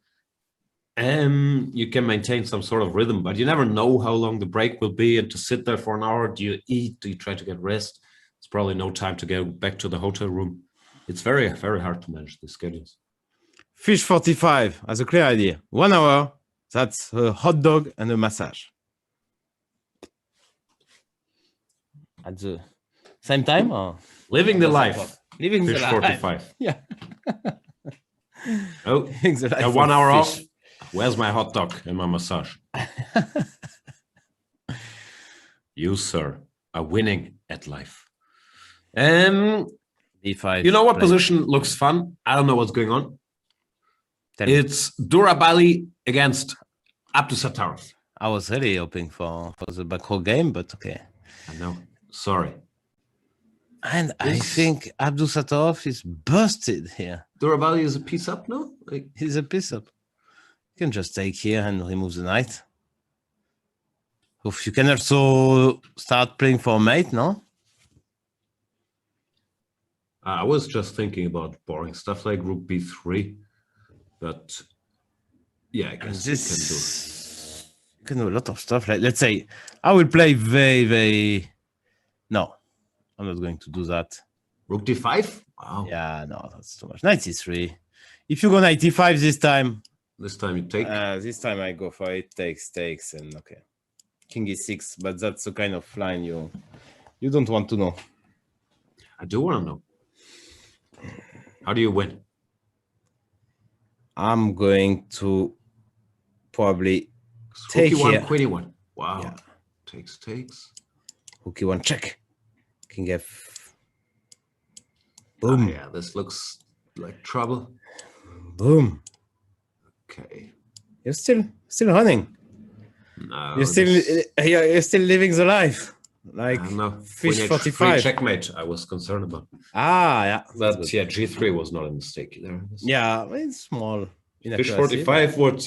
you can maintain some sort of rhythm, but you never know how long the break will be. And to sit there for an hour, do you eat? Do you try to get rest? It's probably no time to go back to the hotel room. It's very, very hard to manage the schedules. Fish 45 has a clear idea. 1 hour, that's a hot dog and a massage. At the same time? Or? Living the life. Living Fish the life. 45. Yeah. Oh, Living the life a 1 of hour fish. off. Where's my hot dog and my massage? You, sir, are winning at life. B5. You know what play. position looks fun? I don't know what's going on. Tell me. It's Durabali against Abdusattarov. I was really hoping for the back row game, but okay. I know. Sorry. And I Yes. think Abdusattarov is busted here. Durabali is a piece up, no? Like, He's a piece up. You can just take here and remove the knight. Oof, you can also start playing for mate, no? I was just thinking about boring stuff like Rook B3, but yeah, I guess You can do a lot of stuff. Like, let's say I will play very. No, I'm not going to do that. Rook D5. Wow. Yeah, no, that's too much. 93. If you go 95 this time, This time you take. this time I go for it. Takes, and okay. King E6, but that's the kind of line you don't want to know. I do want to know. How do you win? I'm going to probably Rook take E1, here. Queen E1. Wow. Yeah. Takes. Rook E1 check. King F. Boom. Yeah, this looks like trouble. Boom. Okay. You're still running. No. You're still living the life. Like no. fish Queen H3 45. checkmate. I was concerned about. Yeah. But That's yeah, G3 was not a mistake there. Yeah, it's small. Fish inaccuracy, 45 would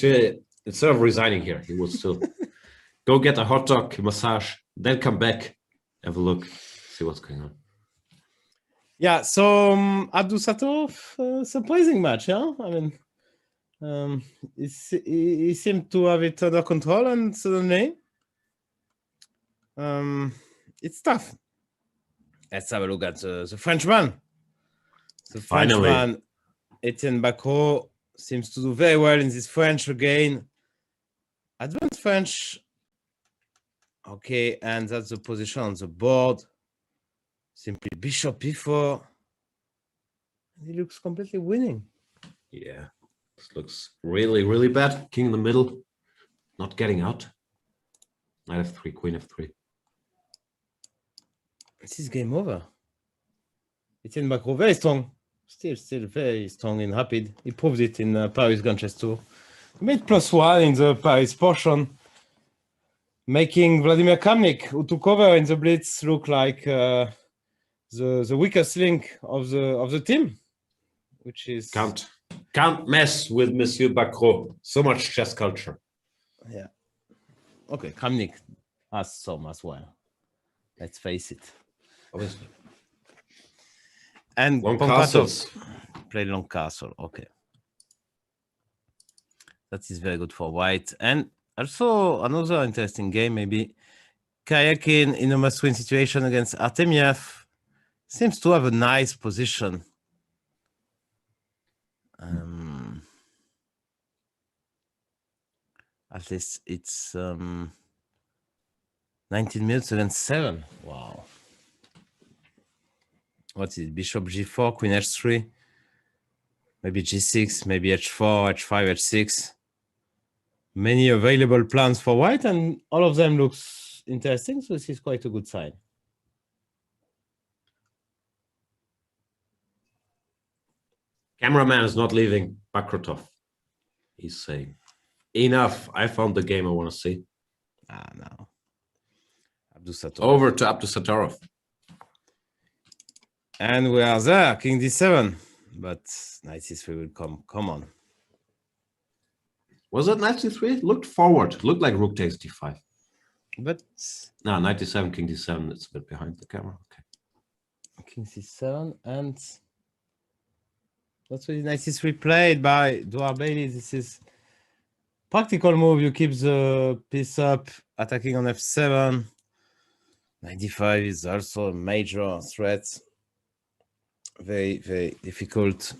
instead of resigning here, he would still go get a hot dog, a massage, then come back, have a look, see what's going on. Yeah, so Abdul Sattorov, surprising match, yeah? I mean, he seemed to have it under control, and suddenly it's tough. Let's have a look at the Frenchman. The Finally. Frenchman, Etienne Bacro, seems to do very well in this French again. Advanced French. Okay, and that's the position on the board. Simply bishop e4. He looks completely winning. Yeah, this looks really, really bad. King in the middle, not getting out. Knight f3, queen f3. This is game over. Etienne Bacro, very strong. Still very strong in rapid. He proved it in Paris Grand Chess Tour. He made +1 in the Paris portion, making Vladimir Kramnik, who took over in the Blitz, look like the weakest link of the team, which is Can't mess with Monsieur Bacro. So much chess culture. yeah. Okay, Kramnik has some as well. Let's face it. Obviously. And Long Pankratov castles. played long castle. Okay, that is very good for white. And also another interesting game, maybe Karyakin in a must-win situation against Artemiev seems to have a nice position. At least it's 19 minutes against 7. Wow. What is it? Bishop g4, queen h3, maybe g6, maybe h4, h5, h6. Many available plans for white, and all of them looks interesting, so this is quite a good sign. Cameraman is not leaving Bakrotov. He's saying, enough. I found the game I want to see. No. Abdul Sattorov. Over to Abdul Sattorov. And we are there, king d7. But knight c3 will come. Come on. Was it knight c3? Looked forward. Looked like rook takes d5. But No, knight d7, king d7. It's a bit behind the camera. Okay. king c7, and that's what knight c3 played by Duar Bailey. This is practical move. You keep the piece up, attacking on f7. Knight d5 is also a major threat. Very, very difficult.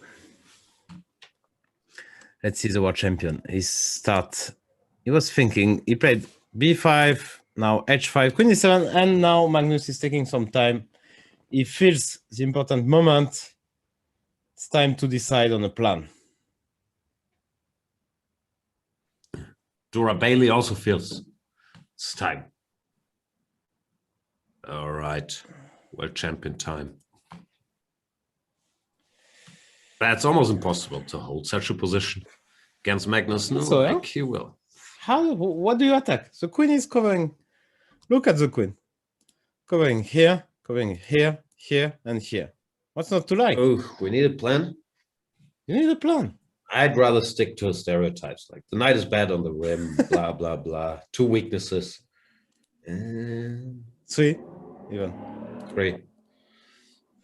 Let's see the world champion. He was thinking, he played b5, now h5, queen d7, and now Magnus is taking some time. He feels the important moment. It's time to decide on a plan. Dora Bailey also feels it's time. All right. World champion time. That's almost impossible to hold such a position against Magnus. No, So, yeah? like he will. What do you attack? The queen is covering. Look at the queen. Covering here, here, and here. What's not to like? Oh, we need a plan. You need a plan. I'd rather stick to stereotypes like the knight is bad on the rim, blah, blah, blah. 2 weaknesses. And 3, even. 3.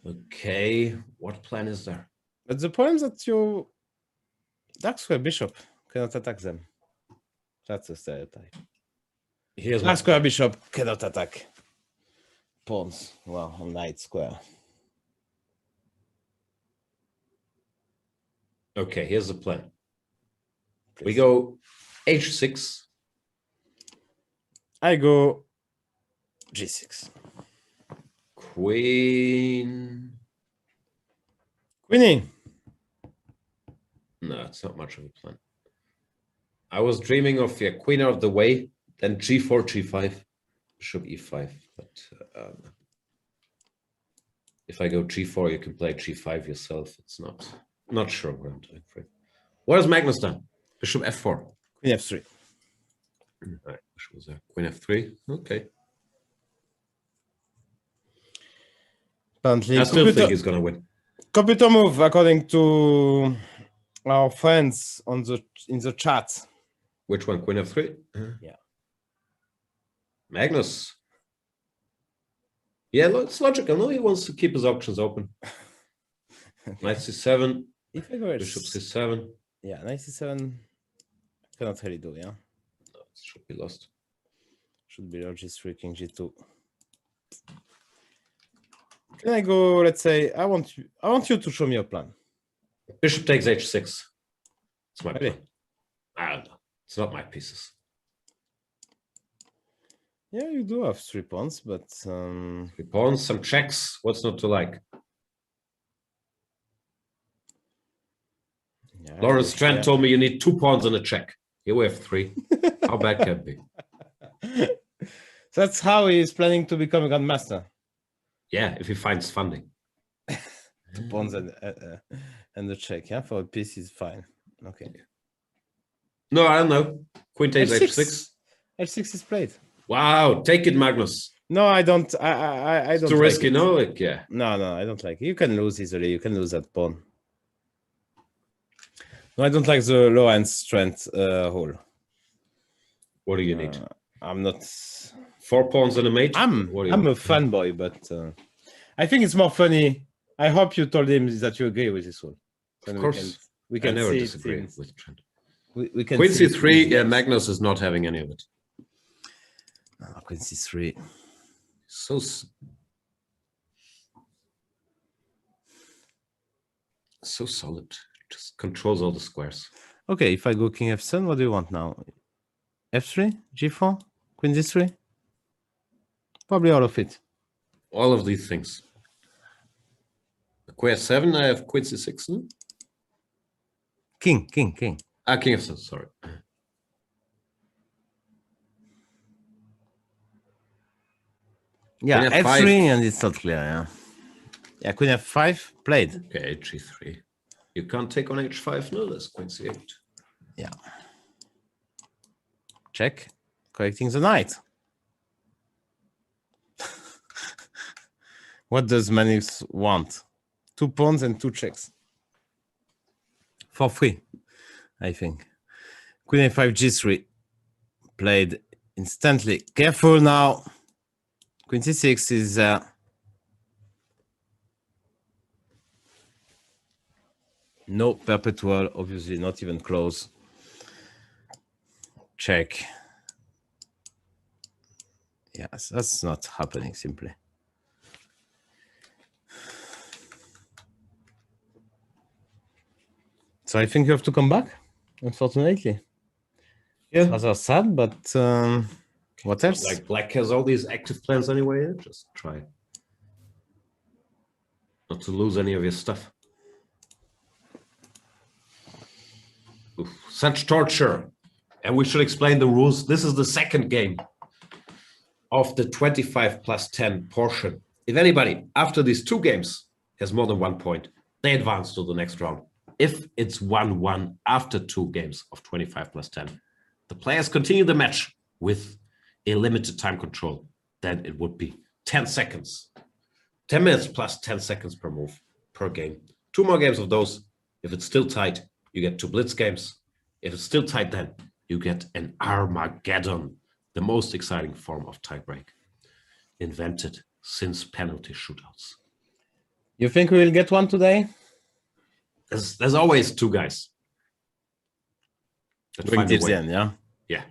Okay, what plan is there? But the problem is that your dark square bishop cannot attack them. That's a stereotype. Here's Dark my square bishop cannot attack pawns. Well, on knight square. Okay, here's the plan. We go h6. I go g6. Queen. Queenie. No, it's not much of a plan. I was dreaming of queen out of the way, then g4, g5, bishop e5. But if I go g4, you can play g5 yourself. It's not sure what I'm doing for it. What has Magnus done? Bishop f4. Queen f3. All right, bishop was there. Queen f3. Okay. Apparently, I still think he's gonna win. computer move, according to our friends in the chat. Which one? Queen f3? Yeah. Magnus. Yeah, it's logical. No, he wants to keep his options open. Knight c7. If I go Bishop c7. yeah, knight c7 cannot really do, yeah. No, it should be lost. Should be g3, king g2. Can I go, let's say, I want you to show me a plan. Bishop takes h6. It's my Really? plan. I don't know. It's not my pieces. Yeah, you do have 3 pawns, but 3 pawns, some checks. What's not to like? yeah, Laurent I Fressinet told me you need 2 pawns and a check. Here we have 3. How bad can it be? That's how he's planning to become a grandmaster. Yeah, if he finds funding. 2 pawns and the check, yeah, for a piece is fine. Okay. No, I don't know. Queen takes h6. H6 is played. Wow, take it, Magnus. No, I don't. I don't. Too like risky, it. no? Like, yeah. No, I don't like it. You can lose easily. You can lose that pawn. No, I don't like the Laurent strength hole. What do you need? I'm not. 4 pawns and a mate? I'm a fanboy, but I think it's more funny. I hope you told him that you agree with this one. Of course. We can I never see disagree with Trent. We can Queen see c3, yeah, Magnus is not having any of it. Queen c3. So solid. Just controls all the squares. Okay, if I go king f7, what do you want now? f3, g4, queen d3? Probably all of it. All of these things. Queen f7, I have queen c6. No? King. Ah, king f7, sorry. Yeah, Queen f3 f5. and it's not clear, yeah. Yeah, queen f5 played. Okay, h3. You can't take on h5, no, that's queen c8. Yeah. Check. Correcting the knight. What does Magnus want? 2 pawns and 2 checks. For free, I think. Queen a5, g3. Played instantly. Careful now. Queen c6 is... no perpetual, obviously not even close. Check. Yes, that's not happening simply. So I think you have to come back, unfortunately. Yeah. Rather sad, but what else? Like black has all these active plans anyway, just try not to lose any of your stuff. Oof, such torture. And we should explain the rules. This is the second game of the 25 plus 10 portion. If anybody, after these 2 games, has more than 1 point, they advance to the next round. If it's 1-1 after 2 games of 25 plus 10, the players continue the match with a limited time control. Then it would be 10 seconds. 10 minutes plus 10 seconds per move, per game. 2 more games of those. If it's still tight, you get 2 blitz games. If it's still tight, then you get an Armageddon, the most exciting form of tiebreak invented since penalty shootouts. You think we will get one today? There's always 2 guys. that Bring find a tips way. in, yeah? Yeah.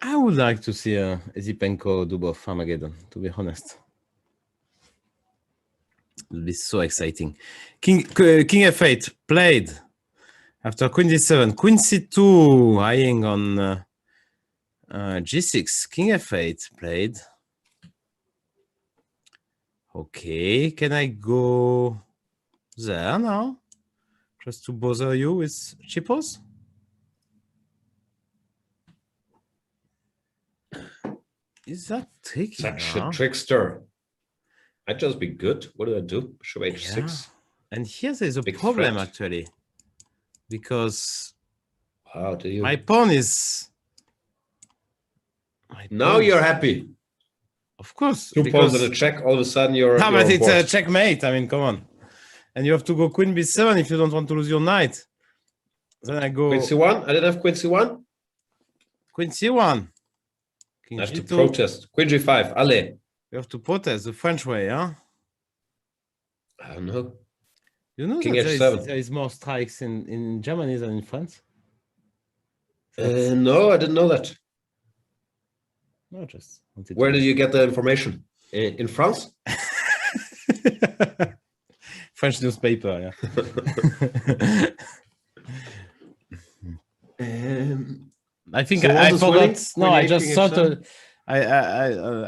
I would like to see a Zipenko Dubov Armageddon, to be honest. It would be so exciting. King f8 played after queen d7. Queen c2 eyeing on g6. King f8 played. Okay, can I go there now? Just to bother you with cheapos? Is that tricky? Such a trickster. I'd just be good. What did I do? Bishop h6. Yeah. And here there's a Big problem threat. actually, because How do you? my pawn is. Now you're happy. Of course. 2 because- pawns and a check. All of a sudden you're. No, but you're it's a bored. checkmate. I mean, come on. And you have to go queen b7 if you don't want to lose your knight. Then I go Queen C1. I didn't have Queen C1. Queen C1. King I have to G2. protest. Queen G5. Allez. You have to protest the French way, huh? I don't know. You know King that H7. there is more strikes in Germany than in France? No, I didn't know that. No, just wanted Where to did you get the information? In France? French newspaper, yeah. I think So I was this forgot. winning? No, Queen I eight, just King thought. H7?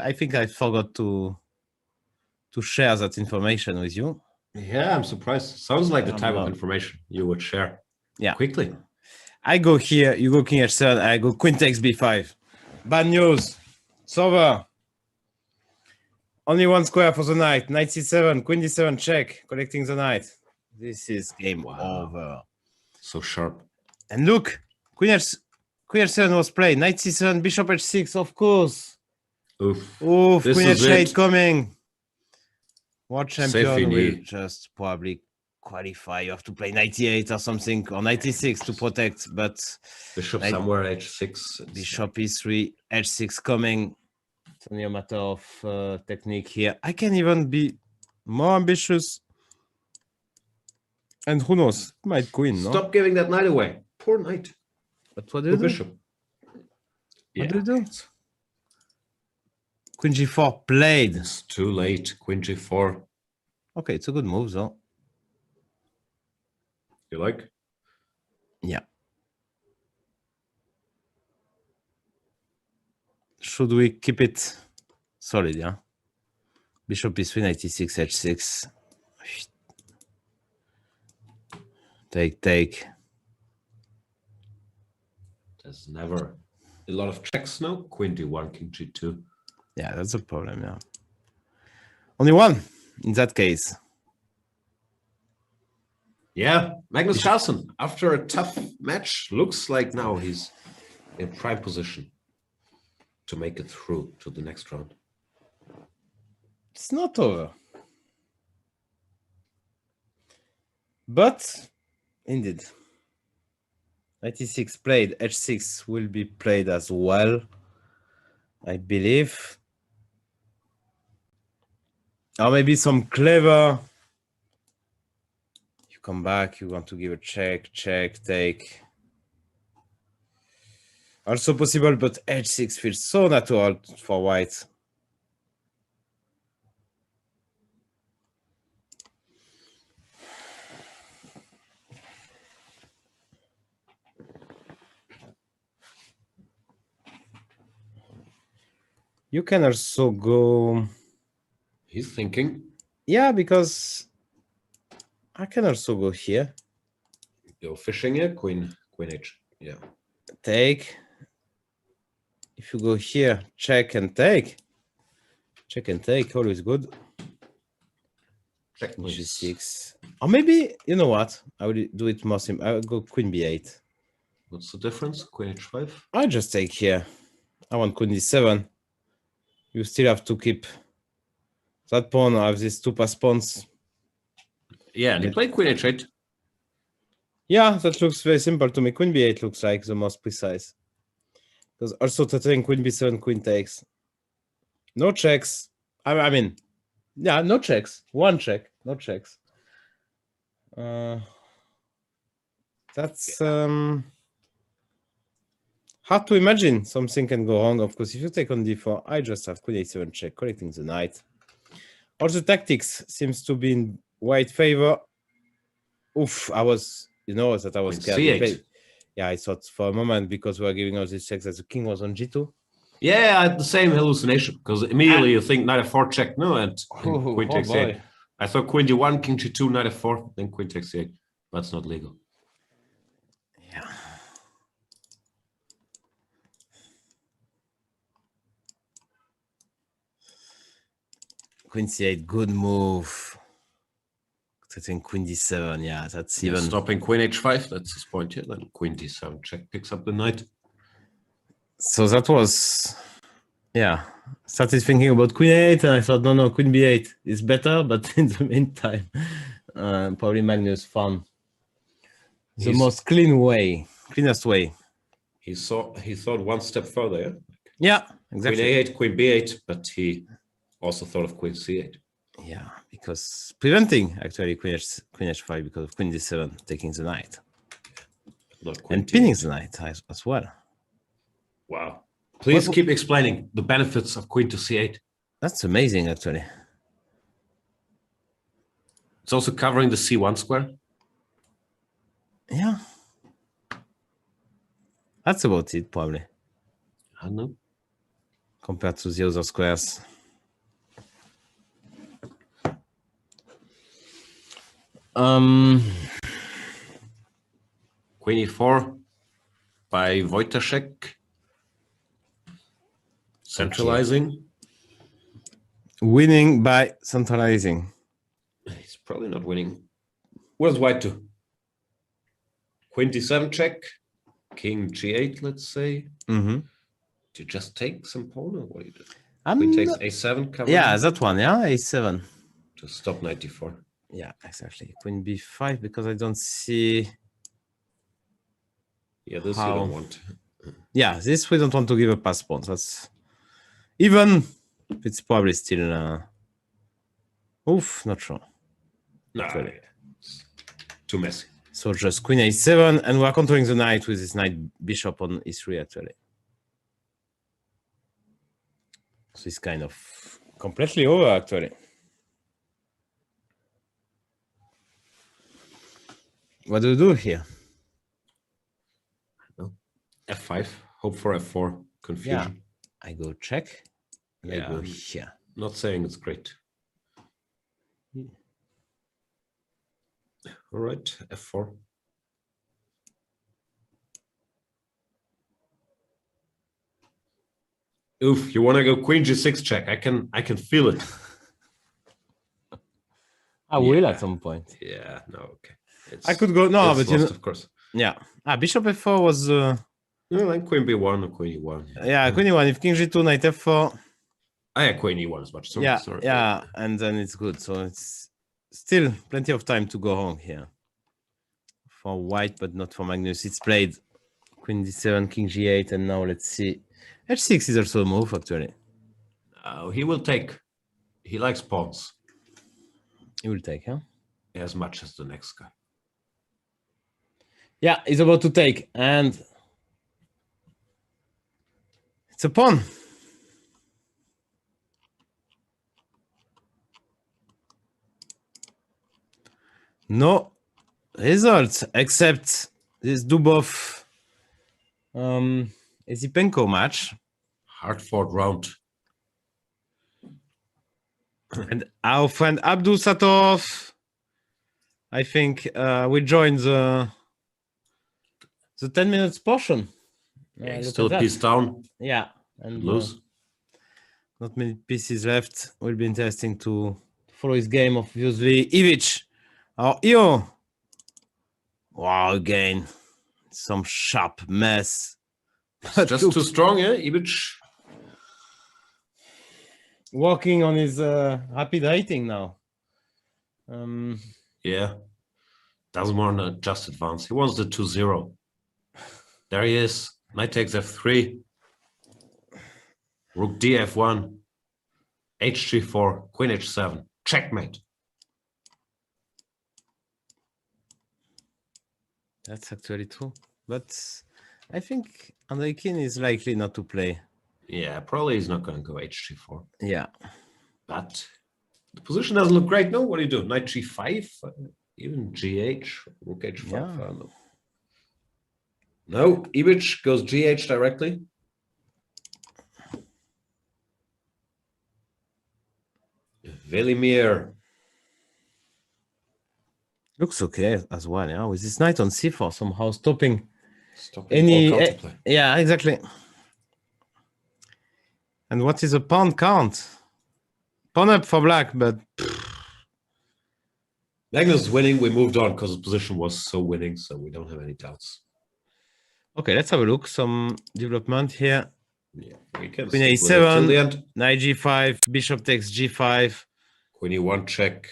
I think I forgot to share that information with you. Yeah, I'm surprised. Sounds like the type no. of information you would share. Yeah. Quickly. I go here. You go King H7. I go Queen takes B5. Bad news. It's over. Only one square for the knight. Knight C7. Queen D7 check. Collecting the knight. This is game over. So sharp. And look, Queen H7 was played. Knight C7, Bishop H6, of course. Oof. Oof, This Queen is H8 it. coming. What champion fini. will just probably qualify? You have to play 98 or something, or 96 to protect, but Bishop somewhere, H6. Bishop E3, H6 coming. It's only a matter of technique here. I can even be more ambitious. And who knows? Might queen, no? Stop giving that knight away. Poor knight. But what do you Poor do? bishop. What do you do? Queen G4 played. It's too late. Queen G4. Okay, it's a good move, though. You like? Yeah. Should we keep it solid, yeah? Bishop E3, 96, H6. Take. There's never a lot of checks now. Queen D1, King G2. Yeah, that's a problem, yeah. Only one in that case. Yeah, Magnus Carlsen, after a tough match, looks like now he's in prime position to make it through to the next round. It's not over. But, indeed, 96 played, H6 will be played as well, I believe. Or maybe some clever... You come back, you want to give a check, take. Also possible, but H6 feels so natural for white. You can also go... He's thinking. Yeah, because I can also go here. Go fishing here, Queen H. Yeah. Take. If you go here, check and take. Check and take, always good. Check, please. G6. Or maybe, you know what? I will do it more simple. I will go Queen B8. What's the difference? Queen H5? I just take here. I want Queen D7. You still have to keep that pawn. I have these two pass pawns. Yeah, and he played Queen H8. Yeah, that looks very simple to me. Queen B8 looks like the most precise. Because also threatening Queen B7, Queen takes. No checks. I mean, yeah, no checks. One check, no checks. That's hard to imagine something can go wrong. Of course, if you take on D4, I just have Queen A7 check, collecting the knight. Also, tactics seems to be in white favor. Oof, I was, you know, that I was scared. C8. Yeah, I thought for a moment, because we were giving all these checks, that the king was on G2. Yeah, I had the same hallucination, because immediately you think knight F4 check, no, and Queen takes boy. C8. I thought Queen D1, King G2, knight F4, then Queen takes C8. That's not legal. Yeah. Queen C8, good move. Threatening Queen D7, yeah, that's Yeah, even... stopping Queen H5, that's his point here. Then Queen D7 check, picks up the knight. So that was... Yeah, started thinking about Queen 8, and I thought, no, Queen B8 is better, but in the meantime, probably Magnus found The most cleanest way. He thought one step further, yeah? Yeah, exactly. Queen A8, Queen B8, but he also thought of Queen C8. Yeah, because preventing actually Queen H5 because of Queen D7 taking the knight. Not Queen And pinning D8. the knight as well. Wow. Please keep explaining the benefits of Queen to C8. That's amazing, actually. It's also covering the C1 square. Yeah. That's about it, probably, I don't know. compared to the other squares. Queen E4 by Wojtaszek. Centralizing. Winning by centralizing. He's probably not winning. Where's White to? Queen D7 check. King G8, let's say. Mm-hmm. Do you just take some pawn or what do you do? I'm Queen takes not- A7 cover. Yeah, that one, yeah, A7. To stop knight D4. Yeah, exactly. Queen B5 because I don't see. Yeah, this How? you don't want. Yeah, this we don't want to give a pass pawn. That's even. It's probably still. Oof, not sure. No, Actually. it's too messy. So just Queen A7, and we're controlling the knight with this knight bishop on E3 actually. So it's kind of completely over actually. What do we do here? F5. Hope for F4. Confusion. I go check. And I go here. Not saying it's great. All right, F4. Oof, you want to go Queen G6 check? I can feel it. I will Yeah. at some point. Yeah, no, okay. I could go no, it's but you lost, know, of course. yeah. Bishop F4 was No, like Queen B1 or Queen E1. yeah, Queen E1. If King G2, Knight F4. I had Queen E1 as much. Sorry, Yeah, sorry. yeah, and then it's good. So it's still plenty of time to go wrong here for White, but not for Magnus. It's played Queen D7, King G8, and now let's see. H6 is also a move actually. He will take. He likes pawns He will take, huh? as much as the next guy. Yeah, he's about to take, and it's a pawn. No results except this Dubov Zipenko match. Hard fought round. And our friend Abdul Satov, I think, will join the 10 minutes portion. Yeah, he's Look still at that. pieced down. Yeah, and Lose. not many pieces left. Will be interesting to follow his game, obviously. Ivic, our Io. Wow, again, some sharp mess. But Just look, too strong, yeah, Ibic. working on his rapid rating now. Yeah. Doesn't want to just advance. He wants the 2-0. There he is. Knight takes F3. Rook DF1. H3-4. Queen H7. Checkmate. That's actually true. But I think Andreikin is likely not to play. Yeah, probably he's not going to go H3-4. Yeah. But the position doesn't look great. No, what do you do? Knight G5? Even GH? Rook H5? Yeah. I don't know. No, Ibic goes GH directly. Velimir. Looks okay as well, yeah. With this knight on c4, somehow stopping Stopping any. all counterplay. Yeah, exactly. And what is a pawn count? Pawn up for black, but Magnus is winning. We moved on because the position was so winning, so we don't have any doubts. okay, let's have a look. Some development here. Yeah, we can Queen stick with it till A7, the end. knight g5, bishop takes g5. Queen E1 check,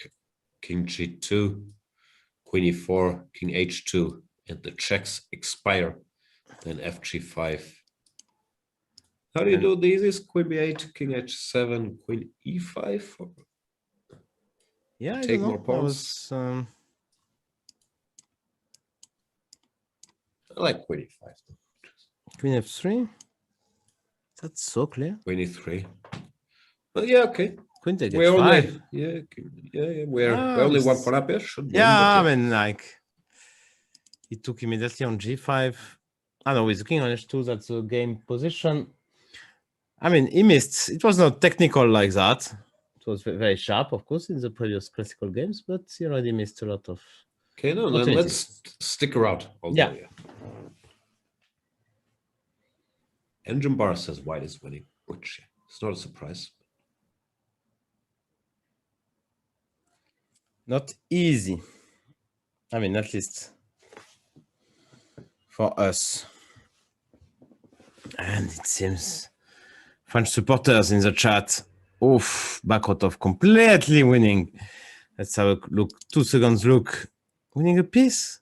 King G2, Queen E4, King H2. and the checks expire, then FG5. How do you do the easiest? Queen B8, King H7, Queen E5? Yeah, I Take don't more know. pawns. I like Queen E5. Queen F3. That's so clear. Queen E3. Well, yeah, okay. Queen take We're H5. only, we're only one pawn up here. Should win, Yeah, but I mean, like, he took immediately on G5. I know with King on H2, that's a game position. I mean, he missed. It was not technical like that. It was very sharp, of course, in the previous classical games, but he already missed a lot of. okay, no, then let's stick around. Although, yeah. Engine Bar says white is winning, which is not a surprise. Not easy. I mean, at least for us. And it seems French supporters in the chat. Oof, Bakrotov completely winning. Let's have a look. 2 seconds look. Winning a piece.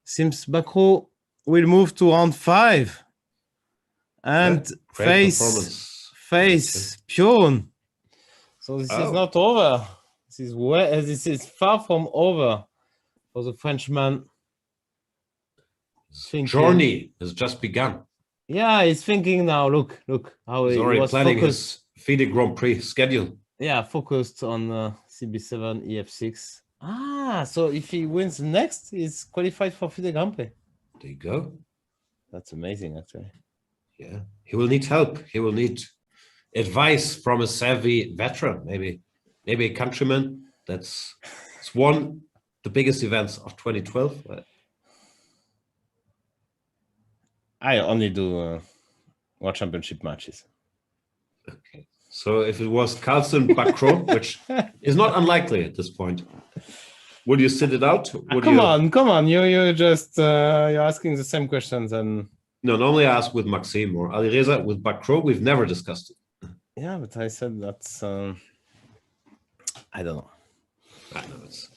Seems Bakro will move to round 5. And face Pion. So this is not over. This is far from over for the Frenchman. Journey has just begun. Yeah, he's thinking now. Look how he's already planning his FIDE Grand Prix schedule. Yeah, focused on CB7, EF6. Ah, so if he wins next, he's qualified for FIDE Grand Prix. There you go. That's amazing, actually. Yeah, he will need help. He will need advice from a savvy veteran, maybe a countryman. It's won the biggest events of 2012. I only do World Championship matches. Okay, so if it was Carlsen Bakro, which is not unlikely at this point, would you sit it out? Come on! You just you're asking the same questions and. No, normally I ask with Maxime or Alireza. With Bakro, we've never discussed it. Yeah, but I said that's I don't know. I know it's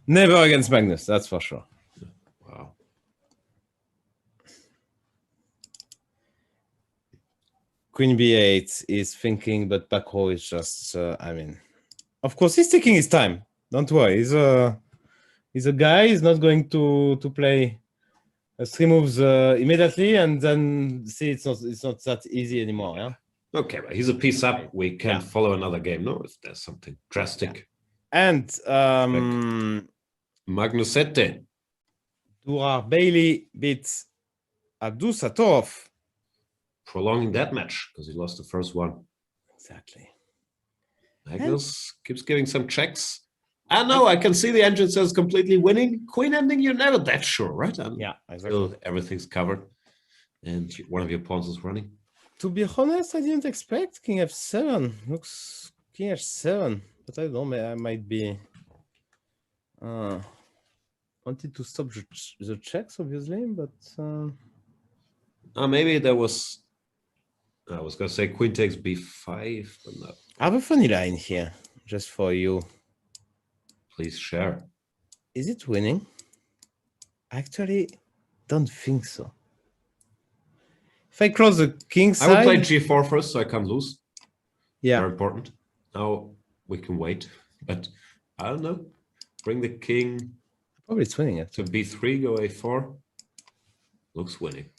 never against Magnus, that's for sure. Wow. Queen B8 is thinking, but Bakro is just I mean, of course he's taking his time. Don't worry. He's a guy. He's not going to play 3 moves immediately and then see it's not that easy anymore. Yeah. Okay, but he's a piece up. We can follow another game, no? If there's something drastic. And Magnusette. Durar Bailey beats Abdul Satov. Prolonging that match because he lost the first one. Exactly. Magnus keeps giving some checks. I know, I can see the engine says completely winning. Queen ending, you're never that sure, right? Yeah, exactly. Everything's covered. And one of your pawns is running. To be honest, I didn't expect King F7. Looks King H7. But I don't know, I might be... wanted to stop the checks, obviously, but... Maybe there was... I was going to say Queen takes B5, but no. I have a funny line here, just for you. Please share. Is it winning? I actually don't think so. If I close the king side... I would play G4 first so I can't lose. Yeah. Very important. Now we can wait. But I don't know. Bring the king... Probably it's winning it. To B3, go A4. Looks winning.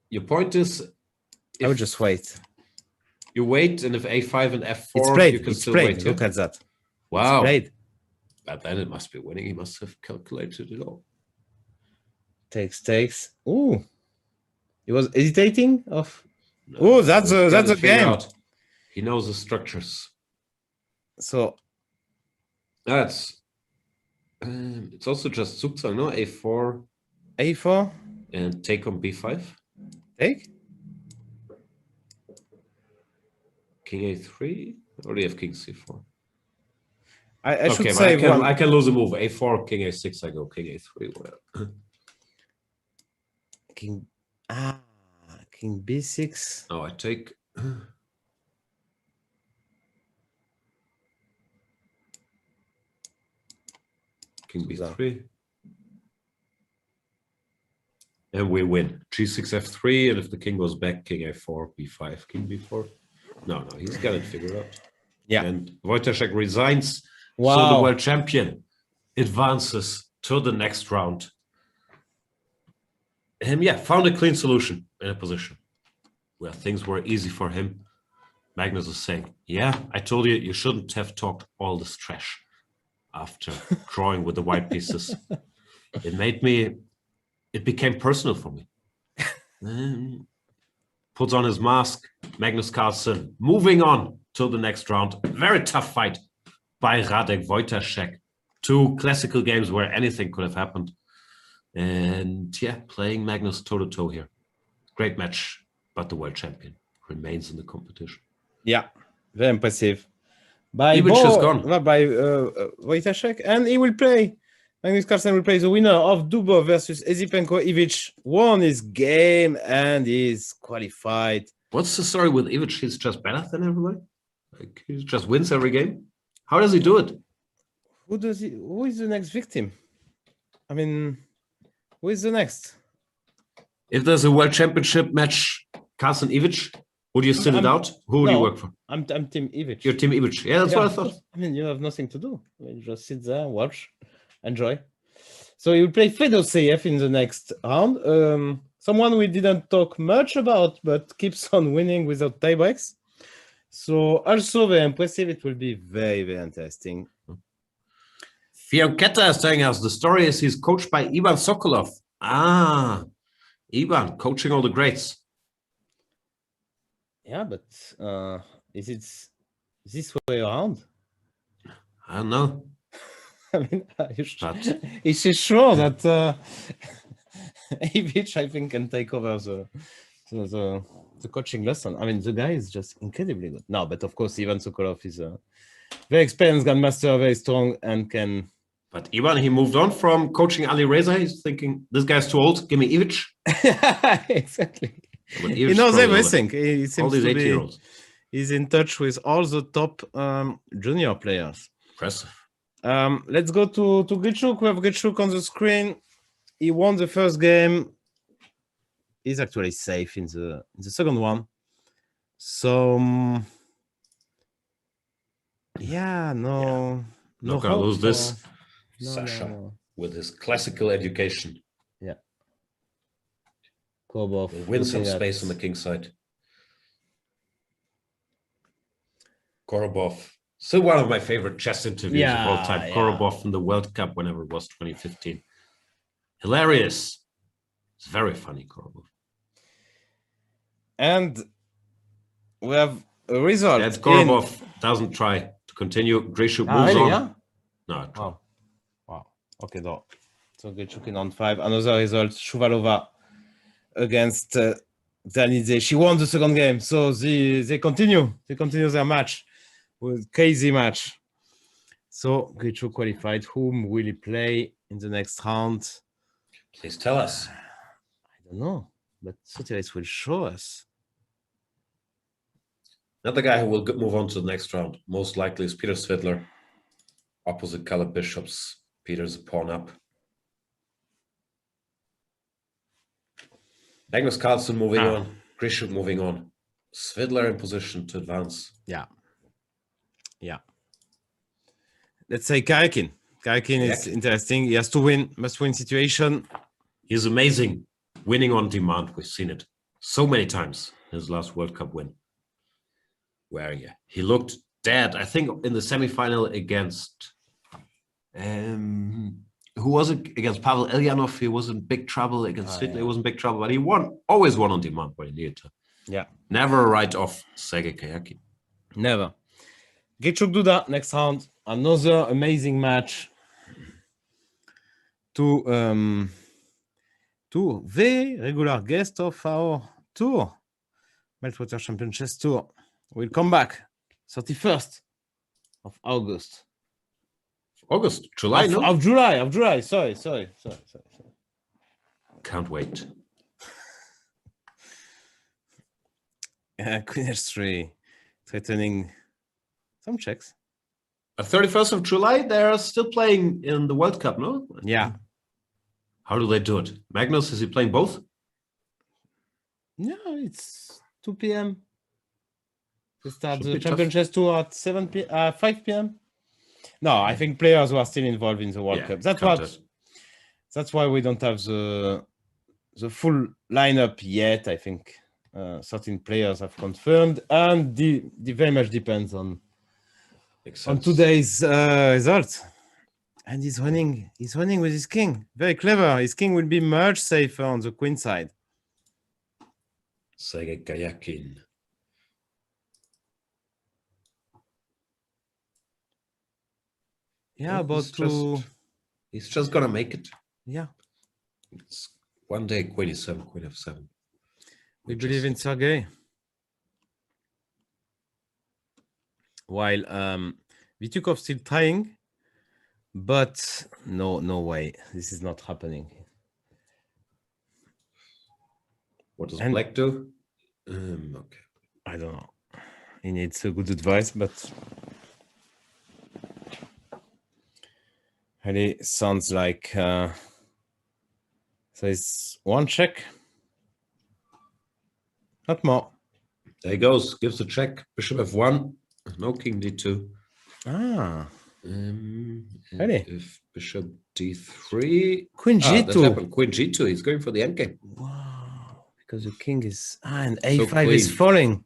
Your point is... I would just wait. You wait, and if A5 and F4, it's played. you can it's still played. wait. Look at that. Wow. It's played. But then it must be winning. He must have calculated it all. Takes. Ooh. He was hesitating of... No, oh, that's a game. Out. He knows the structures. So... That's... it's also just Zugzwang, no? A4. A4. And take on B5. Take? King A3? Or do you have King C4? I should say I can lose a move. A4, King A6, I go King A3. Whatever. King B6. Oh, I take... King b3. And we win. G6, f3, and if the king goes back, king a4, b5, king b4. No, he's got it figured out. Yeah. And Wojciech resigns. Wow. So the world champion advances to the next round. And found a clean solution in a position where things were easy for him. Magnus is saying, I told you, you shouldn't have talked all this trash after drawing with the white pieces. It became personal for me. Puts on his mask, Magnus Carlsen, moving on to the next round. Very tough fight by Radek Wojtaszek. 2 classical games where anything could have happened. And playing Magnus toe-to-toe here. Great match, but the world champion remains in the competition. Yeah, very impressive. By Wojtaszek, and he will play. Magnus Carlsen will play the winner of Dubov versus Esipenko. Ivic won his game and is qualified. What's the story with Ivic? He's just better than everybody? Like, he just wins every game? How does he do it? Who is the next victim? I mean, who is the next? If there's a world championship match, Carlsen Ivic, would you send it out? Who do you work for? I'm Team Ivic. You're Team Ivic. Yeah, that's what I thought. I mean, you have nothing to do. You just sit there, watch, enjoy. So you will play FIDE CF in the next round. Someone we didn't talk much about, but keeps on winning without tiebreaks. So also very impressive. It will be very, very interesting. Fiorchetta is telling us the story is he's coached by Ivan Sokolov. Ivan coaching all the greats. Yeah, but is it this way around? I don't know. I mean, is she sure that Ivic, I think, can take over the coaching lesson? I mean, the guy is just incredibly good. No, but of course, Ivan Sokolov is a very experienced grandmaster, very strong, and can. But Ivan, he moved on from coaching Ali Reza. He's thinking, this guy's too old. Give me Ivic. Exactly. He knows everything. He seems all these to 80-year-olds. He's in touch with all the top junior players. Impressive. Let's go to Grichuk. We have Grichuk on the screen. He won the first game. He's actually safe in the second one. So no Not gonna lose this. No, Sasha with his classical education. Yeah. Kobov Win some space on the king side. Korobov. Still one of my favorite chess interviews of all time. Korobov in the World Cup, whenever it was 2015. Hilarious. It's very funny, Korobov. And we have a result. That's Korobov doesn't try to continue. Grichuk moves on. Yeah? No. Wow. Okay, though. So Grichuk in on 5. Another result. Shuvalova against Danidze. She won the second game. So they continue. They continue their match. With crazy match. So Grichuk qualified. Whom will he play in the next round? Please tell us. I don't know, but Sotiris will show us. Another guy who will move on to the next round, most likely, is Peter Svidler. Opposite color bishops. Peter's a pawn up. Magnus Carlsen moving on. Grichuk moving on. Svidler in position to advance. Yeah. Let's say Karekin. Karekin is interesting. He has to win, must-win situation. He's amazing. Winning on demand. We've seen it so many times in his last World Cup win. Where he looked dead. I think in the semifinal against who was it? Against Pavel Elyanov. He was in big trouble. Against Svidler, he was in big trouble. But he always won on demand when he needed to. Yeah. Never a write-off Sergei Karekin. Never. Grichuk Duda, next round. Another amazing match. Two very regular guests of our tour. Meltwater Champion Chess Tour. We'll come back 31st of August. July, no? Of July. Sorry. Can't wait. Queen H3, threatening some checks. 31st of July, they're still playing in the World Cup, no? Yeah. How do they do it? Magnus, is he playing both? Yeah, it's 2 p.m. They start Should the be tough. Champions Tour at 5 p.m. No, I think players who are still involved in the World Cup. That's why we don't have the full lineup yet. I think certain players have confirmed, and the very much depends on today's result. And he's running with his king. Very clever. His king will be much safer on the queen side. Sergei Kayakin. Yeah, he's just gonna make it. Yeah. It's one day queen e7, queen f7. We believe in Sergei. While Vitukov still trying, but no way. This is not happening. What does Black do? Okay. I don't know. He needs a good advice, but really sounds like so it's one check. Not more. There he goes. Gives the check. Bishop f1. No king d2. Really? If bishop d3. Queen g2. That happened. Queen g2. He's going for the endgame. Wow. Because the king is and a5 is falling.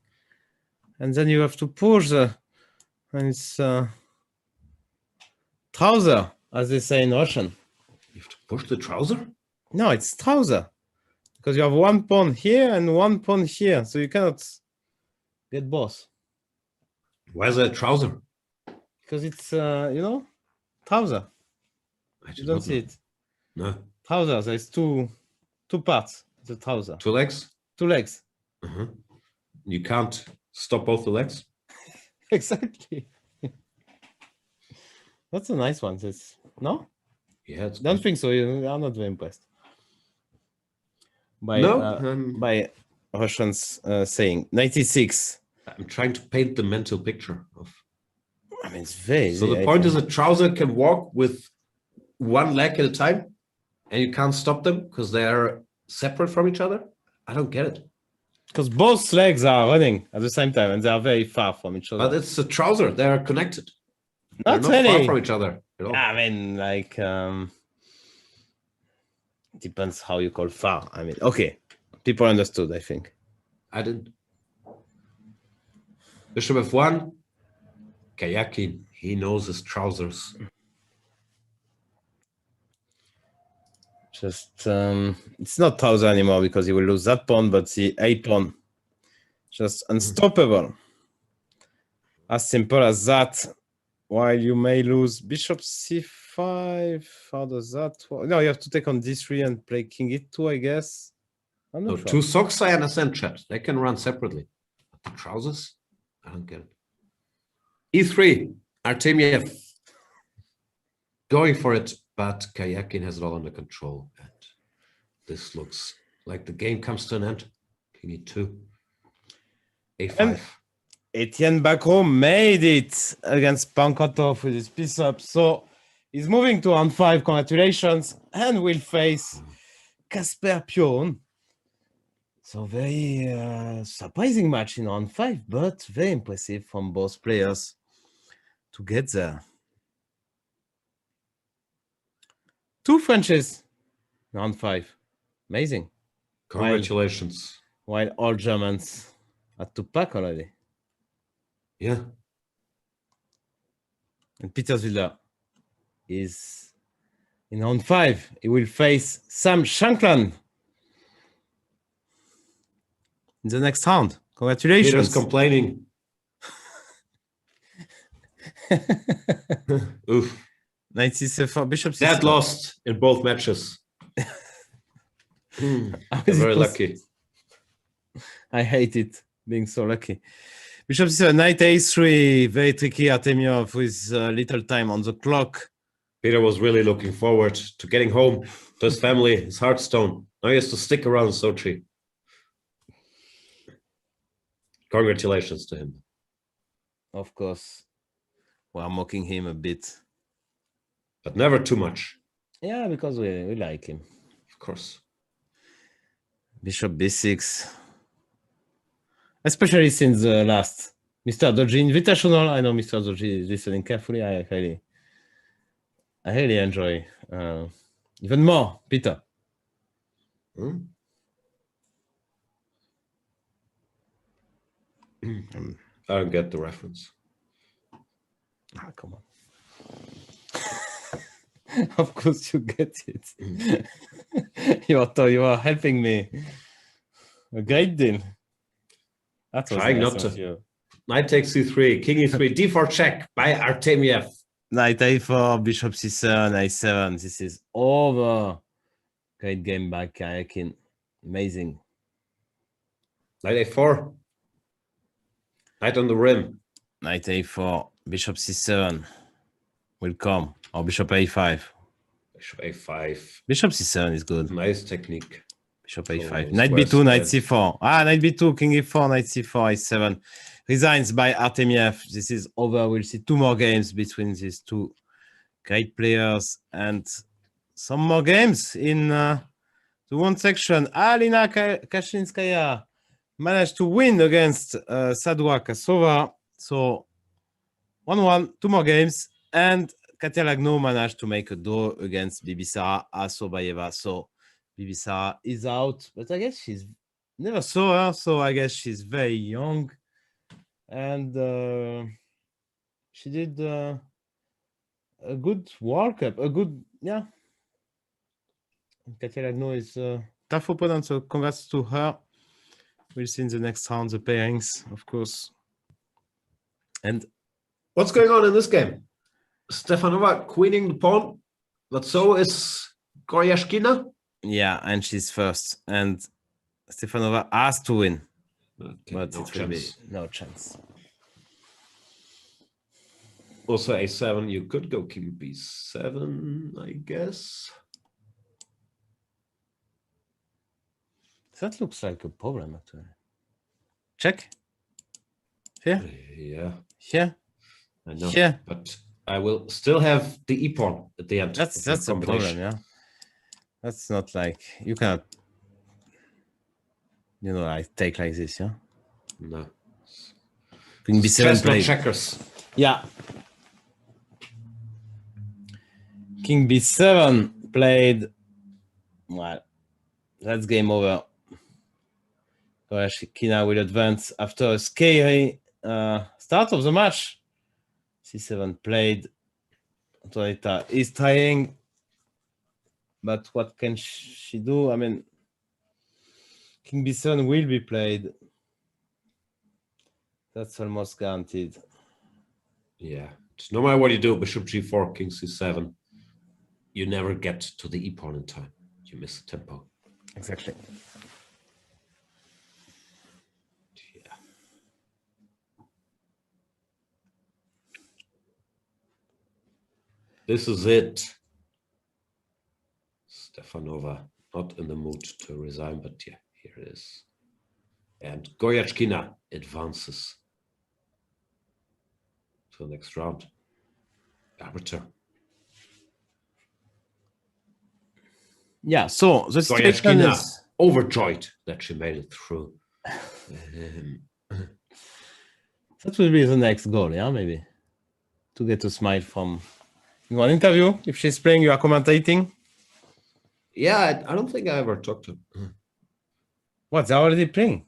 And then you have to push and it's trouser, as they say in Russian. You have to push the trouser? No, it's trouser. Because you have one pawn here and one pawn here. So you cannot get both. Why is that trouser? Because it's, trouser. You don't see it. No. Trouser, there's two parts. The trouser. Two legs? Two legs. You can't stop both the legs? Exactly. That's a nice one. No? Yeah. Don't think so. I'm not very impressed. By Russians saying 96. I'm trying to paint the mental picture of. I mean, it's very. So the point is, a trouser can walk with one leg at a time, and you can't stop them because they are separate from each other. I don't get it. Because both legs are running at the same time, and they are very far from each other. But it's a trouser; they are connected. Not They're really far from each other at all. I mean, like, depends how you call far. I mean, okay, people understood. I think. I didn't. Bishop f1. Kayakin, he knows his trousers. Just it's not trouser anymore because he will lose that pawn, but the a pawn just unstoppable. As simple as that. While you may lose bishop c5, how does that work? No, you have to take on d3 and play king e2, I guess. I'm not sure. Two socks, I understand, chat. They can run separately. But the trousers, I don't get it. E3, Artemiev going for it, but Kayakin has it all under control. And this looks like the game comes to an end. King e2, a5. And Etienne Bacro made it against Pankotov with his piece up. So he's moving to round 5. Congratulations. And will face Kasper Pion. So very surprising match in round 5, but very impressive from both players to get there. 2 Frenches in round 5. Amazing. Congratulations. While all Germans had to pack already. Yeah. And Peter Zwiler is in round 5. He will face Sam Shankland in the next round. Congratulations. Peter's complaining. Oof. 97 Bishop. Dad lost in both matches. Very lucky. I hate it being so lucky. Bishop c7, knight a3, very tricky. Artemiev with little time on the clock. Peter was really looking forward to getting home to his family, his Hearthstone. Now he has to stick around Sochi. Congratulations to him. Of course. we're mocking him a bit. But never too much. Yeah, because we like him. Of course. Bishop b6. Especially since the last Mr. Doji Invitational. I know Mr. Doji is listening carefully. I really enjoy. Even more, Peter. I don't get the reference. Come on. Of course you get it. You are helping me. A great deal. That was Trying nice not of to. you. Knight takes c3, king e3, d4 check by Artemiev. Knight a4, bishop c7, a7. This is over. Great game by Karyakin. Amazing. Knight a4. Knight on the rim. Knight a4, bishop c7 will come, or bishop a5. Bishop a5. Bishop c7 is good. Nice technique. Bishop a5. Oh, Knight b2, knight c4. Knight b2, king e4, knight c4, a7. Resigns by Artemiev. This is over. We'll see 2 more games between these two great players and some more games in the one section. Alina Kashinskaya managed to win against Sadua Kasova. So 1-1, 2 more games. And Katia Lagno managed to make a draw against Bibisara Asobayeva. So Bibisara is out, but I guess she's never saw her, so I guess she's very young. And she did a good World Cup, yeah. Katia Lagno is a tough opponent, so congrats to her. We'll see in the next round the pairings, of course. And what's going on in this game? Stefanova queening the pawn, but so is Goryashkina. Yeah, and she's first, and Stefanova has to win, okay, but no it will be chance. no chance. Also a7, you could go king b7, I guess. That looks like a problem, actually. Check. Here. Yeah. Here. I know. Here. But I will still have the e-pawn at the end. That's a problem, yeah. That's not like you cannot, I take like this, yeah. No. King b7 played. Checkers. Yeah. King b7 played. Well, that's game over. Goryashkina will advance after a scary start of the match. c7 played. Antonetta is trying, but what can she do? I mean, king b7 will be played. That's almost guaranteed. Yeah. No matter what you do, bishop g4, king c7, you never get to the e-pawn in time. You miss the tempo. Exactly. Yeah. This is it. Stefanova not in the mood to resign, but yeah, here it is. And Goryashkina advances to the next round. Arbiter. Yeah, so the situation is overjoyed that she made it through. That will be the next goal, yeah, maybe. To get a smile from one interview. If she's playing, you are commentating. Yeah, I don't think I ever talked to her. What, they're already playing?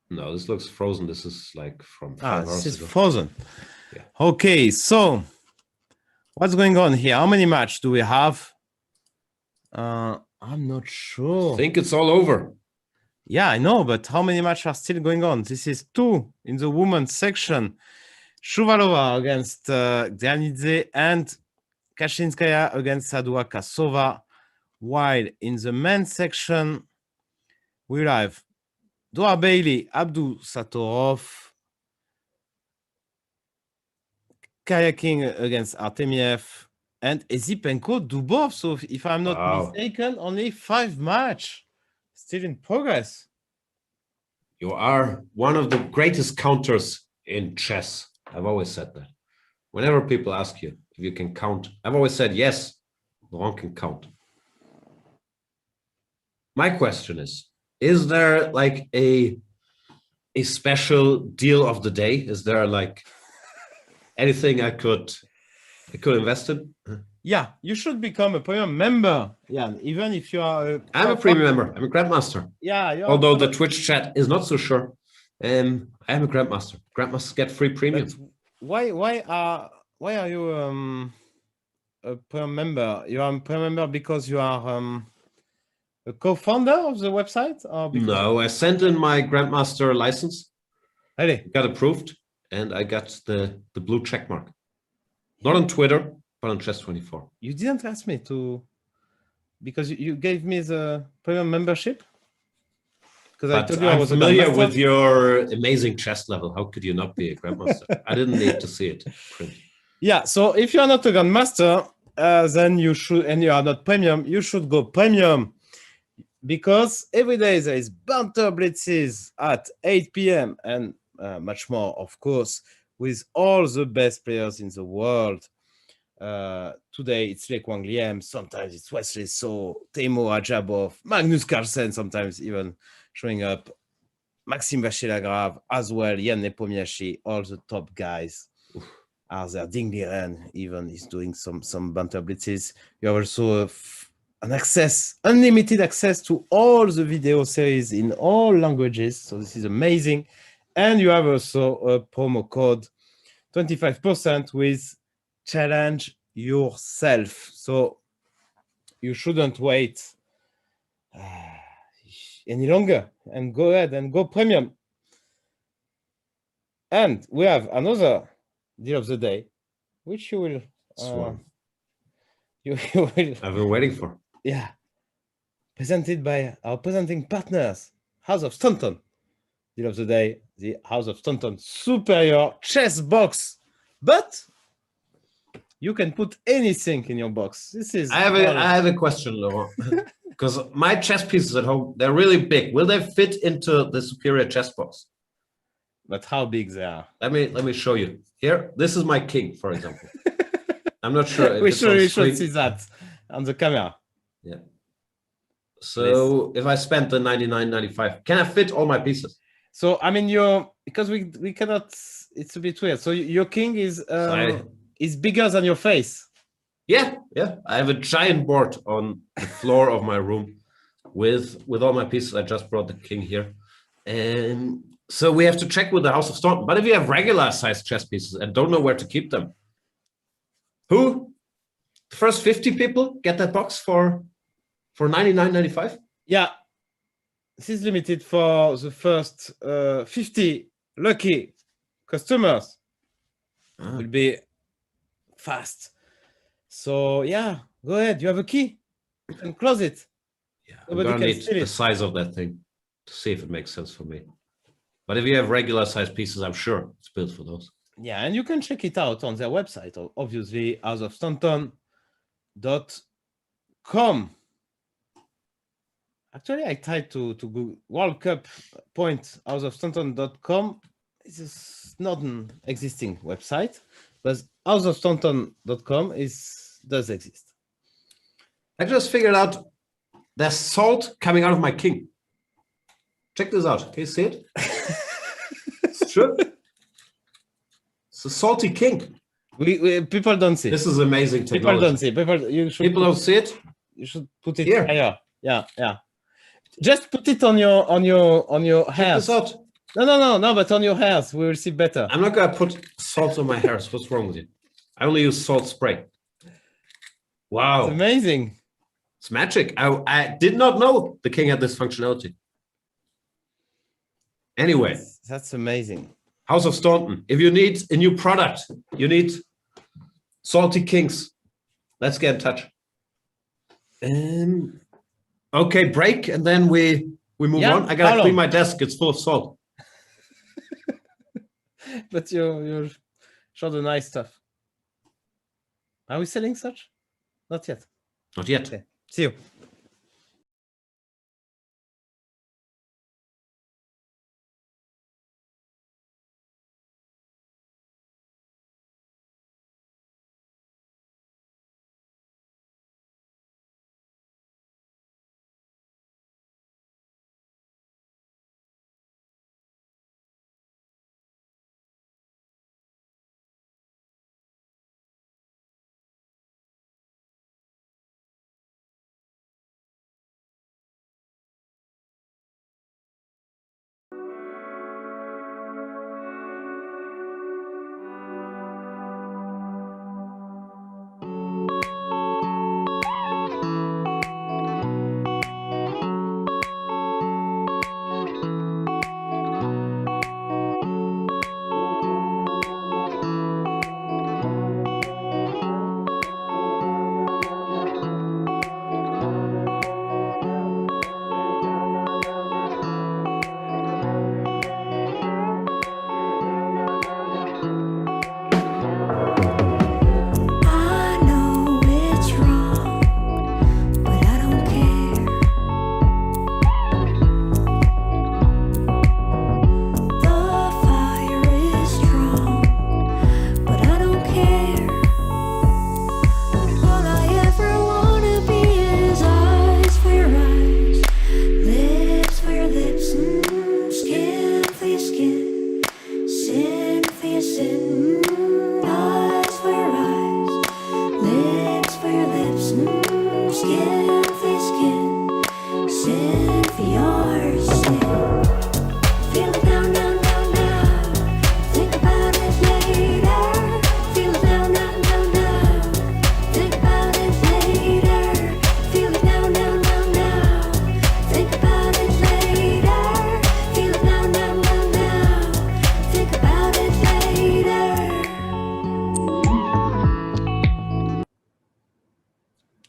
No, this looks frozen. This is like from 5 hours this is ago. frozen. Yeah. Okay, so what's going on here? How many matches do we have? I'm not sure. I think it's all over. Yeah, I know, but how many matches are still going on? This is 2 in the women's section. Shuvalova against Gdanidze and Kashinskaya against Sadua Kasova. While in the men's section, we have Dora Bailey, Abdul Satorov, Karyakin against Artemiev, and Ezipenko Dubov. So if I'm not mistaken, only 5 matches still in progress. You are one of the greatest counters in chess. I've always said that. Whenever people ask you if you can count, I've always said yes, Laurent can count. My question is there like a special deal of the day? Is there like anything I could invest in? Yeah, you should become a premium member. Yeah, even if you are. I'm a premium member. I'm a grandmaster. Yeah, although the Twitch chat is not so sure. I am a grandmaster. Grandmasters get free premium. Why are you a premium member? You are a premium member because you are a co-founder of the website, or because No, I sent in my grandmaster license. Really? Got approved, and I got the blue check mark. Not on Twitter, but on Chess24. You didn't ask me to, because you gave me the premium membership. Because I told you I was familiar with your amazing chess level. How could you not be a grandmaster? I didn't need to see it print. Yeah, so if you are not a grandmaster, then you should, and you are not premium, you should go premium. Because every day there is banter blitzes at 8 p.m. and much more, of course, with all the best players in the world. Today it's Lei Kwang Liem, sometimes it's Wesley So, Teimo Ajabov, Magnus Carlsen, sometimes even showing up, Maxime Vachier-Lagrave as well, Yann Nepomniachtchi, all the top guys are there. Ding Liren even is doing some banter blitzes. You have also unlimited access to all the video series in all languages. So this is amazing. And you have also a promo code 25% with challenge yourself. So you shouldn't wait any longer and go ahead and go premium. And we have another deal of the day, which you will you will I've been waiting for. Yeah, presented by our presenting partners, House of Staunton. Deal of the day, the House of Staunton Superior Chess Box. But you can put anything in your box. This is. I have a question, Laurent, because my chess pieces at home, they're really big. Will they fit into the superior chess box? But how big they are? Let me show you. Here, this is my king, for example. I'm not sure. If we should see that on the camera. Yeah. So if I spent the 99.95, can I fit all my pieces? So I mean, because we cannot. It's a bit weird. So your king is bigger than your face. Yeah. I have a giant board on the floor of my room with all my pieces. I just brought the king here, and so we have to check with the House of Staunton. But if you have regular sized chess pieces and don't know where to keep them, the first 50 people get that box for 99.95? Yeah. This is limited for the first 50 lucky customers. Will be fast. So yeah, go ahead. You have a key. You can close it. Yeah, I'm gonna need the size of that thing to see if it makes sense for me. But if you have regular size pieces, I'm sure it's built for those. Yeah, and you can check it out on their website, obviously, houseofstaunton.com. Actually, I tried to Google World Cup point houseofstaunton.com. It's not an existing website, but houseofstaunton.com does exist. I just figured out there's salt coming out of my king. Check this out. Can you see it? It's true. It's a salty king. People don't see. This is amazing technology. People don't see. People don't see it. You should put it here. Higher. Yeah. Just put it on your hairs. Check this out. No, but on your hairs, we will see better. I'm not gonna put salt on my hairs. What's wrong with you? I only use salt spray. Wow. It's amazing. It's magic. I did not know the king had this functionality. Anyway. That's amazing. House of Staunton. If you need a new product, you need salty kings. Let's get in touch. Okay, break, and then we move on. I gotta clean my desk. It's full of salt. But you showed the nice stuff. Are we selling such? Not yet. Not yet. Okay. See you.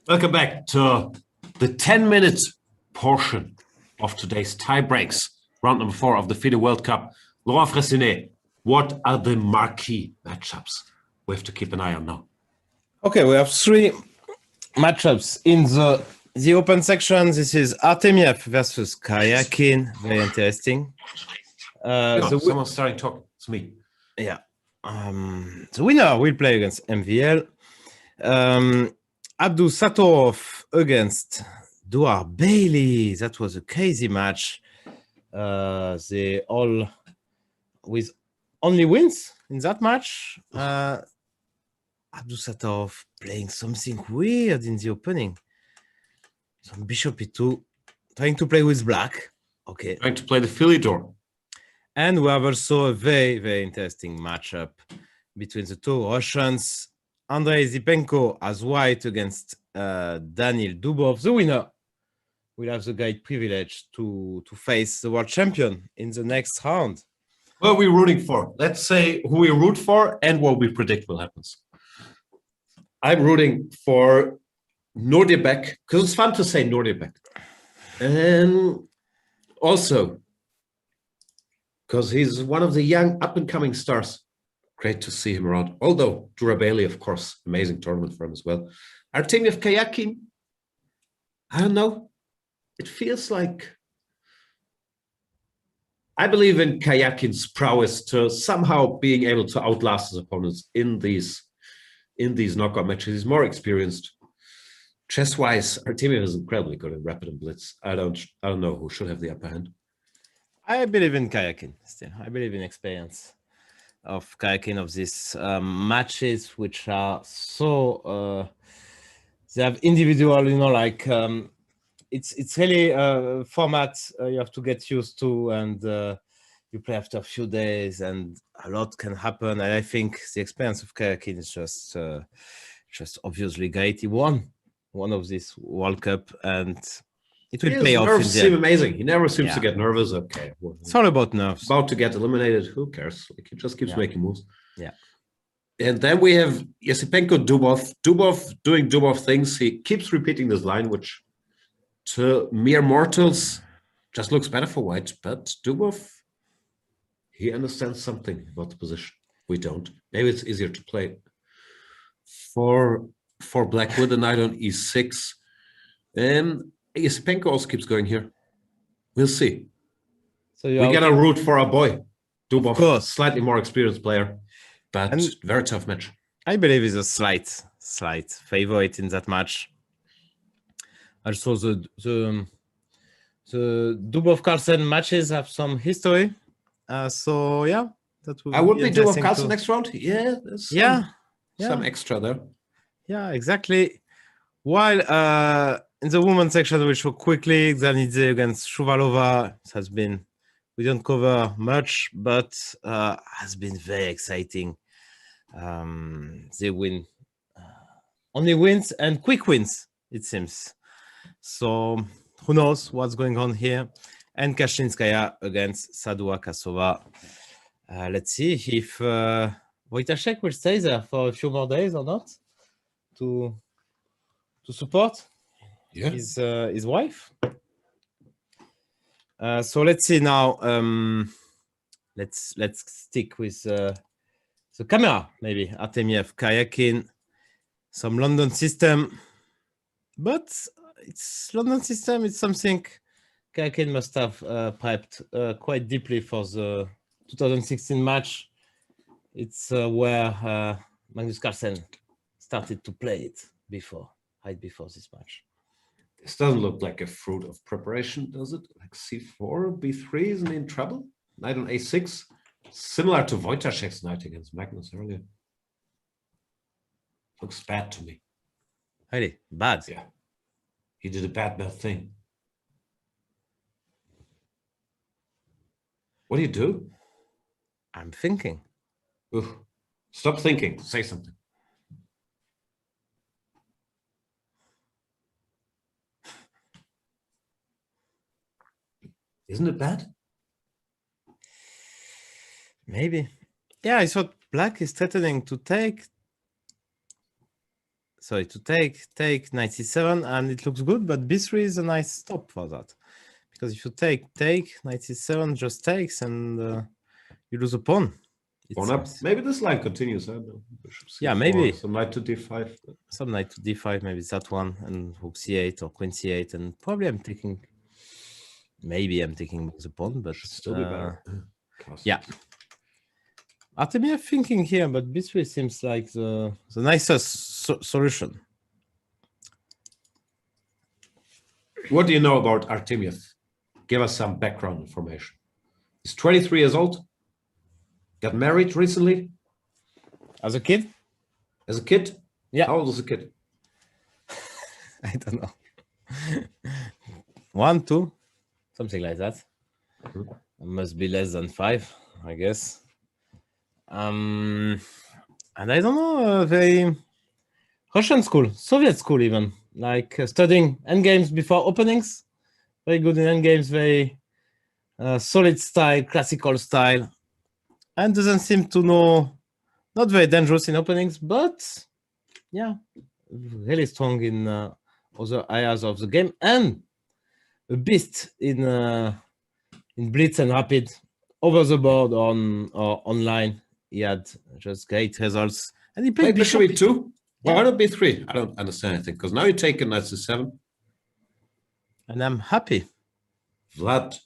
Welcome back to the 10-minute portion of today's tie breaks, round number 4 of the FIDE World Cup. Laurent Fressinet, what are the marquee matchups we have to keep an eye on now? Okay, we have 3 matchups in the open section. This is Artemiev versus Karyakin. Very interesting. Someone's starting to talk. It's me. Yeah. The winner will play against MVL. Abdul Satorov against Duar Bailey. That was a crazy match. They all with only wins in that match. Abdul Satorov playing something weird in the opening. Some bishop e2, trying to play with black. Okay. Trying to play the Philly door. And we have also a very, very interesting matchup between the 2 Russians. Andrei Zipenko as white against Daniil Dubov. The winner will have the great privilege to face the world champion in the next round. Who are we rooting for? Let's say who we root for and what we predict will happen. I'm rooting for Nordebek because it's fun to say Nordebek. And also because he's one of the young up-and-coming stars. Great to see him around. Although Durabeli, of course, amazing tournament for him as well. Artemiev Karyakin, I don't know. It feels like I believe in Karyakin's prowess to somehow being able to outlast his opponents in these knockout matches. He's more experienced. Chess-wise, Artemiev is incredibly good in rapid and blitz. I don't know who should have the upper hand. I believe in Karyakin still. I believe in experience of Karyakin of these matches, which are so they have individual, like it's really a format you have to get used to, and you play after a few days, and a lot can happen. And I think the experience of Karyakin is just obviously great. He won one of this World Cup, and it will pay off. Nerves seem amazing. He never seems to get nervous. Okay, it's all about nerves. About to get eliminated. Who cares? Like, he just keeps making moves. Yeah. And then we have Yesipenko Dubov. Dubov doing Dubov things. He keeps repeating this line, which to mere mortals just looks better for white. But Dubov, he understands something about the position. We don't. Maybe it's easier to play for black with a knight on e6. And Yesipenko also keeps going here. We'll see. So we gotta root for our boy. Dubov, slightly more experienced player, but very tough match. I believe he's a slight favorite in that match. Also, the Dubov Carlsen matches have some history. So yeah, that would I would be Dubov Carlsen next round. Yeah, some extra there. Yeah, exactly. While in the women's section, we show quickly Zanidze against Shuvalova. It has been, we don't cover much, but has been very exciting. They win only wins and quick wins, it seems. So who knows what's going on here? And Kashlinskaya against Sadua Kasova. Let's see if Wojtaszek will stay there for a few more days or not to support his wife. So let's see now. Let's stick with the camera, maybe. Artemiev, Karyakin, some London system. But it's London system. It's something Karyakin must have prepped quite deeply for the 2016 match. It's where Magnus Carlsen started to play it right before this match. This doesn't look like a fruit of preparation, does it? Like c4, b3 isn't in trouble. Knight on a6, similar to Wojtaszek's knight against Magnus earlier. Looks bad to me. Really? Bad? Yeah. He did a bad thing. What do you do? I'm thinking. Ugh. Stop thinking. Say something. Isn't it bad? Maybe. Yeah, I thought black is threatening to take sorry, to take knight c7, and it looks good, but b3 is a nice stop for that. Because if you take knight c7 just takes, and you lose a pawn. Pawn up. Maybe this line continues. Bishop Yeah, C4, maybe. some knight to d5. Some knight to d5, maybe that one, and rook c8 or queen c8, and probably I'm taking. Maybe I'm taking the pawn, but Should still be better. Yeah. Artemiev thinking here, but b3 seems like the nicest solution. What do you know about Artemiev? Give us some background information. He's 23 years old. Got married recently. As a kid? As a kid? Yeah. How old is a kid? I don't know. 1, 2, something like that. It must be less than 5, I guess. And I don't know, very Russian school, Soviet school even, like studying endgames before openings. Very good in endgames, very solid style, classical style. And doesn't seem to know, not very dangerous in openings, but yeah, really strong in other areas of the game, and a beast in blitz and rapid over the board or online. He had just great results, and he played bishop e2. Yeah. Why not b3? I don't understand anything, because now you're taking knight c7. And I'm happy. Vlad.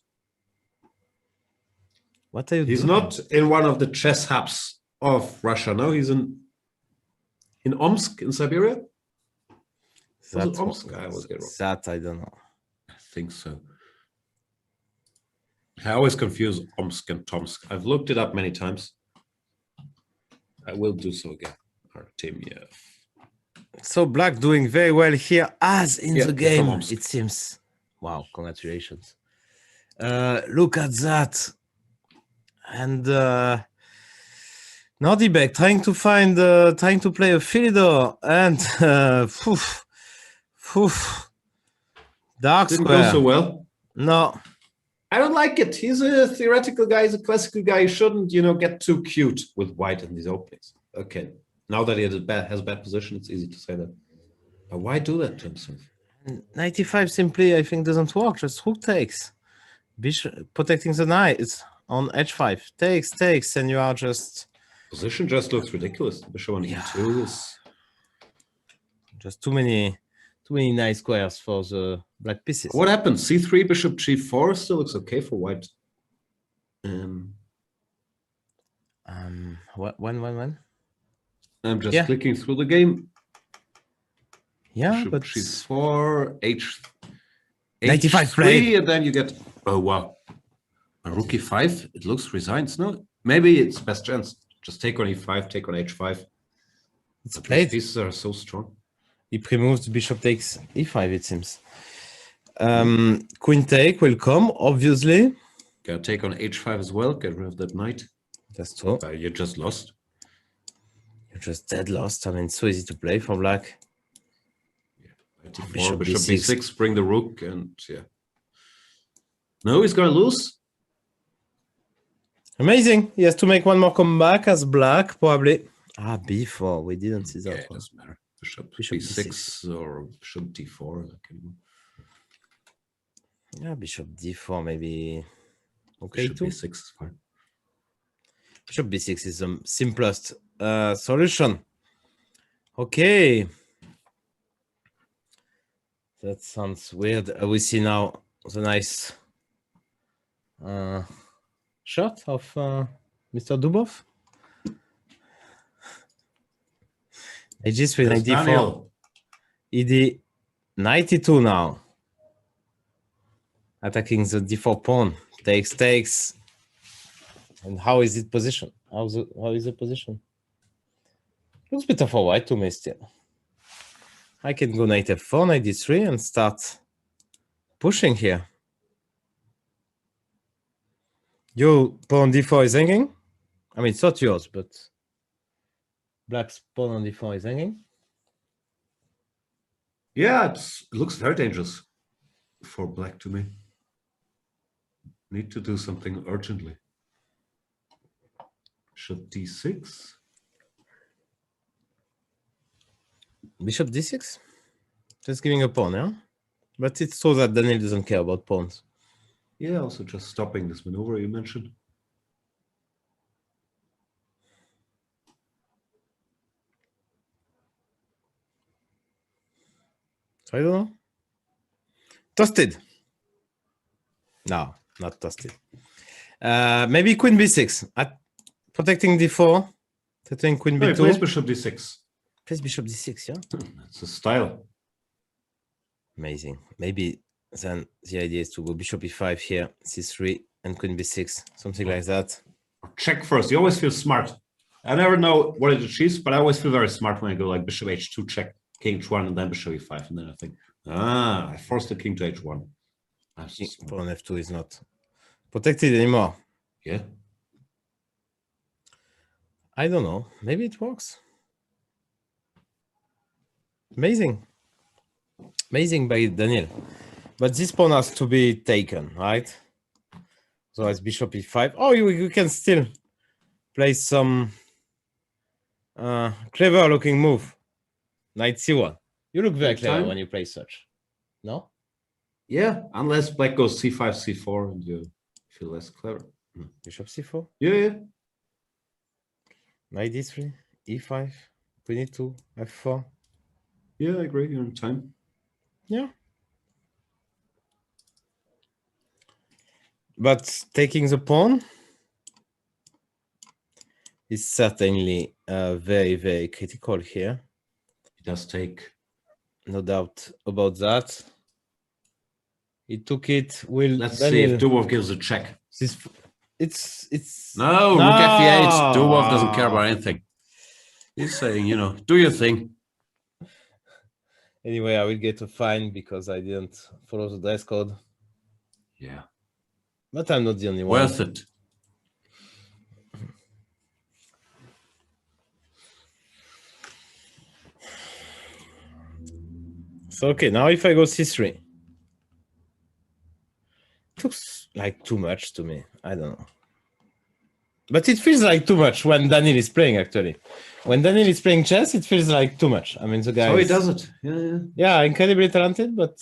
What are you doing? He's not in one of the chess hubs of Russia. No, he's in Omsk in Siberia. Was it Omsk? I always get wrong. That I don't know. I think so. I always confuse Omsk and Tomsk. I've looked it up many times. I will do so again. Artemiev. So Black doing very well here, as in the game, Omsk. it seems. Wow, congratulations. Look at that. And Nordibek trying to play a Philidor, and dark Didn't square. go so well. No. I don't like it. He's a theoretical guy. He's a classical guy. He shouldn't, get too cute with white in these openings. Okay. Now that he has a bad position, it's easy to say that. But why do that to himself? 95 simply, I think, doesn't work. Just rook takes. Bishop protecting the knight. It's on h5. Takes, and you are just... Position just looks ridiculous. Bishop on e2 is... Just too many nice squares for the black pieces. What happened? c3, bishop g4 still looks okay for white. When? I'm just clicking through the game. Yeah, bishop but g4, h95 h3, play. and then you get... Oh, wow. A rook e5, it looks resigned. No, maybe it's best chance. Just take on e5, take on h5. It's But played. these pieces are so strong. He pre-moves, bishop takes e5, it seems. Queen take will come, obviously. Gotta take on h5 as well. Get rid of that knight. That's true. You just lost. You're just dead lost. I mean, it's so easy to play for black. Bishop b6, bring the rook, and yeah. No, he's gonna lose. Amazing. He has to make one more comeback as black, probably. b4. We didn't see that Yeah, it one. doesn't matter. Bishop b6 or bishop d4. Yeah, bishop d4 maybe. Okay, Bishop too. b6 is fine. Bishop b6 is the simplest solution. Okay. That sounds weird. We see now the nice shot of Mr. Dubov. H3 There's 94. Daniel. ED 92 now. Attacking the d4 pawn. Takes. And how is it positioned? How is the position? Looks better for white to me still. I can go knight f4, knight d3, and start pushing here. Your pawn d4 is hanging. I mean, it's not yours, but black's pawn on d4 is hanging. Yeah, it looks very dangerous for black to me. Need to do something urgently. Bishop d6. Bishop d6? Just giving a pawn, yeah? But it's so that Daniel doesn't care about pawns. Yeah, also just stopping this maneuver you mentioned. So I don't know. Toasted. No, not toasted. Maybe queen b6. Protecting d4. Threatening queen No, he b2. plays bishop d6. Plays bishop d6, yeah? That's a style. Amazing. Maybe then the idea is to go bishop e5 here, c3, and queen b6. Something like that. Check first. You always feel smart. I never know what it achieves, but I always feel very smart when I go like bishop h2 check, king h1, and then bishop e5. And then I think, I forced the king to h1. Pawn f2 is not protected anymore. Yeah. I don't know. Maybe it works. Amazing. Amazing by Daniel. But this pawn has to be taken, right? So it's bishop e5. Oh, you can still play some clever looking move. Knight c1. You look very clever when you play such. No? Yeah, unless black goes c5, c4, and you feel less clever. Bishop c4. Yeah. Knight d3, e5, queen e2, f4. Yeah, I agree. You're in time. Yeah. But taking the pawn is certainly very, very critical here. It does take. No doubt about that. He took it. Will Let's Daniel... see if Dubov gives a check. It's no, rook f8. Dubov doesn't care about anything. He's saying, do your thing. Anyway, I will get a fine because I didn't follow the dress code. Yeah. But I'm not the only one. Worth it. So, okay, now if I go c3. It looks like too much to me. I don't know. But it feels like too much when Daniel is playing, actually. When Daniel is playing chess, it feels like too much. I mean, the guy. So he does it. Yeah. Yeah, incredibly talented, but.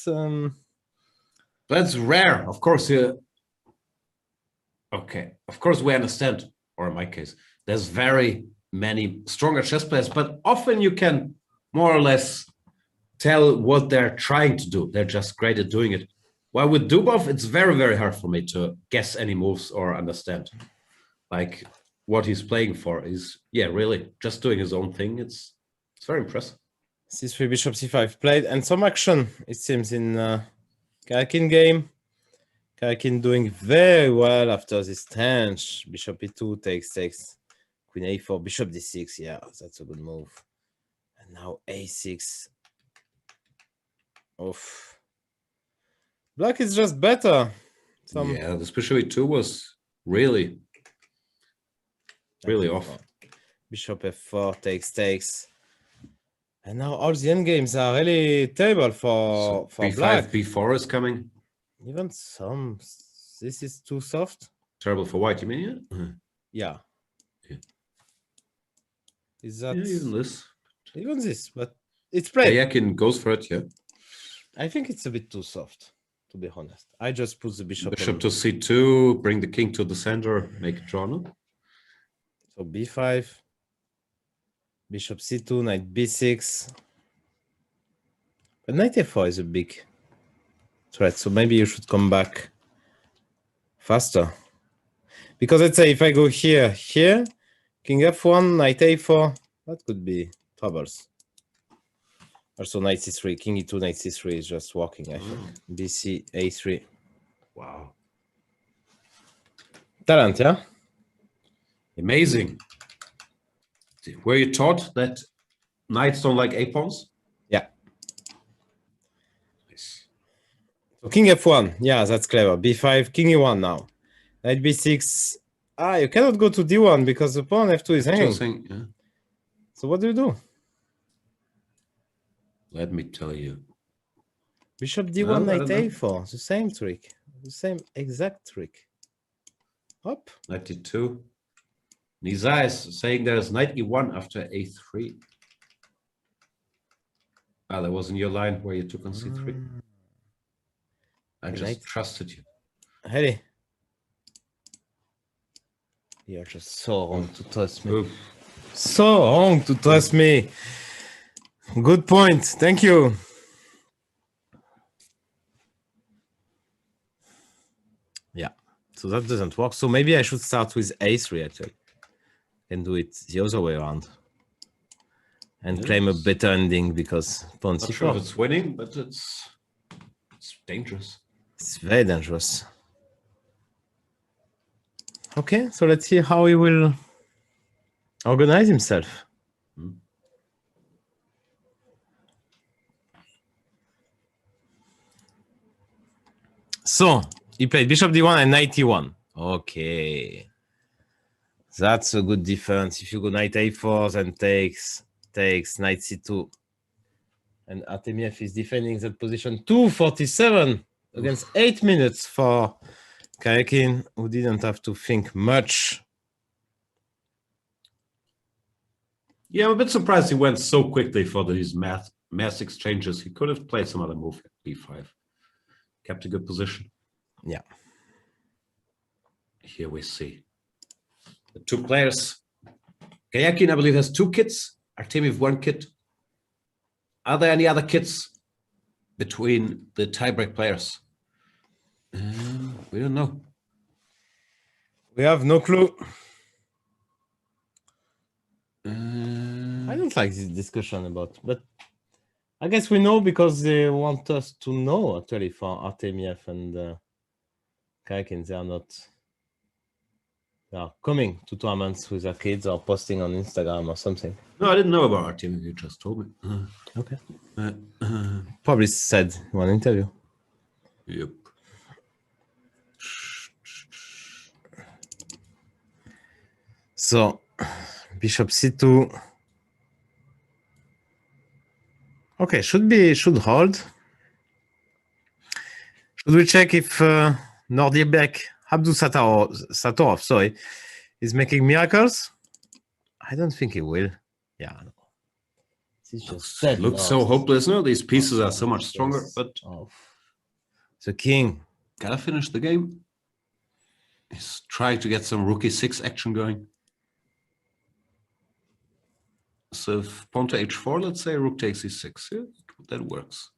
That's rare. Of course, okay. Of course, we understand, or in my case, there's very many stronger chess players, but often you can more or less tell what they're trying to do. They're just great at doing it. While with Dubov, it's very, very hard for me to guess any moves or understand. Like what he's playing for is, really just doing his own thing. It's very impressive. c3, bishop c5 played, and some action, it seems, in Carlsen game. Carlsen doing very well after this tench. Bishop e2 takes, queen a4, bishop d6. Yeah, that's a good move. And now a6. Oof. Black is just better. Yeah, this bishop e2 was really off. Bishop f4 takes. And now all the endgames are really terrible for b5, black. b4 is coming. Even some. This is too soft. Terrible for white, you mean? Yeah. Is that even this? But it's played. Yakin goes for it, yeah. I think it's a bit too soft, to be honest. I just put the bishop. Bishop to c2, bring the king to the center, make it drawn. So b5, bishop c2, knight b6. But knight f4 is a big threat, so maybe you should come back faster. Because let's say if I go here, king f1, knight a4, that could be troubles. Also knight c3, king e2, knight c3 is just walking, I think. bc, a3. Wow. Talent, yeah? Amazing. Were you taught that knights don't like a-pawns? Yeah. Nice. So king f1, yeah, that's clever. b5, king e1 now. Knight b6. You cannot go to d1 because the pawn f2 is hanging. Yeah. So what do you do? Let me tell you. Bishop d1, knight a4. The same trick. The same exact trick. Hop. Knight d2. Nisa is saying there's knight e1 after a3. Ah, that was in your line where you took on c3. I just Right. trusted you. Hey. You're just so wrong to trust me. Oof. So wrong to trust me. Good point. Thank you. Yeah. So that doesn't work. So maybe I should start with a3 actually. And do it the other way around. And claim a better ending because pawn Not sure if c4. it's winning, but it's dangerous. It's very dangerous. Okay, so let's see how he will organize himself. So he played bishop d1 and knight e1. Okay, that's a good defense. If you go knight a4, then takes knight c2, and Artemiev is defending that position 247 against 8 minutes for Kayakin, who didn't have to think much. Yeah, I'm a bit surprised he went so quickly for these mass exchanges. He could have played some other move, b5. Kept a good position. Yeah. Here we see the two players. Kayakin, I believe, has 2 kits. Artemiev 1 kit. Are there any other kits between the tiebreak players? We don't know. We have no clue. Uh, I don't like this discussion about, but I guess we know because they want us to know actually for Artemiev and Kayakin. They are coming to tournaments with their kids or posting on Instagram or something. no, I didn't know about Artemiev. You just told me. Okay. Uh, Probably said in one interview. yep. So, bishop c2. Okay, should hold. Should we check if Nordiebek Satorov, sorry, is making miracles? I don't think he will. Yeah, no. It's just dead Looks so lost. hopeless. No, these pieces are so much stronger, but The king. gotta finish the game. He's trying to get some rook e6 action going. So if pawn to h4, let's say rook takes e6, yeah, that works.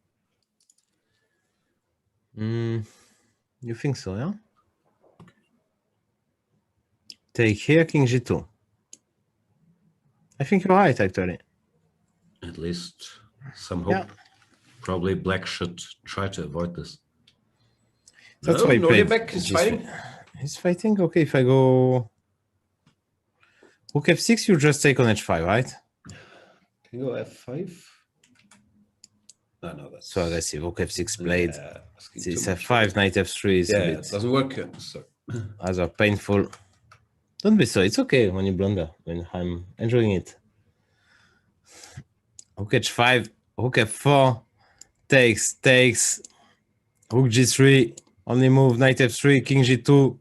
You think so, yeah? Take here, king g2. I think you're right, actually. At least some hope. Yeah. Probably black should try to avoid this. That's why he played. Nordiebek is this fighting. way. He's fighting. Okay, if I go rook f6, you just take on h5, right? Can you go f5? No, that's So aggressive. Rook f6 played. asking It's too much. f5, knight f3 is Yeah, a it bit doesn't work. So rather painful. Don't be so. It's okay when you blunder. When I'm enjoying it. Rook h5, rook f4, takes. Rook g3, only move, knight f3, king g2.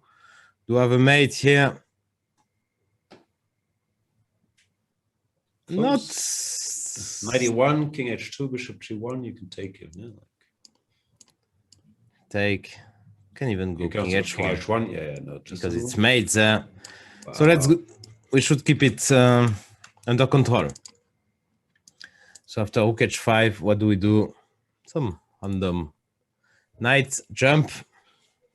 Do have a mate here. Not. knight e1, king h2, bishop g1. You can take him. Yeah, Take. Can even go you can king also king h1 h1. Yeah, no, just because a it's little. mate there. So let's go. We should keep it under control. So after rook h5, what do we do? Some random knight jump.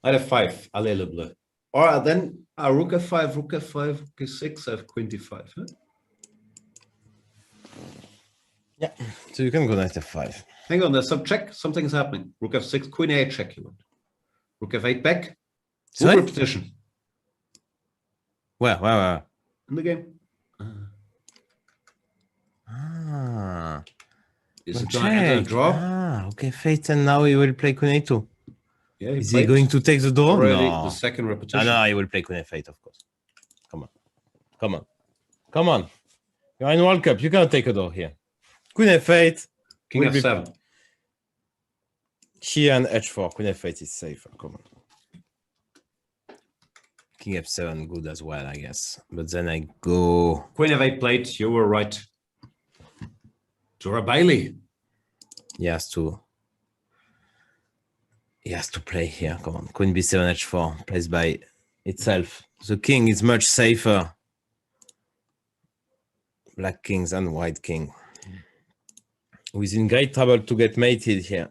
Knight f5, allez le bleu. Or then rook f5, rook f5, rook e6, I have queen d5. Huh? Yeah. So you can go knight f5. Hang on, there's some check. Something's happening. Rook f6, queen a8 check. You want rook f8 back. Sorry? Rook repetition Where? in the game. Ah. Is it Check. gonna enter a draw? Ah, okay, fate, and now he will play queen a2. Yeah, Is he played going to take the draw? already No. the second repetition. No, he will play queen f8, of course. Come on. You're in World Cup. You cannot take a draw here. Queen f8. King will be f7. Here and h4. Queen f8 is safer. Come on. King f7 good as well, I guess. But then I go. Queen f8 played. You were right. Jura Bailey. He has to play here. Come on. Queen b7 h4 plays by itself. The king is much safer. Black kings and white king. Who's in great trouble to get mated here.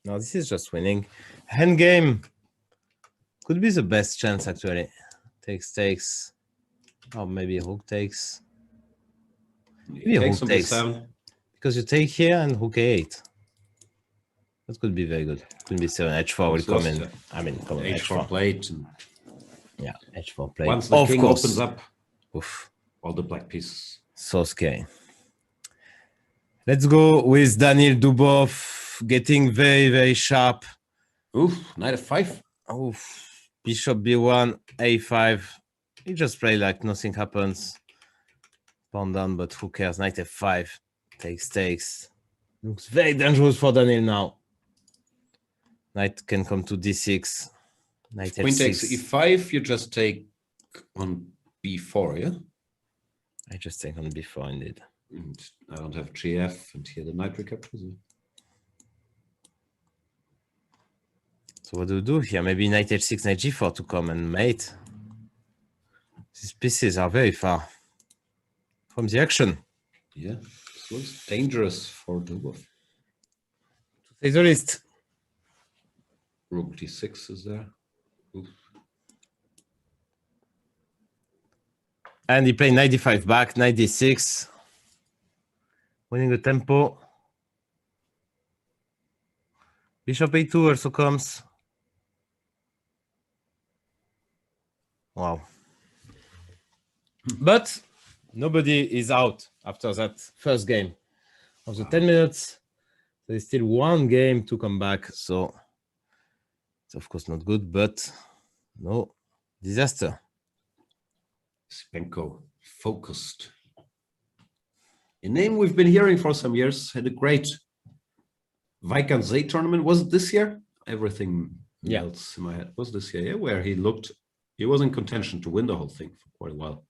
Now this is just winning. Hand game could be the best chance actually. Takes. Or maybe rook takes. Maybe rook takes. Because you take here and rook a8. That could be very good. Queen b7, h4 will come in. I mean, come on, h4 plate. Yeah, h4 plate. Once the king opens up, oof, all the black pieces. So scary. Let's go with Daniil Dubov getting very, very sharp. Oof, knight f5. Oof, bishop b1, a5. He just play like nothing happens. Pawn down, but who cares? Knight f5. Takes. Looks very dangerous for Daniil now. Knight can come to d6. Knight f6. Queen takes e5, you just take on b4, yeah? I just take on b4 indeed. And I don't have gf, and here the knight recaptures it. So what do we do here? Maybe knight h6, knight g4 to come and mate. These pieces are very far from the action. Yeah, this looks dangerous for Dubov. To say the least. Rook d6 is there. Oof. And he played knight d5 back, knight d6. Winning the tempo. Bishop a2 also comes. Wow. But nobody is out after that first game. Of the 10 minutes, there is still one game to come back. So it's of course not good, but no disaster. Spenko, focused. A name we've been hearing for some years, had a great Vaikansee tournament. Was it this year? Everything else in my head was this year, yeah, where he was in contention to win the whole thing for quite a while.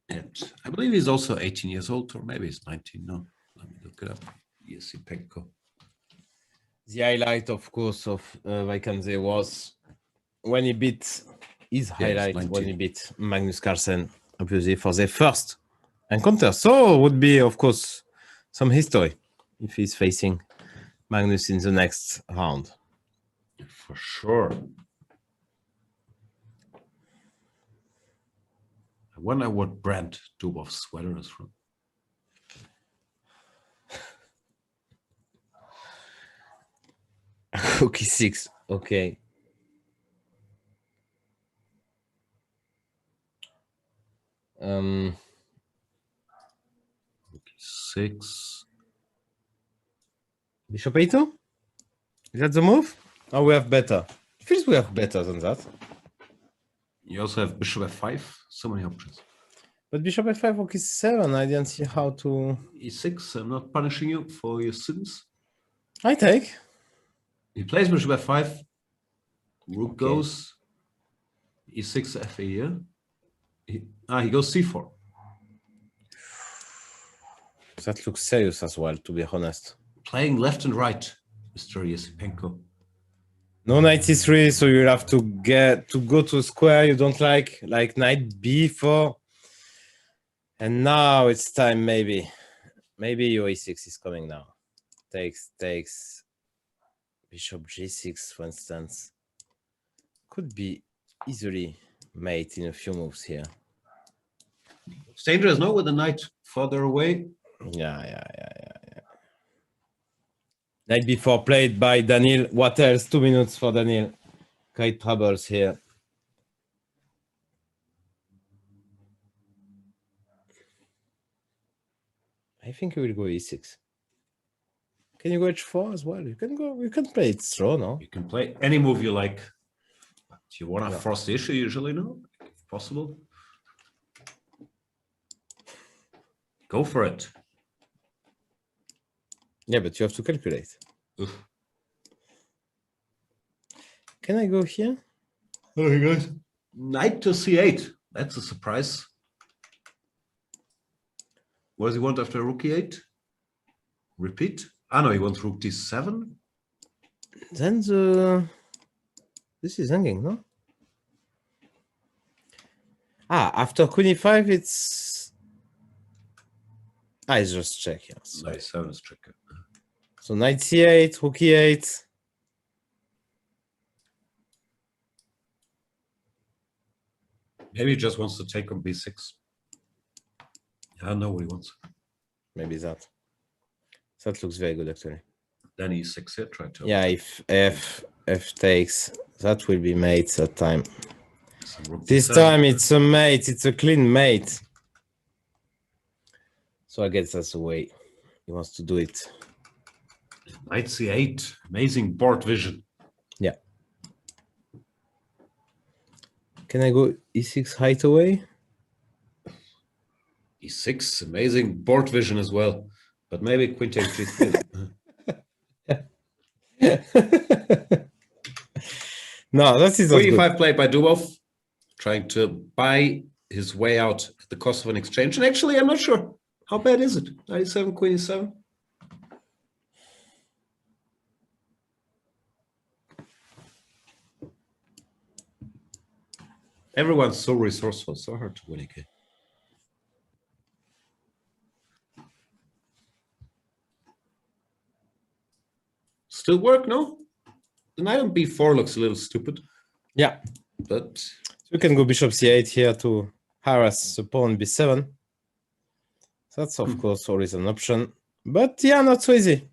And I believe he's also 18 years old, or maybe he's 19. No, let me look it up. Jesse Penko. The highlight, of course, of Vaikansee was when he beat when he beat Magnus Carlsen, obviously, for their first encounter. So would be, of course, some history if he's facing Magnus in the next round. For sure. I wonder what brand Dubov's sweater is from. Rook e6, okay. Rook e6. Bishop a2? Is that the move? Oh, we have better. It feels we have better than that. You also have bishop f5. So many options. But bishop f5, rook e7. I didn't see how to... e6, I'm not punishing you for your sins. I take. He plays bishop f5. Rook goes. e6, fa here. He goes c4. That looks serious as well, to be honest. Playing left and right, Mr. Yesipenko. No knight e3, so you'll have to go to a square you don't like knight b4. And now it's time, maybe your e6 is coming now. Takes. Bishop g6, for instance. Could be easily mate in a few moves here. It's dangerous, no? With the knight further away. Yeah. Knight b4 played by Daniil. What else? 2 minutes for Daniil. Great troubles here. I think he will go e6. Can you go h4 as well? You can play it slow, no? You can play any move you like. But you want to force the issue usually, no? If possible. Go for it. Yeah, but you have to calculate. Oof. Can I go here? Oh, he goes. Knight to c8. That's a surprise. What does he want after rook e8? Repeat? Ah, no, he wants rook d7. Then this is hanging, no? After queen e5, it's it's just check here. So, Nice, 7 is tricky. so knight c8, rook e8. Maybe he just wants to take on b6. I don't know what he wants. Maybe that. That looks very good, actually. Then e6 here, try to. Yeah, if f takes, that will be mate that time. Some rook This d7. time it's a mate, it's a clean mate. So I guess that's the way he wants to do it. Knight c8, amazing board vision. Yeah. Can I go e6 height away? e6, amazing board vision as well. But maybe queen takes g3. No, that is not Queen good. e5 played by Dubov, trying to buy his way out at the cost of an exchange. And actually, I'm not sure. How bad is it? Knight e7, queen e7. Everyone's so resourceful, so hard to win again. Still work, no? The knight on b4 looks a little stupid, Yeah. but So you can go bishop c8 here to harass the pawn b7. That's of course always an option. But yeah, not so easy.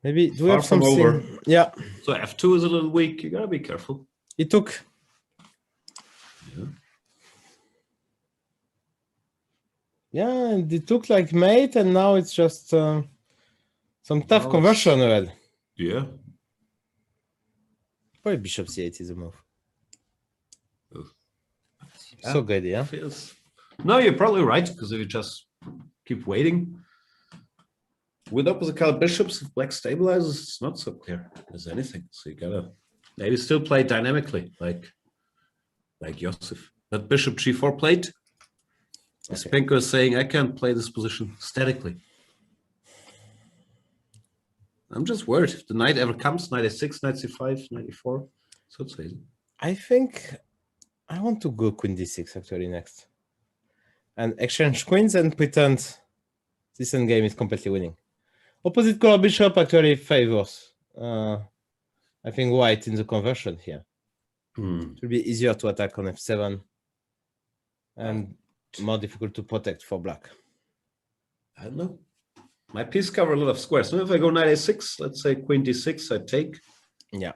Maybe do we Far have from something? over. Yeah, so f2 is a little weak. You gotta be careful. he took. Yeah. Yeah, and it took like mate, and now it's just some tough Now conversion. Well, Yeah. probably bishop c8 is a move. Yeah. So good, yeah. Feels... No, you're probably right, because if you just keep waiting. With opposite color bishops, if black stabilizes, it's not so clear as anything. So you gotta maybe still play dynamically, like Josef. That bishop g4 played. Spenko is saying, I can't play this position statically. I'm just worried. If the knight ever comes, knight a6, knight c5, knight e4, so it's easy. I think I want to go queen d6 actually next. And exchange queens and pretend this endgame is completely winning. Opposite color bishop actually favors. I think white in the conversion here. It will be easier to attack on f7 and more difficult to protect for black. I don't know. My piece cover a lot of squares. So if I go knight a6, let's say queen d6, I take. Yeah.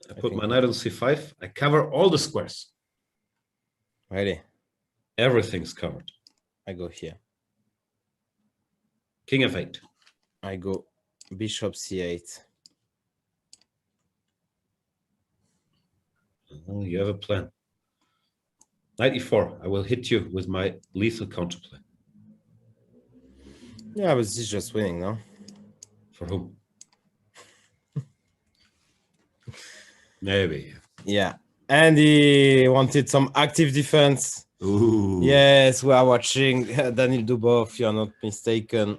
I put my knight on c5. I cover all the squares. Ready? Everything's covered. I go here. King f8. I go bishop c8. Oh, you have a plan. Knight e4. I will hit you with my lethal counterplay. Yeah, but this is just winning, no? For whom? Maybe. Yeah. And he wanted some active defense. Ooh. Yes, we are watching Daniel Dubov, you're not mistaken.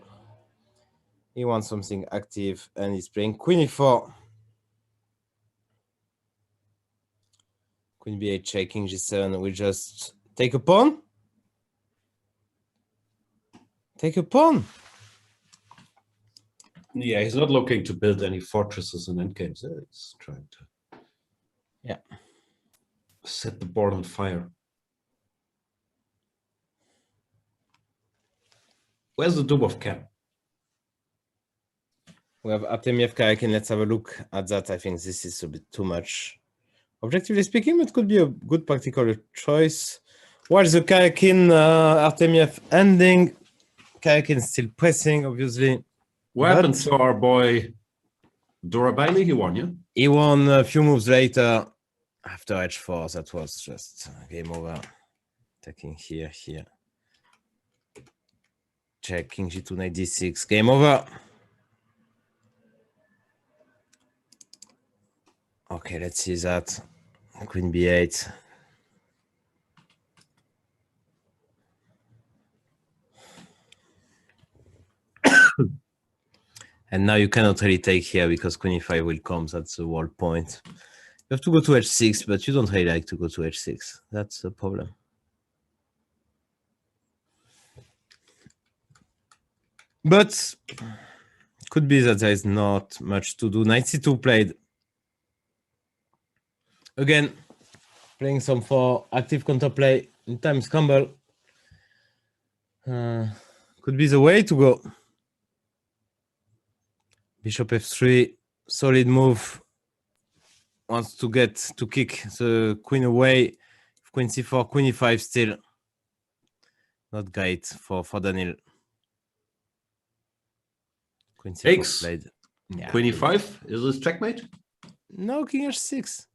He wants something active and he's playing queen e4. Queen b8 check, king g7. We just take a pawn. Take a pawn. Yeah, he's not looking to build any fortresses and endgames. He's trying to set the board on fire. Where's the Dubov cam? We have Artemiev Karakin. Let's have a look at that. I think this is a bit too much. Objectively speaking, it could be a good practical choice. While the Karakin Artemiev ending, Karakin still pressing, obviously. What happened to our boy Dorabaili? He won, yeah? He won a few moves later after h4. That was just game over. Attacking here. Check, king g2, knight d6. Game over. Okay, let's see that. Queen b8. And now you cannot really take here because queen e5 will come. That's the whole point. You have to go to h6, but you don't really like to go to h6. That's the problem. But could be that there is not much to do. Knight c2 played. Again, playing some for active counterplay in time scramble. Could be the way to go. Bishop f3, solid move. Wants to get to kick the queen away. Queen c4, queen e5 still. Not great for Daniel. Queen c4 Takes. played. Yeah, Queen e5, is this checkmate? No, king h6.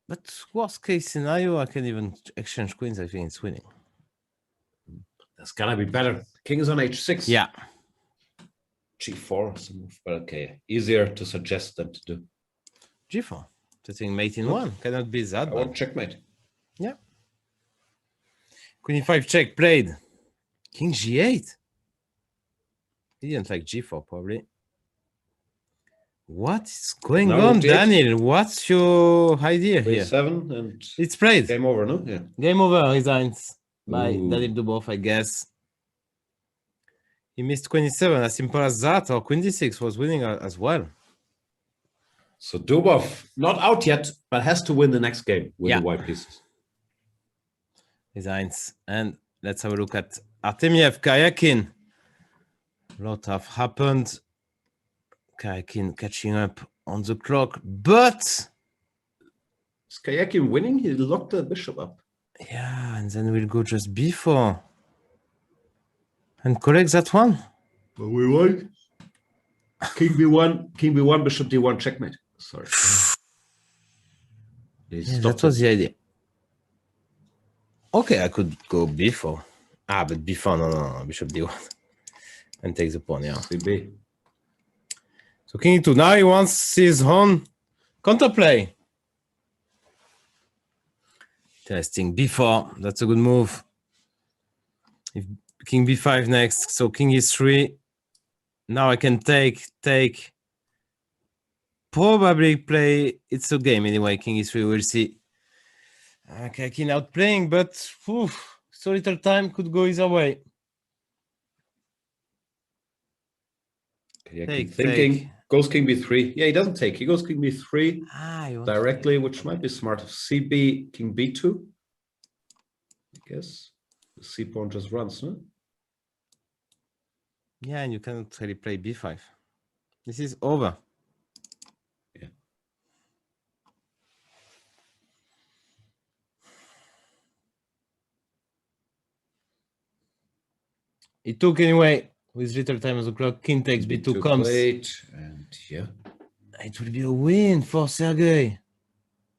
But worst case scenario, I can even exchange queens. I think it's winning. That's gonna be better. King is on h6. Yeah. g4 is a move, but okay. Easier to suggest than to do. g4. Setting mate in one. Cannot be that I bad. want checkmate. Yeah. Queen e5 check played. King g8. He didn't like g4 probably. What is going Now on, rook d8. Daniel? What's your idea Queen here? 7 and It's played. game over, no? Yeah. Game over, resigns by Ooh. Daniel Dubov, I guess. He missed queen e7, as simple as that, or queen d6 was winning as well. So Dubov, not out yet, but has to win the next game with Yeah. the white pieces. Resigns. And let's have a look at Artemiev, Karyakin. A lot have happened. Karyakin catching up on the clock, but Is Kayakin winning? He locked the bishop up. yeah, and then we'll go just b4 and collect that one. But we won. King b1, bishop d1, checkmate. Sorry. Yeah, that was the idea. Okay, I could go b4. But b4, no, bishop d1. And take the pawn, yeah. CB. So king e2. Now he wants his own counterplay. Interesting. b4. That's a good move. If king b5 next. So king e3. Now I can take. Probably play. It's a game anyway. King e3. We'll see. Okay, king outplaying, but so little time could go either way. Kayakin thinking. Goes king b3. Yeah, he doesn't take. He goes king b3 directly, which might be smart. CB, king b2. I guess the c pawn just runs, no? Yeah, and you cannot really play b5. This is over. Yeah. It took anyway. With little time on the clock, king takes b2 comes. Played, and yeah. It will be a win for Sergei.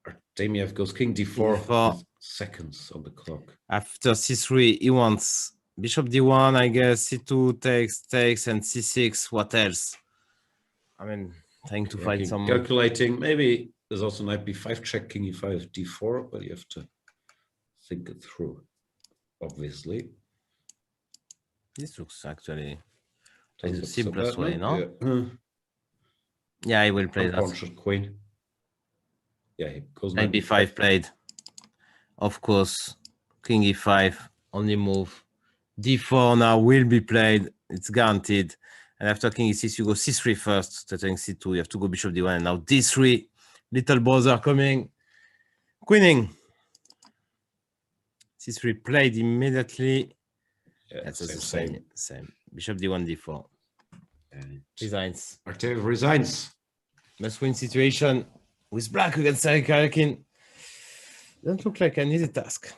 Artemiev goes king d4 d4. with seconds on the clock. After c3, he wants bishop d1, I guess. c2 takes, and c6. What else? I mean, trying to find some. Calculating. Maybe there's also knight b5 check, king e5, d4, but you have to think it through, obviously. This looks actually like the Doesn't look so simplest bad, way, no? no? Yeah, I will play Pawn that. shot queen. Yeah, he goes Knight b5 played. Of course, king e5, only move. d4 now will be played. It's guaranteed. And after king e6, you go c3 first, threatening c2. You have to go bishop d1, and now d3. Little brother coming. Queening. c3 played immediately. Yeah, That's the same. Bishop d1, d4. And Resigns. Artemiev resigns. Must win situation with black against Sergei Karyakin. Doesn't look like an easy task.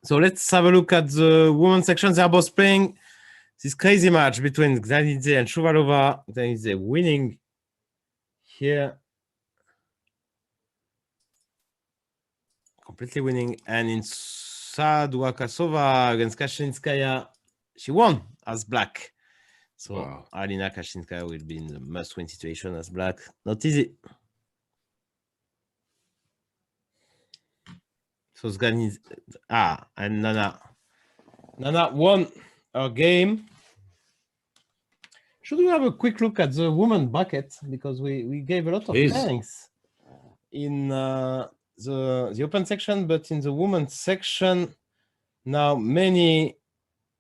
So let's have a look at the women's section. They are both playing this crazy match between Gdanidze and Shuvalova. Gdanidze winning here. Completely winning. And in Saduakasova against Kashinskaya, she won as black. So Wow. Alina Kashinskaya will be in the must-win situation as black. Not easy. So Gdanidze, and Nana won her game. Should we have a quick look at the women bracket, because we gave a lot of Please. pairings in the open section, but in the women's section now many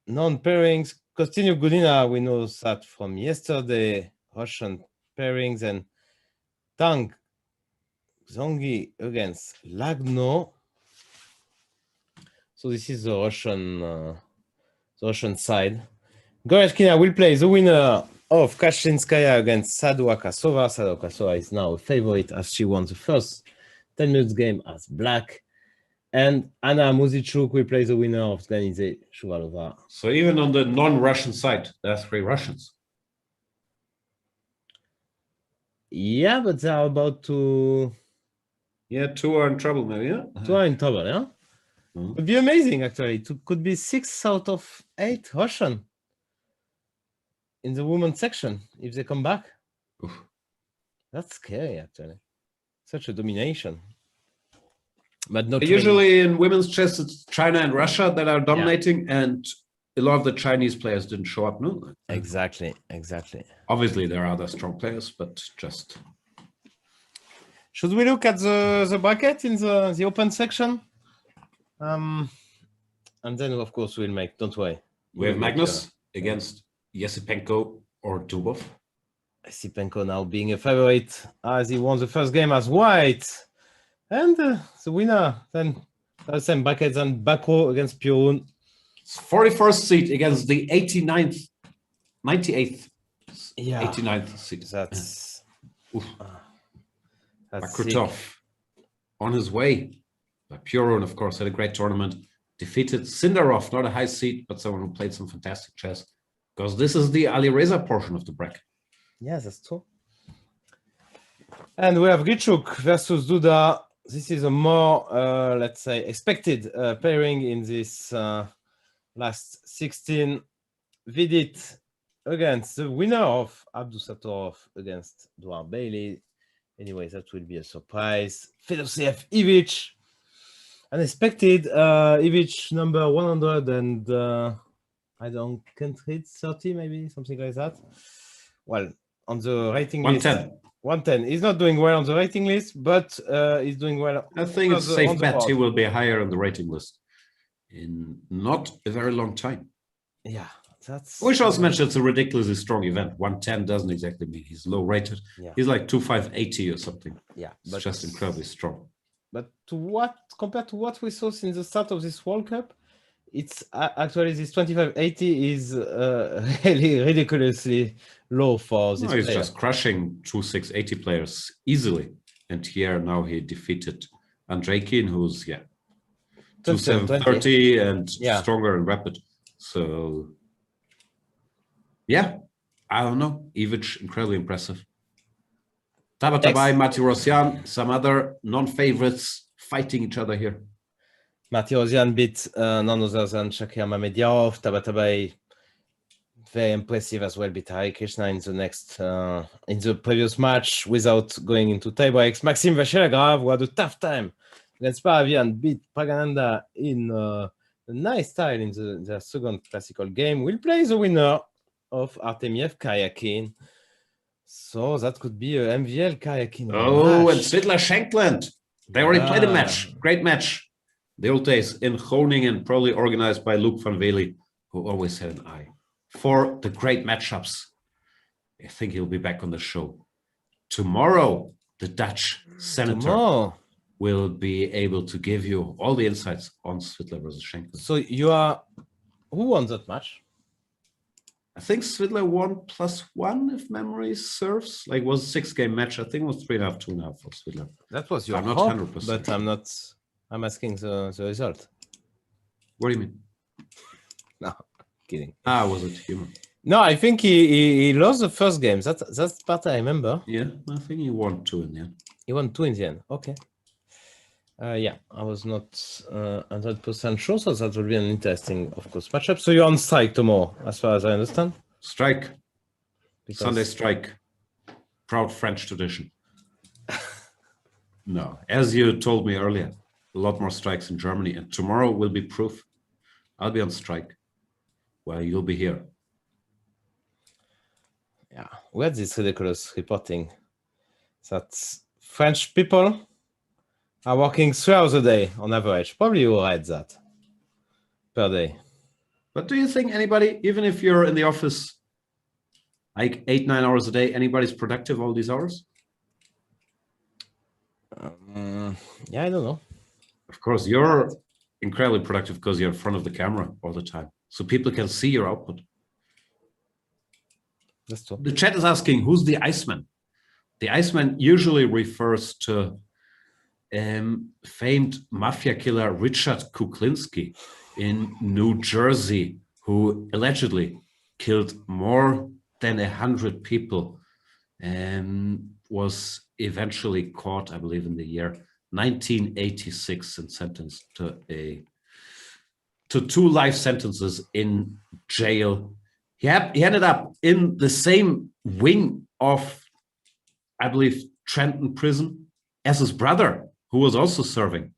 non-pairings. Kostinu Gulina, we know that from yesterday, Russian pairings, and Tang Zongi against Lagno. So this is the Russian side. Goreshkina will play the winner of Kashlinskaya against Sadua Kasova. Sadua Kasova is now a favorite as she won the first 10 minutes game as black. And Anna Muzichuk will play the winner of Ganize Shuvalova. So even on the non-Russian side, there are 3 Russians. Yeah, but they are about to... Yeah, 2 are in trouble maybe, yeah? 2 are in trouble, yeah? Mm. Would be amazing, actually. It could be 6 out of 8 Russian in the women's section if they come back. Oof. That's scary, actually. Such a domination. But not usually in women's chess, it's China and Russia that are dominating, and a lot of the Chinese players didn't show up. No, exactly. Obviously, there are other strong players, but just. Should we look at the bracket in the open section? And then, of course, we'll make. Don't worry. We have Magnus against Yesipenko or Dubov. Yesipenko now being a favorite as he won the first game as white. And the winner then the same brackets and Bako against Purun. 41st seed against the 98th, 89th seed. That's Bakrutov on his way. But Purun, of course, had a great tournament. Defeated Sindarov, not a high seed, but someone who played some fantastic chess. Because this is the Ali Reza portion of the bracket. Yes, that's true. And we have Grichuk versus Duda. This is a more, let's say, expected pairing in this last 16. Vidit against the winner of Abdusatorov against Duar Bailey. Anyway, that will be a surprise. Fedosiev Ivic. Unexpected Ivic number 100 and can't read 30, maybe something like that. Well, on the rating 110. list. 110. He's not doing well on the rating list, but he's doing well. I think it's a safe bet he will be higher on the rating list in not a very long time. Yeah, that's. We should also mention it's a ridiculously strong event. 110 doesn't exactly mean he's low rated. Yeah. He's like 2580 or something. Yeah, it's just incredibly strong. But compared to what we saw since the start of this World Cup, it's actually this 2580 is really ridiculously low for this. No, he's player. just crushing 2680 players easily. And here now he defeated Andreikin, who's 2730 and stronger and rapid. So I don't know. Ivic, incredibly impressive. Tabatabai, Mati Rosyan, some other non-favorites fighting each other here. Mati Rosyan beat none other than Shakir Mamediarov. Tabatabai, very impressive as well, beat Hari Krishna in the previous match without going into tie breaks. Maxime Vachelagrave, who had a tough time against Paravian, beat Pragananda in a nice style in the second classical game. Will play the winner of Artemiev Karyakin. So that could be a MVL Karyakin. Oh, and Svidler Shankland. They already played a match. Great match. The old days in Groningen, probably organized by Luc van Wely, who always had an eye for the great matchups. I think he'll be back on the show. Tomorrow, the Dutch senator will be able to give you all the insights on Svidler versus Shankland. So who won that match? I think Svidler won +1, if memory serves. Like, it was a 6-game match. I think it was 3.5, 2.5 for Svidler. That was your I'm not hope, 100%. but I'm asking the result. What do you mean? No, kidding. Was it human? No, I think he lost the first game. That's the part I remember. Yeah, I think he won 2 in the end. He won 2 in the end. Okay. I was not 100% sure, so that will be an interesting, of course, matchup. So you're on strike tomorrow, as far as I understand? Strike. Sunday strike. Proud French tradition. No, as you told me earlier, a lot more strikes in Germany, and tomorrow will be proof. I'll be on strike while you'll be here. Yeah, we had this ridiculous reporting that French people are working 3 hours a day on average. Probably you read that per day. But do you think anybody, even if you're in the office like 8-9 hours a day, anybody's productive all these hours? Yeah, I don't know. Of course, you're incredibly productive because you're in front of the camera all the time. So people can see your output. That's true. The chat is asking, who's the Iceman? The Iceman usually refers to famed mafia killer Richard Kuklinski in New Jersey, who allegedly killed more than 100 people and was eventually caught, I believe, in the year 1986 and sentenced to 2 life sentences in jail. He ended up in the same wing of, I believe, Trenton prison as his brother, who was also serving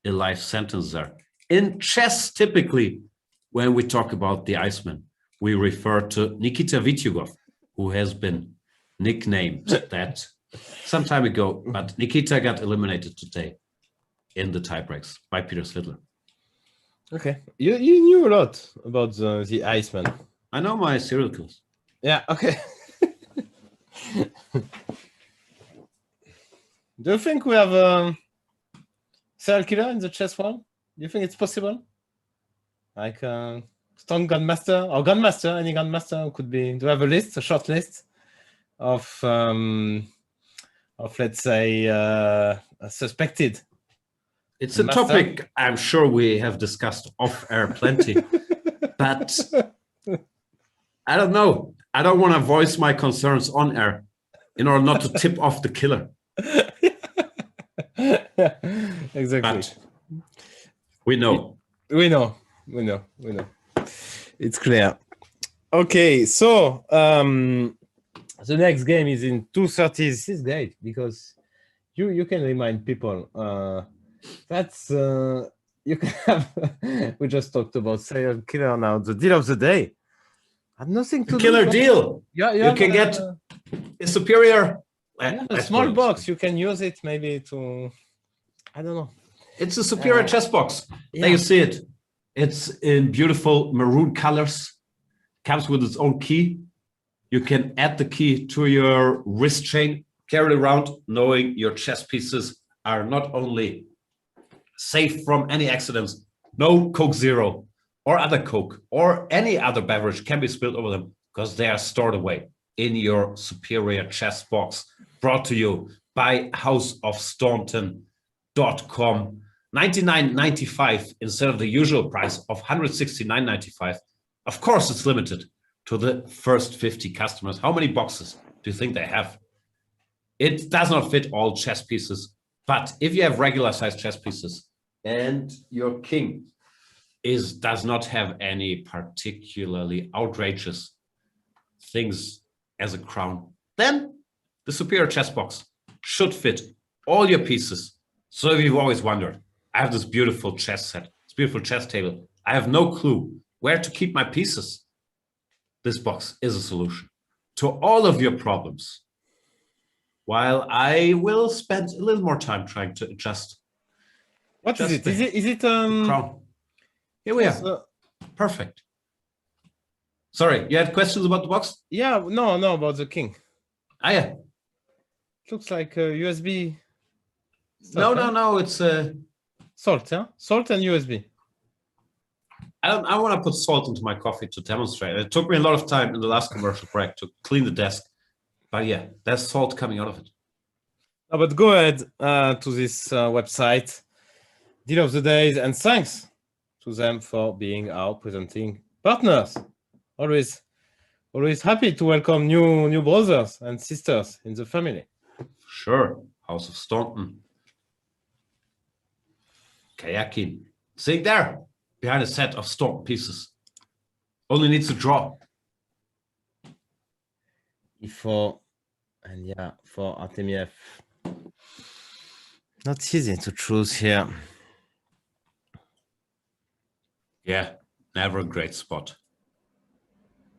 a life sentence there. In chess, typically, when we talk about the Iceman, we refer to Nikita Vityugov, who has been nicknamed that some time ago, but Nikita got eliminated today in the tiebreaks by Peter Svidler. Okay, you knew a lot about the Iceman. I know my serial killers. Yeah, okay. Do you think we have a serial killer in the chess world? Do you think it's possible? Like Stone Gunmaster or Gunmaster, any Gunmaster could be. Do you have a list, a short list of let's say suspected? It's a topic I'm sure we have discussed off air plenty, but I don't know. I don't want to voice my concerns on air in order not to tip off the killer. Exactly. But we know. We know. It's clear. Okay, so the next game is in 2:30. This is great because you can remind people that's you can have. We just talked about serial killer now. The deal of the day had nothing to do. Killer deal. Yeah, you can get a superior. A small box. You can use it maybe to. I don't know. It's a superior chess box. There you see it. It's in beautiful maroon colors. Comes with its own key. You can add the key to your wrist chain, carry it around, knowing your chess pieces are not only safe from any accidents, no Coke Zero or other Coke or any other beverage can be spilled over them because they are stored away in your superior chess box. Brought to you by houseofstaunton.com. $99.95 instead of the usual price of $169.95. Of course, it's limited to the first 50 customers. How many boxes do you think they have? It does not fit all chess pieces, but if you have regular sized chess pieces and your king does not have any particularly outrageous things as a crown, then the superior chess box should fit all your pieces. So if you've always wondered, I have this beautiful chess set, this beautiful chess table, I have no clue where to keep my pieces. This box is a solution to all of your problems. While I will spend a little more time trying to adjust. What is it? Is it crown? Here we are. Perfect. Sorry, you had questions about the box? Yeah, no, about the king. Ah, yeah. It looks like a USB. Stuff, no, it's salt, yeah? Salt and USB. I want to put salt into my coffee to demonstrate. It took me a lot of time in the last commercial break to clean the desk. But yeah, there's salt coming out of it. No, but go ahead to this website, Deal of the Days, and thanks to them for being our presenting partners. Always happy to welcome new brothers and sisters in the family. Sure, House of Staunton. Kayakin. See there, behind a set of Staunton pieces. Only needs to draw. For Artemiev. Not easy to choose here. Yeah, never a great spot.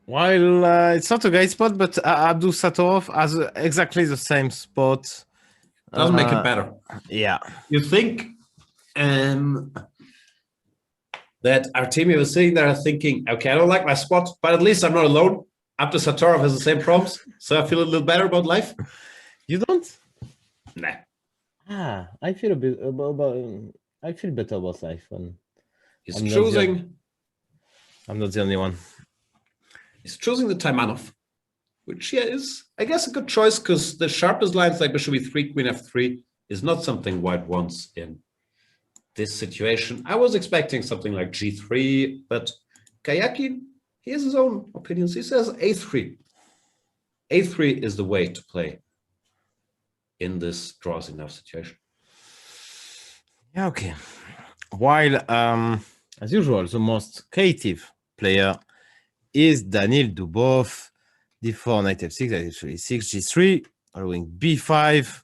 While it's not a great spot, but Abdul Satorov has exactly the same spot. Doesn't make it better. Yeah. You think that Artemiev was sitting there thinking, okay, I don't like my spot, but at least I'm not alone. Abdul Satorov has the same problems, so I feel a little better about life. You don't? Nah. I feel a bit I feel better about life when He's I'm choosing. I'm not the only one. He's choosing the Taimanov, which is, I guess, a good choice because the sharpest lines like bishop e3, queen f3 is not something white wants in this situation. I was expecting something like g3, but Kayakin, he has his own opinions. He says a3. a3 is the way to play in this draws enough situation. Yeah, okay. While, as usual, the most creative player is Daniil Dubov. d4, knight f6, knight f3, 6, g3, allowing b5,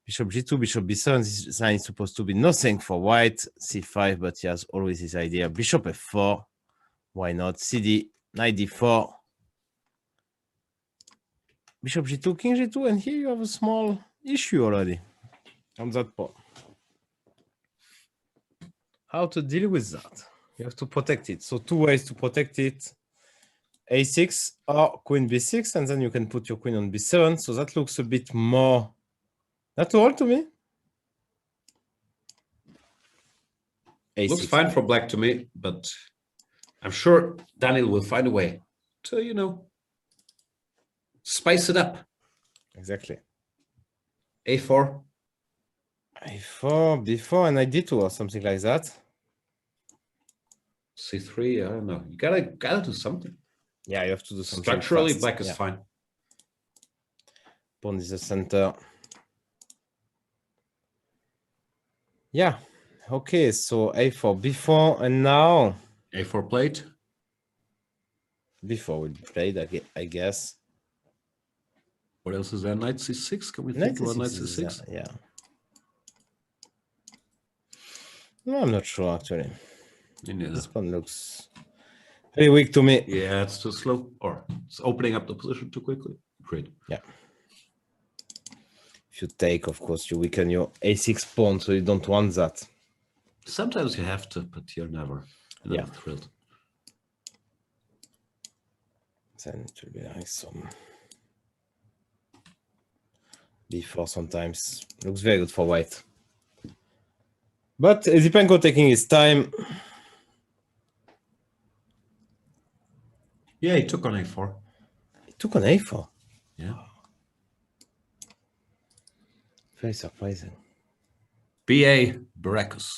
bishop g2, bishop b7. This line is supposed to be nothing for white. c5, but he has always his idea. Bishop f4, why not? cd, knight d4, bishop g2, king g2, and here you have a small issue already on that pawn. How to deal with that? You have to protect it. So two ways to protect it. a6 or queen b6, and then you can put your queen on b7. So that looks a bit more natural to me. A6. Looks fine for black to me, but I'm sure Daniel will find a way to, spice it up. Exactly. a4. a4, b4, and knight d2 or something like that. c3, I don't know. You gotta do something. Yeah, you have to do something. Structurally, fast. black is fine. Pawn is the center. Yeah. Okay, so a4, b4, and now a4 played. b4 will be played, I guess. What else is there? Knight c6? Can we Knight think about knight c6 c6? yeah. No, I'm not sure actually. This one looks very weak to me. Yeah, it's too slow. Or it's opening up the position too quickly. Great. Yeah. If you take, of course, you weaken your a6 pawn, so you don't want that. Sometimes you have to, but you're never thrilled. Then it will be like some b4 sometimes. Looks very good for white. But Zipenko taking his time. Yeah, he took on a4. He took on a4. Yeah. Very surprising. B.A. Baracus.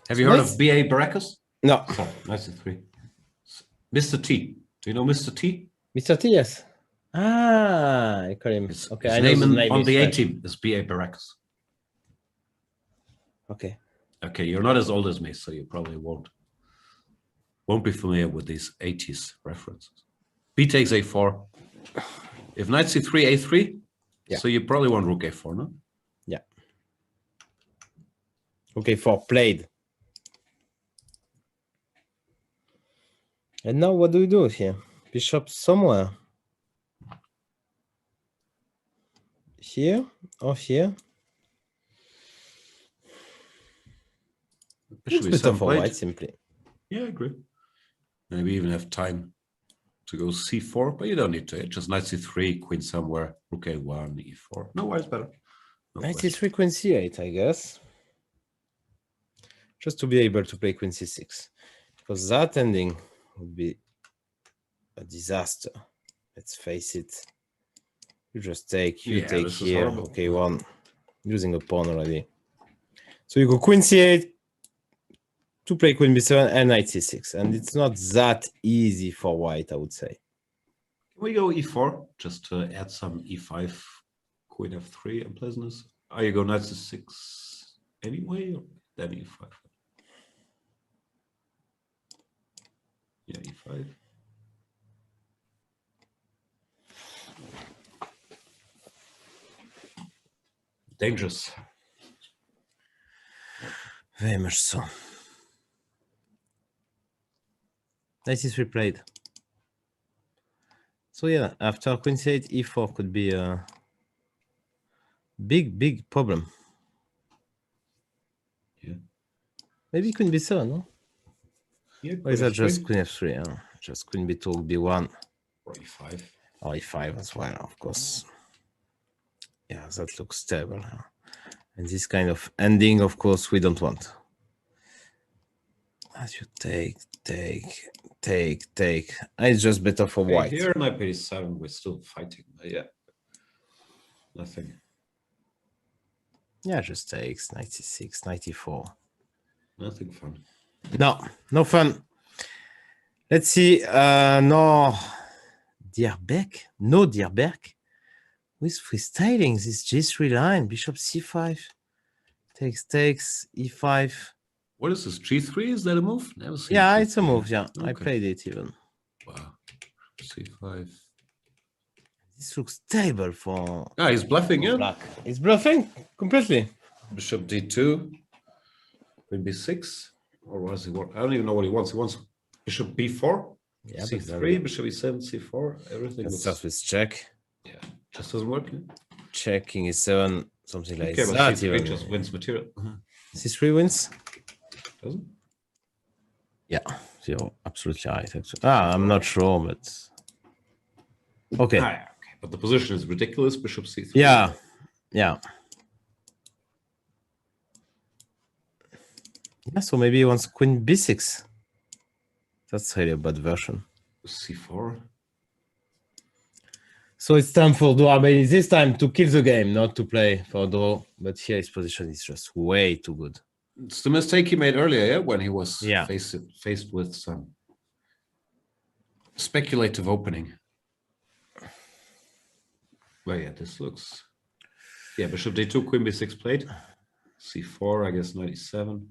Have you heard of B.A. Baracus? No. Oh, nice c3. Mr. T. Do you know Mr. T? Mr. T, yes. I call him. Okay, His I know name the name on is the French. A-team is B.A. Baracus. Okay. Okay, you're not as old as me, so you probably won't be familiar with these 80s references. B takes a4. If knight c3, a3, so you probably want rook a4, no? Yeah. Okay, 4 played. And now what do we do here? Bishop somewhere. Here or here? It's better for white, simply. Yeah, I agree. Maybe even have time to go c4, but you don't need to. Just knight c3, queen somewhere, rook a1, e4. No, why is better? No Knight question. c3, queen c8, I guess. Just to be able to play queen c6. Because that ending would be a disaster. Let's face it. You just take, you take this is here. horrible. Okay, one. Using a pawn already. So you go queen c8 to play queen b7 and knight c6. And it's not that easy for white, I would say. Can we go e4 just to add some e5, queen f3 unpleasantness? Are you go knight c6 anyway, or then e5? Yeah, e5. Dangerous. Very much so. 93 played. So yeah, after queen c8, e4 could be a big problem. Yeah. Maybe queen b7, no? Yeah, Or is that just f3. queen f3? Just queen b2, b1. Or e5. Or e5 as well, of course. Yeah, that looks stable. And this kind of ending, of course, we don't want. As you take. It's just better for white. Here, knight b7, we're still fighting. Yeah. Nothing. Yeah, just takes 96, 94. Nothing fun. No fun. Let's see. No, Dierbeck. With freestyling this G3 line, bishop c5, takes, e5. What is this? G3? Is that a move? Never seen Yeah, G3. it's a move. Yeah, Okay. I played it even. Wow. C5. This looks stable for. Ah, he's bluffing, yeah. Black. He's bluffing completely. Bishop d2. Queen b6. Or what does he want? I don't even know what he wants. He wants bishop b4. Yeah, c3, bishop e7, c4. Everything Let's looks... start with check. Yeah, just doesn't work. Yeah? Checking e7, something like Okay, but that. c3 Even. just wins material. C3 wins. Doesn't? Yeah, you're absolutely right. Actually. I'm not sure, but okay. Ah, yeah, okay. But the position is ridiculous. Bishop c3. Yeah. Yeah, so maybe he wants queen b6. That's really a bad version. c4. So it's time for draw. Maybe this time to kill the game, not to play for draw. But here his position is just way too good. It's the mistake he made earlier, yeah, when he was Yeah. faced with some speculative opening. Well, yeah, this looks... Yeah, bishop d2, queen b6 played. c4, I guess 97.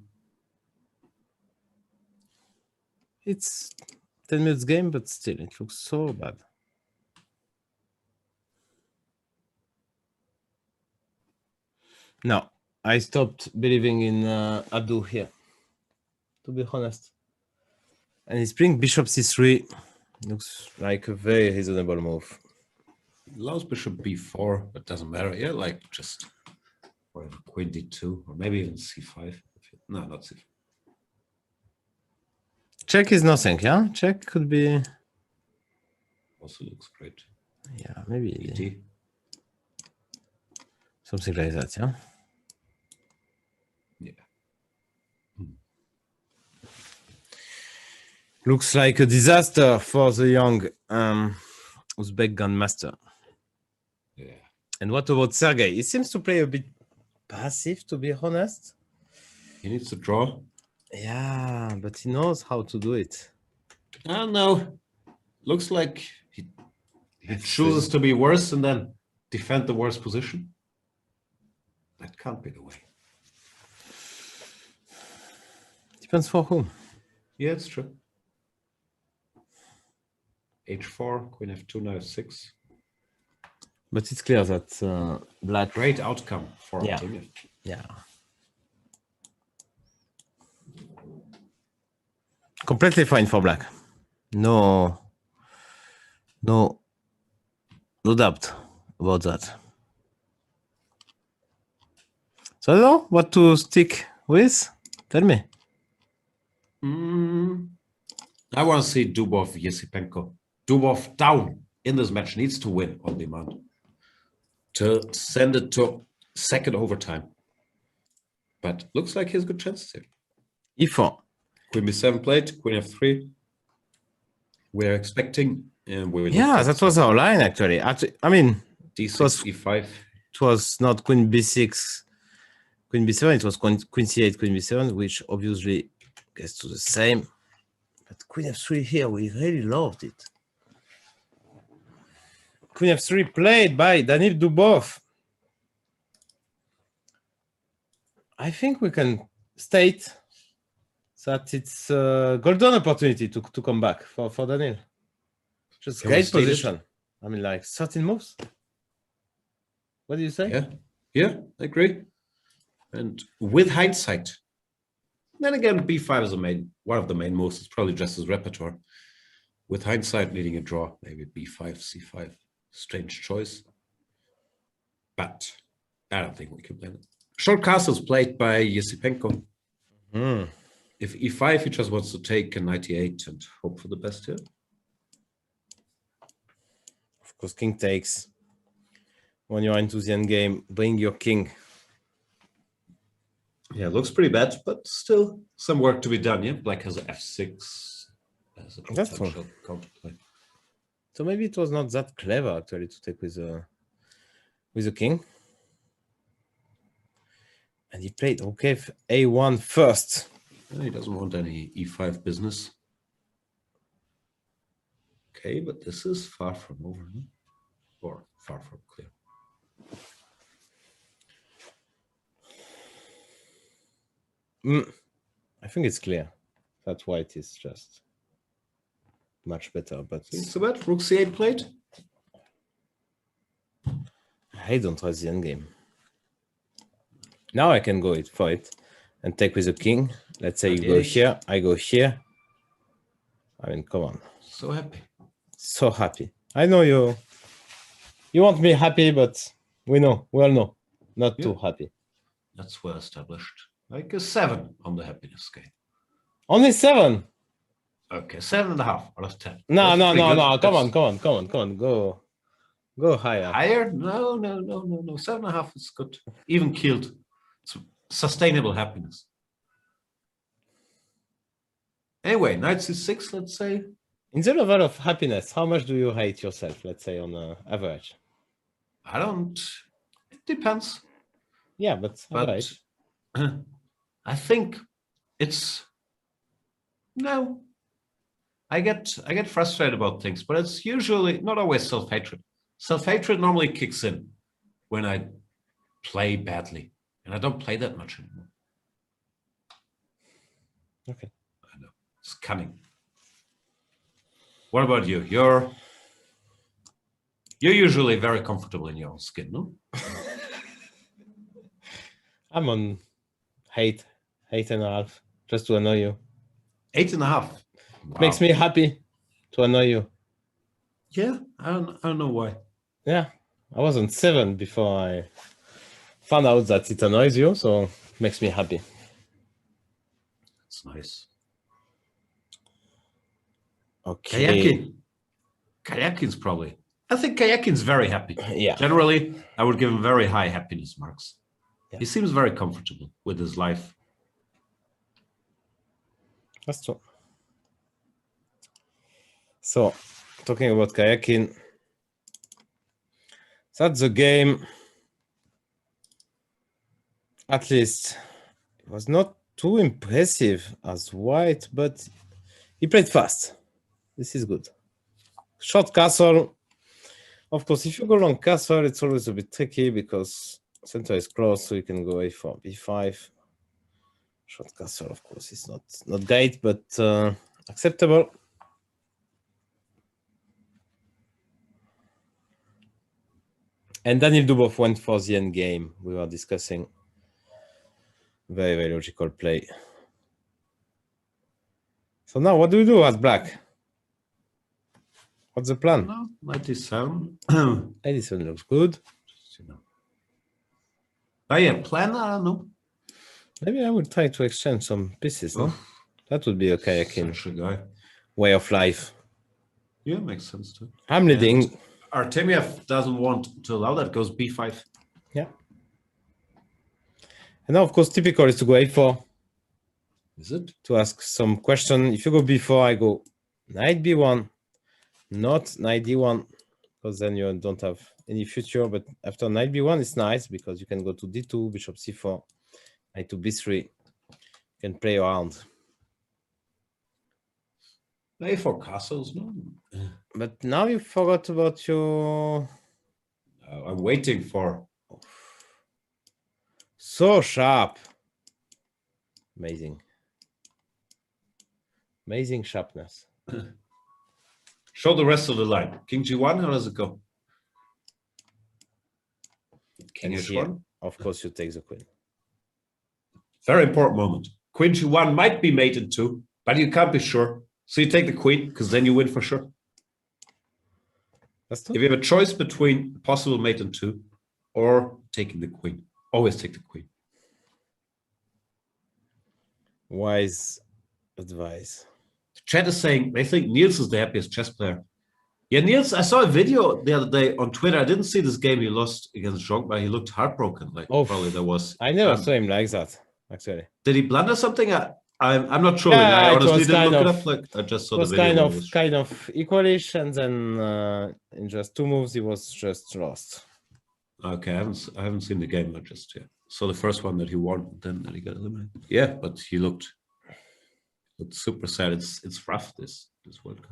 It's 10 minutes game, but still, it looks so bad. No, I stopped believing in Abdul here, to be honest. And he's playing bishop c3. Looks like a very reasonable move. Allows bishop b4, but doesn't matter. Yeah, like just whatever, queen d2, or maybe even c5. No, not c5. Check is nothing, yeah? Check could be... Also looks great. Yeah, maybe d. something like that, yeah? Yeah. Looks like a disaster for the young Uzbek grandmaster. Yeah. And what about Sergey? He seems to play a bit passive, to be honest. He needs to draw. Yeah, but he knows how to do it. I don't know. Looks like he chooses to be worse and then defend the worst position. That can't be the way. Depends for whom. Yeah, it's true. h4, queen f2, knight f6. But it's clear that black... Great outcome for Yeah. Artemiev. Yeah. Completely fine for black. No doubt about that. So I don't know what to stick with. Tell me. I want to see Dubov, Yesipenko. Dubov down in this match needs to win on demand to send it to second overtime. But looks like he has good chances here. E4. Queen b7 played, queen f3. We're expecting, and we Yeah, that was our line actually. I mean, d6, was- e5. it was not queen b6, queen b7. It was queen c8, queen b7, which obviously gets to the same. But queen f3 here, we really loved it. Queen f3 played by Daniil Dubov. I think we can state that it's a golden opportunity to come back for Daniil. Just Can we great state it? position. I mean, like 13 moves. What do you say? Yeah, I agree. And with hindsight, Then again, b5 is one of the main moves. It's probably just his repertoire. With hindsight, needing a draw, maybe b5, c5. Strange choice. But I don't think we can win it. Short castles played by Yesipenko. If e5, he just wants to take a knight e8 and hope for the best here. Of course, king takes. When you're into the end game, bring your king. Yeah, looks pretty bad, but still some work to be done. Yeah, black has f6 as a potential counterplay. So maybe it was not that clever actually to take with a king. And he played okay a1 first. He doesn't want any e5 business. Okay, but this is far from over, huh? Or far from clear. I think it's clear that white is just much better, but So bad. Rook c8 played. I don't trust the endgame. Now I can go for it and take with a king. Let's say you go here, I go here. I mean, come on. So happy. So happy. I know you want me happy, but we all know, not too happy. That's well established. Like a 7 on the happiness scale. Only 7. Okay, 7.5 out of 10. No. That's Come on. Go higher. Higher? No. 7.5 is good. Even keeled. It's sustainable happiness. Anyway, knight c6, let's say. In the level of happiness, how much do you hate yourself, let's say, on average? I don't. It depends. Yeah, but average. I think it's no. I get frustrated about things, but it's usually not always self-hatred. Self-hatred normally kicks in when I play badly, and I don't play that much anymore. Okay. I know. It's cunning. What about you? You're usually very comfortable in your own skin, no? I'm on 8.5, just to annoy you. 8.5. Wow. Makes me happy to annoy you. Yeah, I don't know why. Yeah, I was on 7 before I found out that it annoys you, so it makes me happy. That's nice. Okay. Kayakin's probably. I think Kayakin's very happy. Yeah. Generally, I would give him very high happiness marks. Yeah. He seems very comfortable with his life. That's true. So, talking about Kayakin, that's the game. At least it was not too impressive as white, but he played fast. This is good. Short castle. Of course, if you go long castle, it's always a bit tricky because center is close, so you can go a4, b5. Short castle, of course, is not great, but acceptable. And Daniel Dubov went for the end game. We were discussing. Very, very logical play. So now what do we do as black? What's the plan? No, 97. 87 looks good. Oh yeah, plan, I don't know. Maybe I will try to exchange some pieces, no? That would be a Kayakin Such a guy. way of life. Yeah, makes sense too. I'm leading. Artemiev doesn't want to allow that, goes b5. Yeah. And now, of course, typical is to go a4. Is it? To ask some question. If you go b4, I go knight b1, not knight d1, because then you don't have any future. But after knight b1, it's nice because you can go to d2, bishop c4, knight to b3. You can play around. a4 castles, no? But now you forgot about your... I'm waiting for... So sharp. Amazing. Amazing sharpness. Show the rest of the line. King g1, how does it go? King And h1. here, of course, you take the queen. Very important moment. Queen g1 might be mate in 2, but you can't be sure. So you take the queen, because then you win for sure. That's true. If you have a choice between possible mate in 2 or taking the queen, always take the queen. Wise advice. Chat is saying they think Niels is the happiest chess player. Yeah, Niels, I saw a video the other day on Twitter. I didn't see this game he lost against Zhong, but he looked heartbroken. Like probably there was. I never saw him like that, actually. Did he blunder something? I'm not sure. Yeah, I it honestly was didn't kind look it of- up. Like I just saw It the was video. kind of equalish, and then in just 2 moves he was just lost. Okay, I haven't seen the game. I just saw the first one that he won, then he got eliminated. Yeah, but he looked super sad. It's rough this World Cup.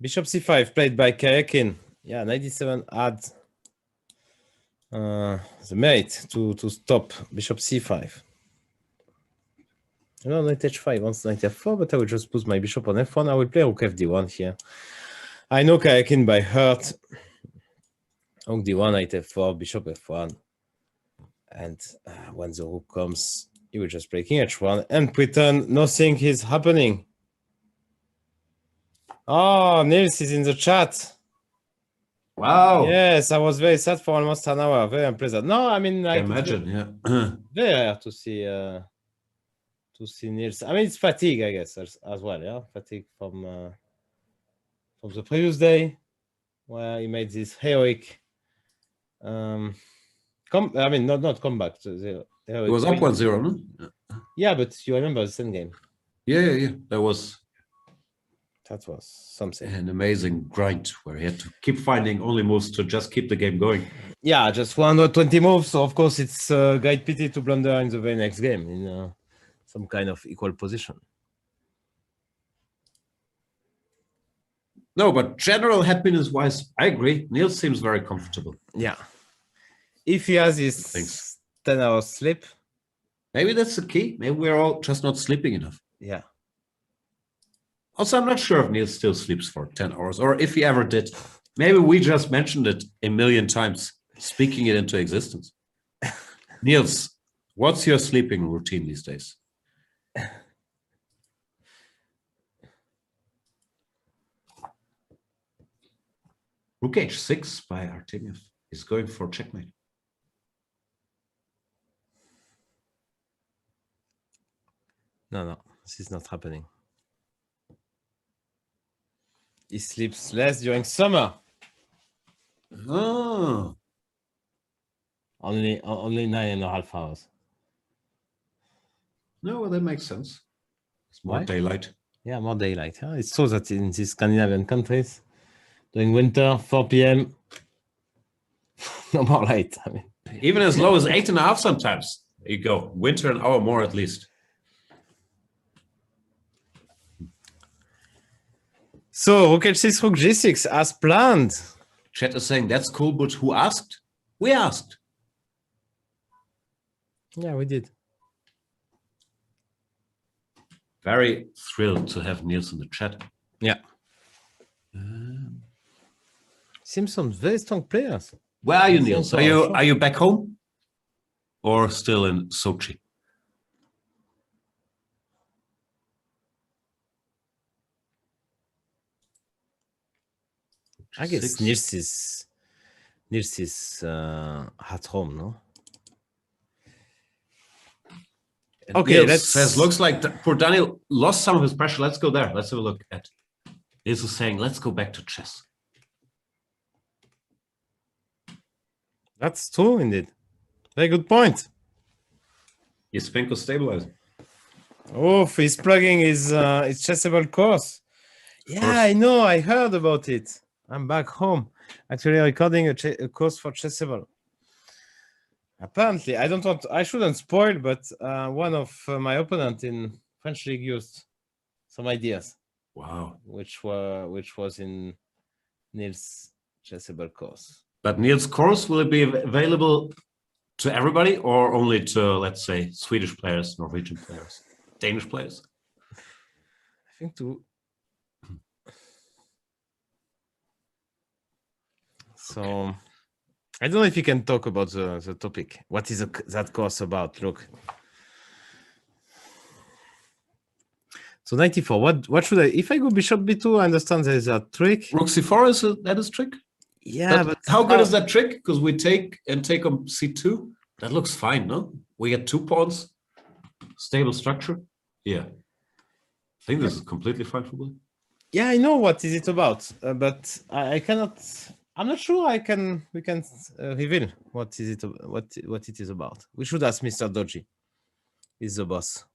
Bishop c5 played by Kayakin. Yeah, 97 had the merit to stop Bishop c5. No, knight h5 wants knight f4, but I will just put my bishop on f1. I will play rook fd1 here. I know Kayakin by heart. Rook d1, knight f4, bishop f1. And when the rook comes, he will just play king h1 and pretend nothing is happening. Oh, Niels is in the chat. Wow. Yes, I was very sad for almost an hour. Very unpleasant. No, I mean, I like, imagine, yeah. very rare to see Niels. I mean, it's fatigue, I guess, as well. Yeah, fatigue from the previous day, where he made this heroic. I mean, not comeback. It was up 1-0, no? Yeah, but you remember the same game. Yeah. That was something. an amazing grind where he had to keep finding only moves to just keep the game going. Yeah, just 120 moves. So of course, it's a great pity to blunder in the very next game in some kind of equal position. No, but general happiness-wise, I agree. Niels seems very comfortable. Yeah. If he has his 10 hours sleep. Maybe that's the key. Maybe we're all just not sleeping enough. Yeah. Also, I'm not sure if Niels still sleeps for 10 hours or if he ever did. Maybe we just mentioned it a million times, speaking it into existence. Niels, what's your sleeping routine these days? Rook h6 by Artemiev is going for checkmate. No, this is not happening. He sleeps less during summer. Oh. Only 9.5 hours. No, well, that makes sense. It's more Why? daylight. Yeah, more daylight. Huh? It's so that in these Scandinavian countries, during winter, 4 p.m., no more light. I mean, even as low as 8.5 sometimes. There you go. Winter an hour more at least. So, rook h6, rook g6, as planned. Chat is saying, that's cool, but who asked? We asked. Yeah, we did. Very thrilled to have Niels in the chat. Yeah. Seems some very strong players. Where are you, Niels? Are you back home? Or still in Sochi? I guess Niels is at home, no? Okay, looks like poor Daniel lost some of his pressure. Let's go there. Let's have a look at. Niels is saying, let's go back to chess. That's true, indeed. Very good point. Yespenko stabilizing. Oh, he's plugging his chessable course. Yeah, I know. I heard about it. I'm back home. Actually, recording a course for chessable. Apparently, I shouldn't spoil, but one of my opponents in French League used some ideas. Wow. Which was in Niels' chessable course. But Niels' course, will it be available to everybody or only to, let's say, Swedish players, Norwegian players, Danish players? I think to. So, okay. I don't know if you can talk about the topic. What is that course about? Look. So 94. What should I? If I go bishop b2, I understand there is a trick. Rook c4 that is trick. Yeah, but how good is that trick? Because we take on c2. That looks fine, no? We get 2 pawns, stable structure. Yeah, I think this is completely fine for Blue. Yeah, I know what is it about, but I cannot. I'm not sure we can reveal what it is about. We should ask Mr. Doji. He's the boss.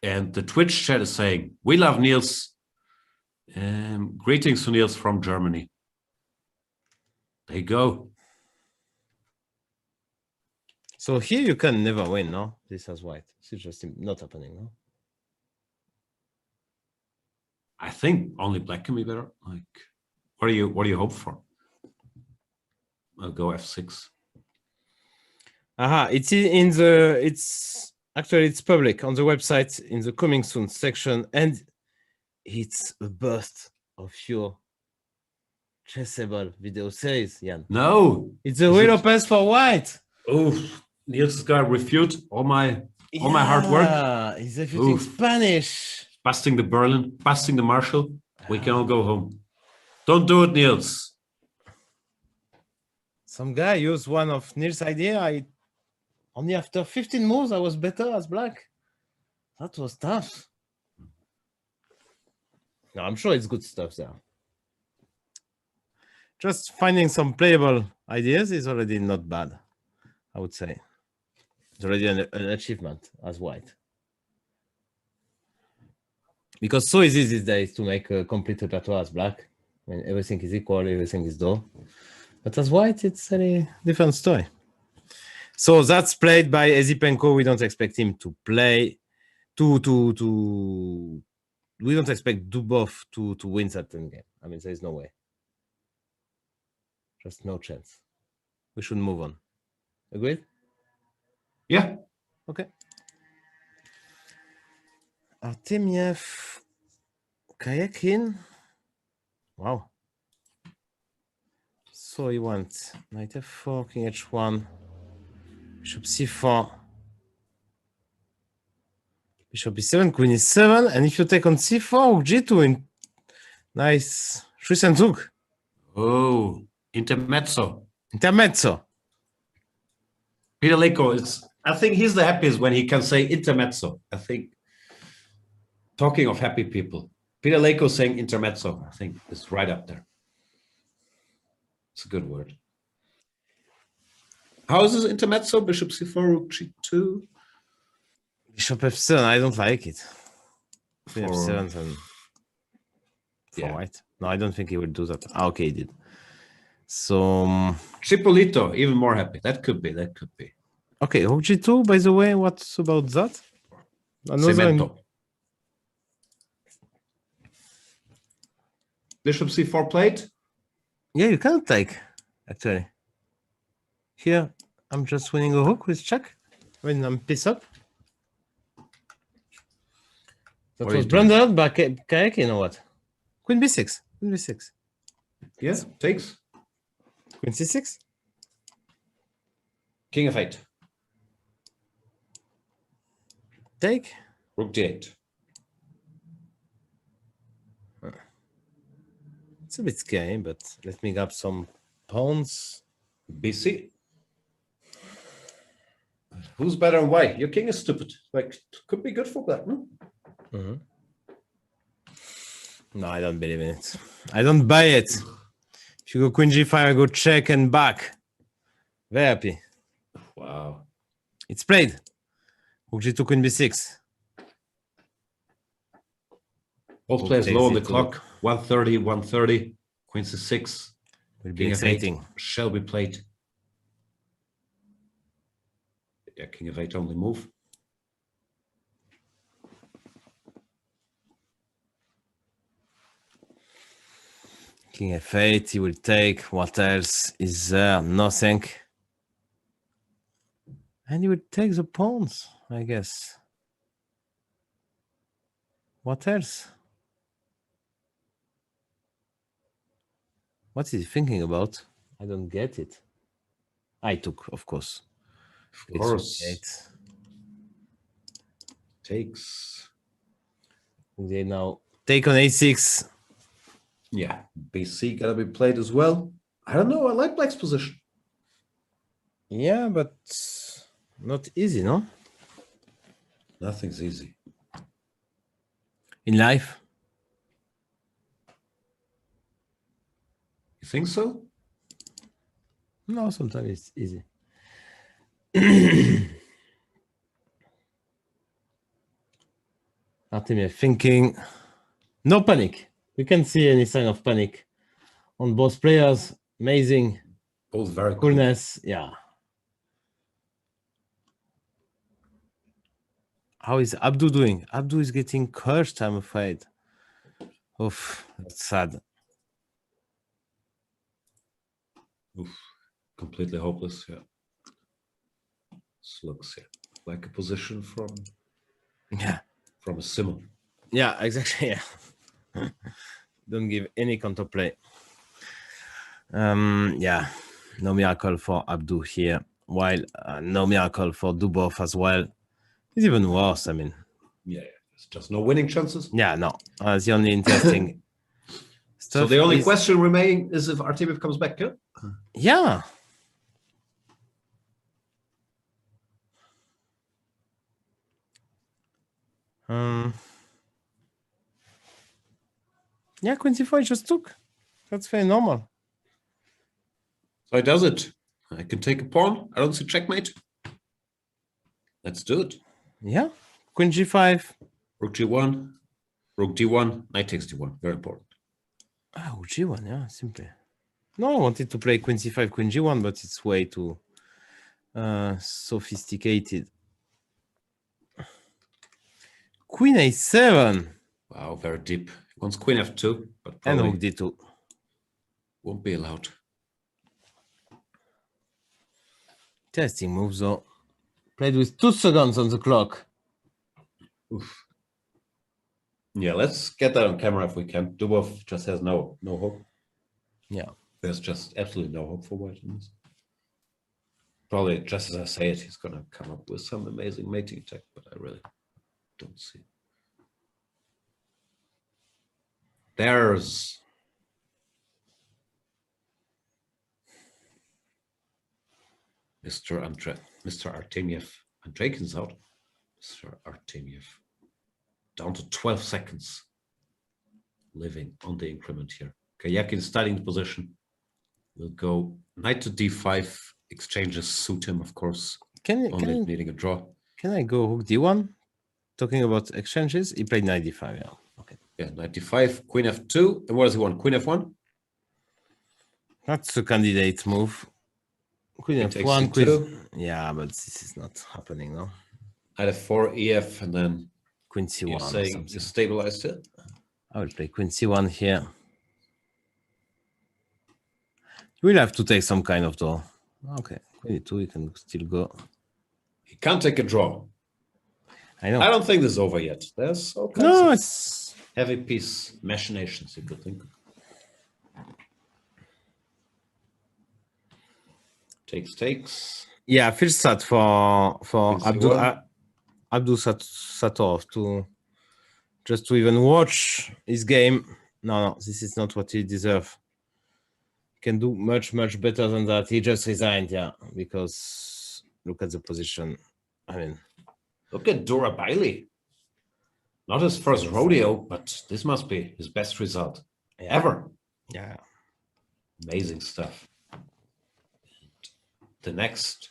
And the Twitch chat is saying, "We love Niels. Greetings to Niels from Germany." There you go. So here you can never win, no? This has white. It's just not happening, no? I think only black can be better. Like, what do you hope for? I'll go f6. Aha, it's actually it's public on the website in the coming soon section, and it's a burst of your chessable video series, Jan. No, it's a real pass for white. Oh, Niels is gonna refute all my hard work. He's refuting Spanish. Busting the Berlin, busting the Marshall. We can all go home. Don't do it, Niels. Some guy used one of Niels' idea. Only after 15 moves, I was better as black. That was tough. No, I'm sure it's good stuff there. Just finding some playable ideas is already not bad, I would say. It's already an achievement as white. Because so easy these days to make a complete repertoire as black. When everything is equal, everything is dull. But as white, it's a different story. So that's played by Ezipenko. We don't expect him to play we don't expect Dubov to win that game. I mean, there is no way. Just no chance. We should move on. Agreed? Yeah. Okay. Artemiev, Kayakin. Wow. So he wants knight f4, king h1, bishop c4, bishop e7, queen e7, and if you take on c4, rook g2 in nice Schüssenzug. Oh, intermezzo. Intermezzo. Peter Leko is. I think he's the happiest when he can say intermezzo. I think. Talking of happy people, Peter Leko saying intermezzo, I think is right up there. It's a good word. How is this intermezzo? Bishop c4, rook g2. Bishop f7, I don't like it. Queen f7 and for white. No, I don't think he will do that. Okay, he did. So Cipolito, even more happy. That could be. Okay, rook g2, by the way, what's about that? Cemento. Bishop c4 plate. Yeah, you can't take, actually. Here, I'm just winning a rook with check when I'm piece up. That was blundered by Kayakin or what? Queen b6. Queen b6. Yes, takes. Queen c6. King f8. Take. Rook d8. It's a bit scary, but let me grab some pawns. BC. Who's better and why? Your king is stupid. Like, could be good for black, no? Mm-hmm. No, I don't believe in it. I don't buy it. If you go queen g5, I go check and back. Very happy. Wow. It's played. Rook g2, queen b6. Both players low on the clock. 130, 130. Queen c6. Will be exciting. Shall be played. Yeah, king of 8 only move. King f8, he will take. What else is there? Nothing. And he will take the pawns, I guess. What else? What is he thinking about? I don't get it. I took, of course. Of course. takes. They now take on a6. Yeah, BC gotta be played as well. I don't know. I like Black's position. Yeah, but not easy, no? Nothing's easy. In life. You think so? No, sometimes it's easy. Artemiev thinking. No panic. We can't see any sign of panic on both players. Amazing. Both very cool. Coolness. Yeah. How is Abdu doing? Abdu is getting cursed, I'm afraid. Oof, that's sad. Oof, completely hopeless. Yeah. This looks like a position from a simmer. Yeah, exactly. Yeah. Don't give any counterplay. Yeah, no miracle for Abdu here. While no miracle for Dubov as well. It's even worse. I mean, yeah, it's just no winning chances. Yeah, no. The only interesting stuff. So the only question remaining is if Artemiev comes back. Yeah. Yeah, Queen c4 just took. That's very normal. So he does it. I can take a pawn. I don't see checkmate. Let's do it. Yeah. Queen g5. Rook g1. Rook d1. Knight takes d1. Very important. Oh, g1, yeah, simply. No, I wanted to play Queen c5, Queen g1, but it's way too sophisticated. Queen a7. Wow, very deep. He wants Queen f2, but And probably Rook d2. won't be allowed. Testing moves though. Played with 2 seconds on the clock. Oof. Yeah, let's get that on camera if we can. Dubov just has no hope. Yeah. There's just absolutely no hope for white in this. Probably, just as I say it, he's gonna come up with some amazing mating attack, but I really don't see. There's Mr. Artemiev. Andreikin's out. Mr. Artemiev. Down to 12 seconds. Living on the increment here. Kayakin starting the position. We'll go knight to d5. Exchanges suit him, of course. Only needing a draw. Can I go Rook d1? Talking about exchanges, he played knight d5. Yeah. Okay. Yeah, knight d5, Queen f2. And what does he want? Queen f1? That's a candidate move. Queen f1, Queen. Yeah, but this is not happening, no? Knight f4, ef, and then Queen c1. you're saying you stabilized it? I will play Queen c1 here. You will have to take some kind of draw. Okay, Queen e2, you can still go. He can't take a draw. I know. I don't think this is over yet. There's all kinds No, of it's heavy piece machinations you could think of. Takes. yeah. I feel sad for Queen Abdul c1. Satov to even watch his game. No, this is not what he deserves. Can do much better than that. He just resigned, yeah, because look at the position. I mean, Look at Dora Bailey. Not his first rodeo, but this must be his best result ever. yeah. Amazing stuff. The next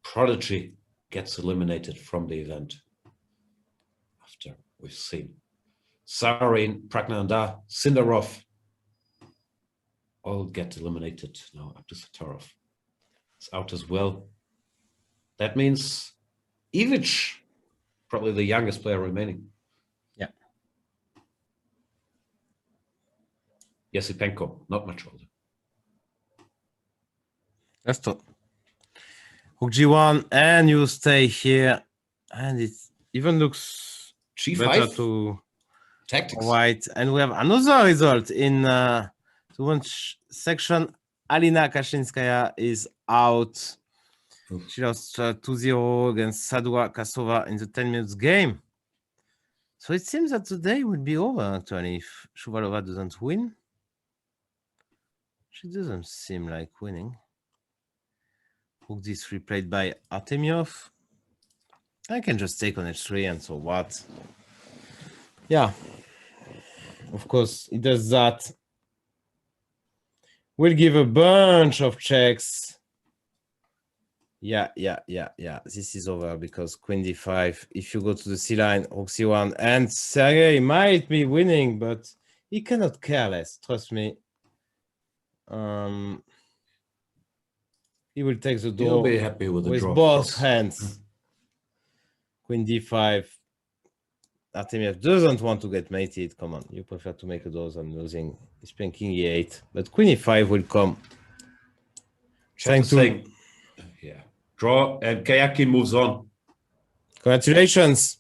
prodigy gets eliminated from the event. After we've seen Sarin, Pragnanda, Sindarov all get eliminated. Now up to Satarov. It's out as well. That means Ivic, probably the youngest player remaining. Yeah. Yesipenko, not much older. That's top. Rook g1, and you stay here, and it even looks G5 better to tactics. white. And we have another result in the one section. Alina Kashinskaya is out. She lost 2-0 against Sadua Kasova in the 10 minutes game. So it seems that the day will be over, actually, if Shuvalova doesn't win. She doesn't seem like winning. Hook D3 played by Artemyov. I can just take on H3 and so what? Yeah. Of course, it does that. We'll give a bunch of checks. Yeah. This is over because Queen D5. If you go to the C line, Rook C1, and Sergey might be winning, but he cannot care less. Trust me. He will take the He'll door be happy with the draw. both hands. Queen D5. Artemyev doesn't want to get mated. Come on, you prefer to make a draw than losing. He's playing King E8, but Queen E5 will come. Trying to draw, and Kayakin moves on. Congratulations.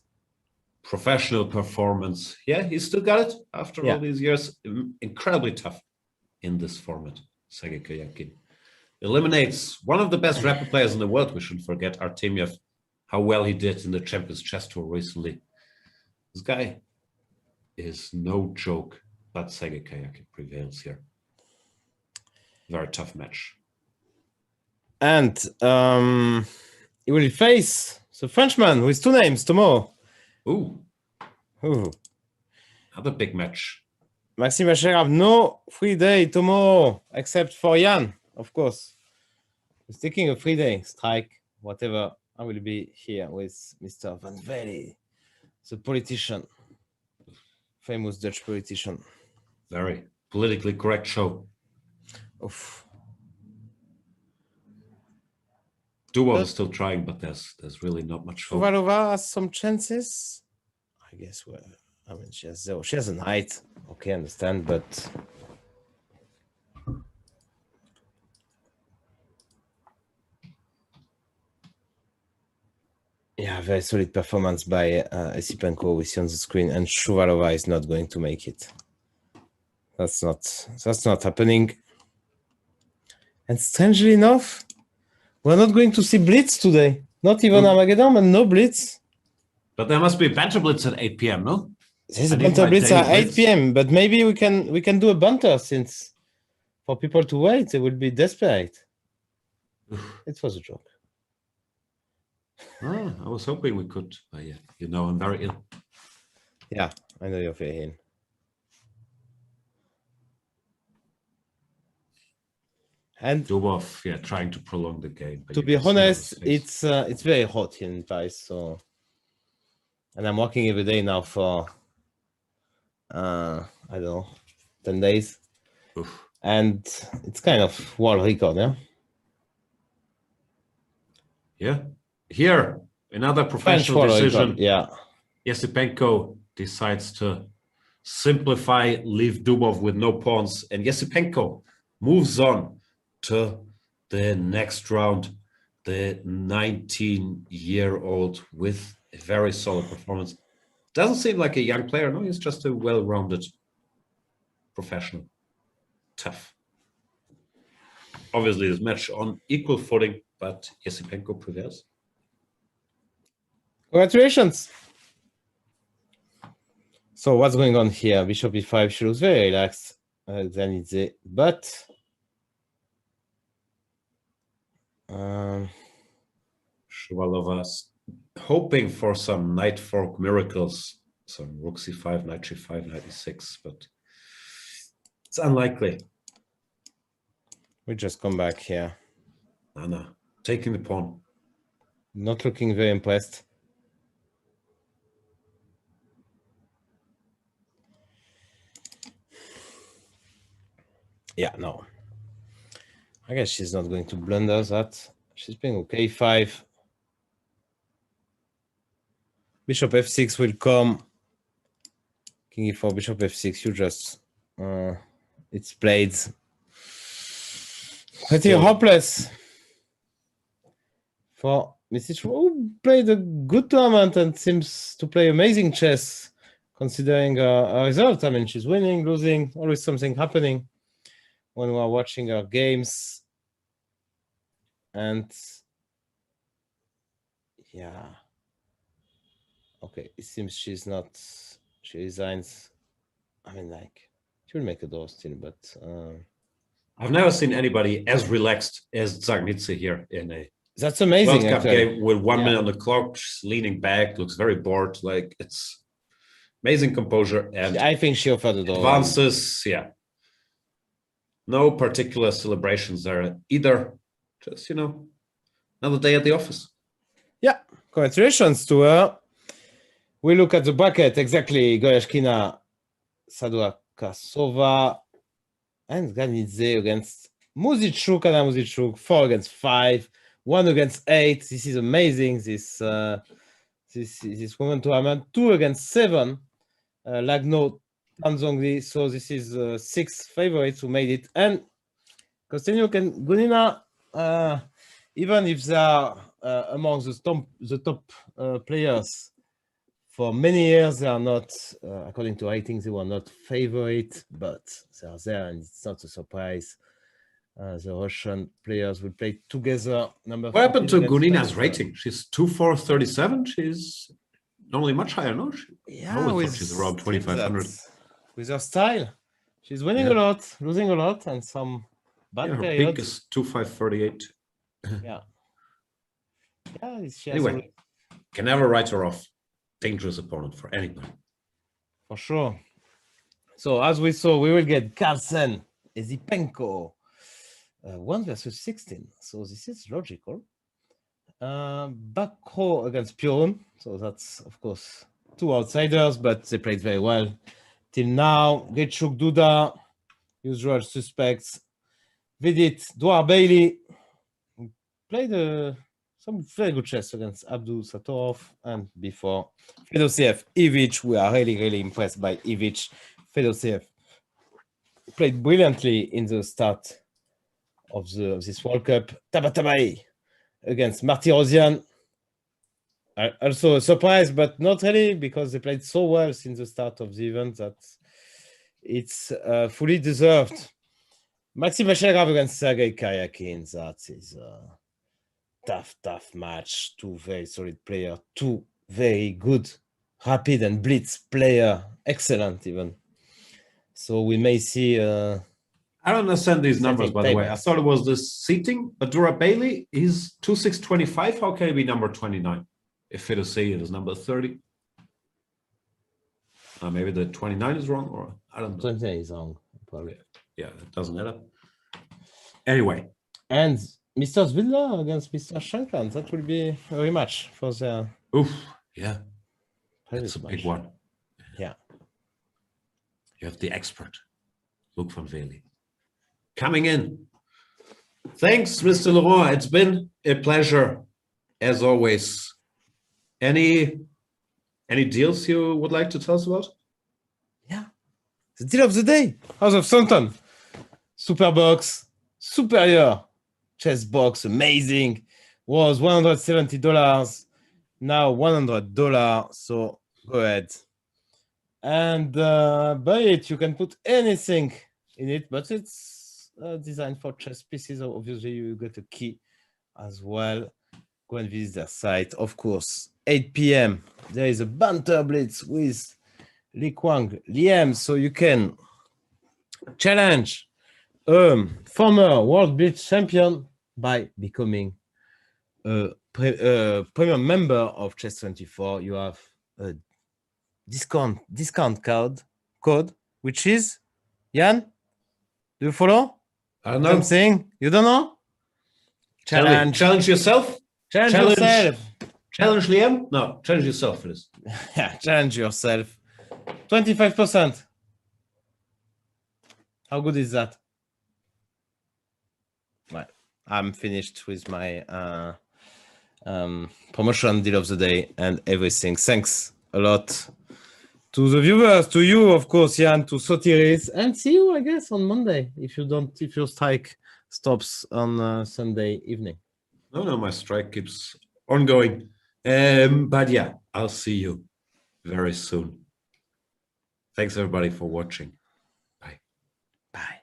Professional performance. Yeah, he still got it after all these years. Incredibly tough in this format. Sergei Kayakin eliminates one of the best rapid players in the world. We shouldn't forget Artemyev, how well he did in the Champions Chess Tour recently. This guy is no joke, but Sergei Kayakin prevails here. Very tough match. And he will face the Frenchman with 2 names tomorrow. Ooh. Another big match. Maxime Acherab, no free day tomorrow, except for Jan, of course. He's taking a free day, strike, whatever. I will be here with Mr. Van Velde, the politician, famous Dutch politician. Very politically correct show. Oof. Dubov is still trying, but there's really not much hope. Shuvalova has some chances. I guess she has 0. She has a knight. Okay, I understand, but yeah, very solid performance by Esipenko. We see on the screen, and Shuvalova is not going to make it. That's not happening. And strangely enough, we're not going to see Blitz today. Not even Armageddon, and no Blitz. But there must be a banter blitz at 8 p.m., no? There's a banter blitz at 8 p.m., but maybe we can do a banter, since for people to wait, they will be desperate. It was a joke. I was hoping we could. But yeah, I'm very ill. Yeah, I know you're very ill. And Dubov, trying to prolong the game. To be honest, it's very hot here in Paris, so. And I'm working every day now for, I don't know, 10 days. Oof. And it's kind of world record, yeah? Yeah. Here, another professional decision. Yeah. Yesipenko decides to simplify, leave Dubov with no pawns, and Yesipenko moves on to the next round. The 19-year-old with a very solid performance. Doesn't seem like a young player, no, he's just a well-rounded professional. Tough. Obviously, this match on equal footing, but Yesipenko prevails. Congratulations. So what's going on here? Bishop e5, she looks very relaxed. Zanidze, but Shuvalova's hoping for some knight fork miracles, some rook c5, knight g5, knight e6, but it's unlikely. We just come back here. No, taking the pawn. Not looking very impressed. Yeah, no. I guess she's not going to blunder that. She's playing okay, 5. Bishop f6 will come. King e4, bishop f6. You just it's played pretty hopeless for Mrs. who played a good tournament and seems to play amazing chess considering her result. I mean, she's winning, losing, always something happening when we are watching her games. And Yeah. Okay, it seems she resigns. I mean, like, she will make a draw still, but I've never seen anybody as relaxed as Zagnitze here in a that's amazing. World Cup actually. game with 1 minute on the clock. She's leaning back, looks very bored. Like, it's amazing composure and I think she offered the draw. advances. Yeah, no particular celebrations there either. Just, another day at the office. Yeah, congratulations to her. We look at the bracket exactly. Goyashkina, Saduakasova, and Ganidze against Muzicuk, Anna Muzicuk, 4 against 5, 1 against 8. This is amazing. This woman tournament, 2 against 7. Lagno, Tanzongli. So this is 6 favorites who made it. And Kostenjuk and Gunina, even if they are among the top players, for many years, they are not, according to ratings, they were not favorite, but they are there, and it's not a surprise. The Russian players will play together. What happened to Gunina's rating? She's 2,437. She's normally much higher, no? Yeah, I always thought she's around 2,500. With her style, she's winning a lot, losing a lot, and some bad her periods. peak is 2,538. Yeah. Anyway, can never write her off. Dangerous opponent for anybody. For sure. So as we saw, we will get Carlsen, Ezipenko, 1 versus 16. So this is logical. Back row against Pion. So that's, of course, 2 outsiders, but they played very well. Till now, Gechuk, Duda, usual suspects. Vidit, Duar Bailey, played some very good chess against Abdul Satorov, and before Fedosiev, Ivic. We are really, really impressed by Ivic. Fedosiev played brilliantly in the start of this World Cup. Tabatabai against Martirosyan. Also a surprise, but not really, because they played so well since the start of the event that it's fully deserved. Maxim Vachergav against Sergei Karyakin. That is tough match. 2 very solid players, 2 very good, rapid and blitz player, excellent even. So we may see. I don't understand these numbers, by the way. I thought it was the seating, but Dura Bailey is 2,625. How can he be number 29? If Fedosiev is number 30. Maybe the 29 is wrong, or I don't know. 29 is wrong, probably. Yeah, it doesn't matter. Anyway. And Mr. Zvilla against Mr. Shankland. That will be a rematch for the. Oof, yeah. That's a big one. Yeah. You have the expert, Luc van Veli, coming in. Thanks, Mr. Laurent. It's been a pleasure, as always. Any deals you would like to tell us about? Yeah. The deal of the day. House of Thornton. Superbox. Superior. Chess box, amazing, was $170, now $100. So go ahead and buy it. You can put anything in it, but it's designed for chess pieces. Obviously, you get a key as well. Go and visit their site. Of course, 8 p.m. there is a banter blitz with Li Kuang Liam, so you can challenge former World Blitz champion by becoming a premium member of Chess24. You have a discount code, which is Jan. Do you follow? I don't know. What I'm saying, you don't know. Challenge yourself. Challenge yourself. Challenge Liam. No, challenge yourself. It is. Yeah, challenge yourself. 25%. How good is that? Well, I'm finished with my promotion deal of the day and everything. Thanks a lot to the viewers, to you, of course, Jan, to Sotiris, and see you, I guess, on Monday if your strike stops on Sunday evening. No, my strike keeps ongoing. But yeah, I'll see you very soon. Thanks everybody for watching. Bye. Bye.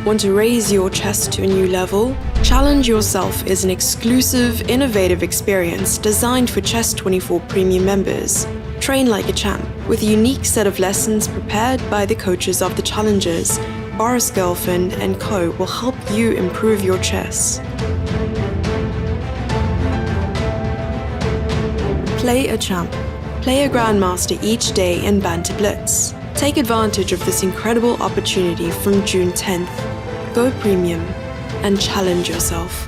Want to raise your chess to a new level? Challenge Yourself is an exclusive, innovative experience designed for Chess24 Premium members. Train like a champ with a unique set of lessons prepared by the coaches of the challengers. Boris Gelfand and co will help you improve your chess. Play a champ. Play a grandmaster each day in Banter Blitz. Take advantage of this incredible opportunity from June 10th. Go premium and challenge yourself.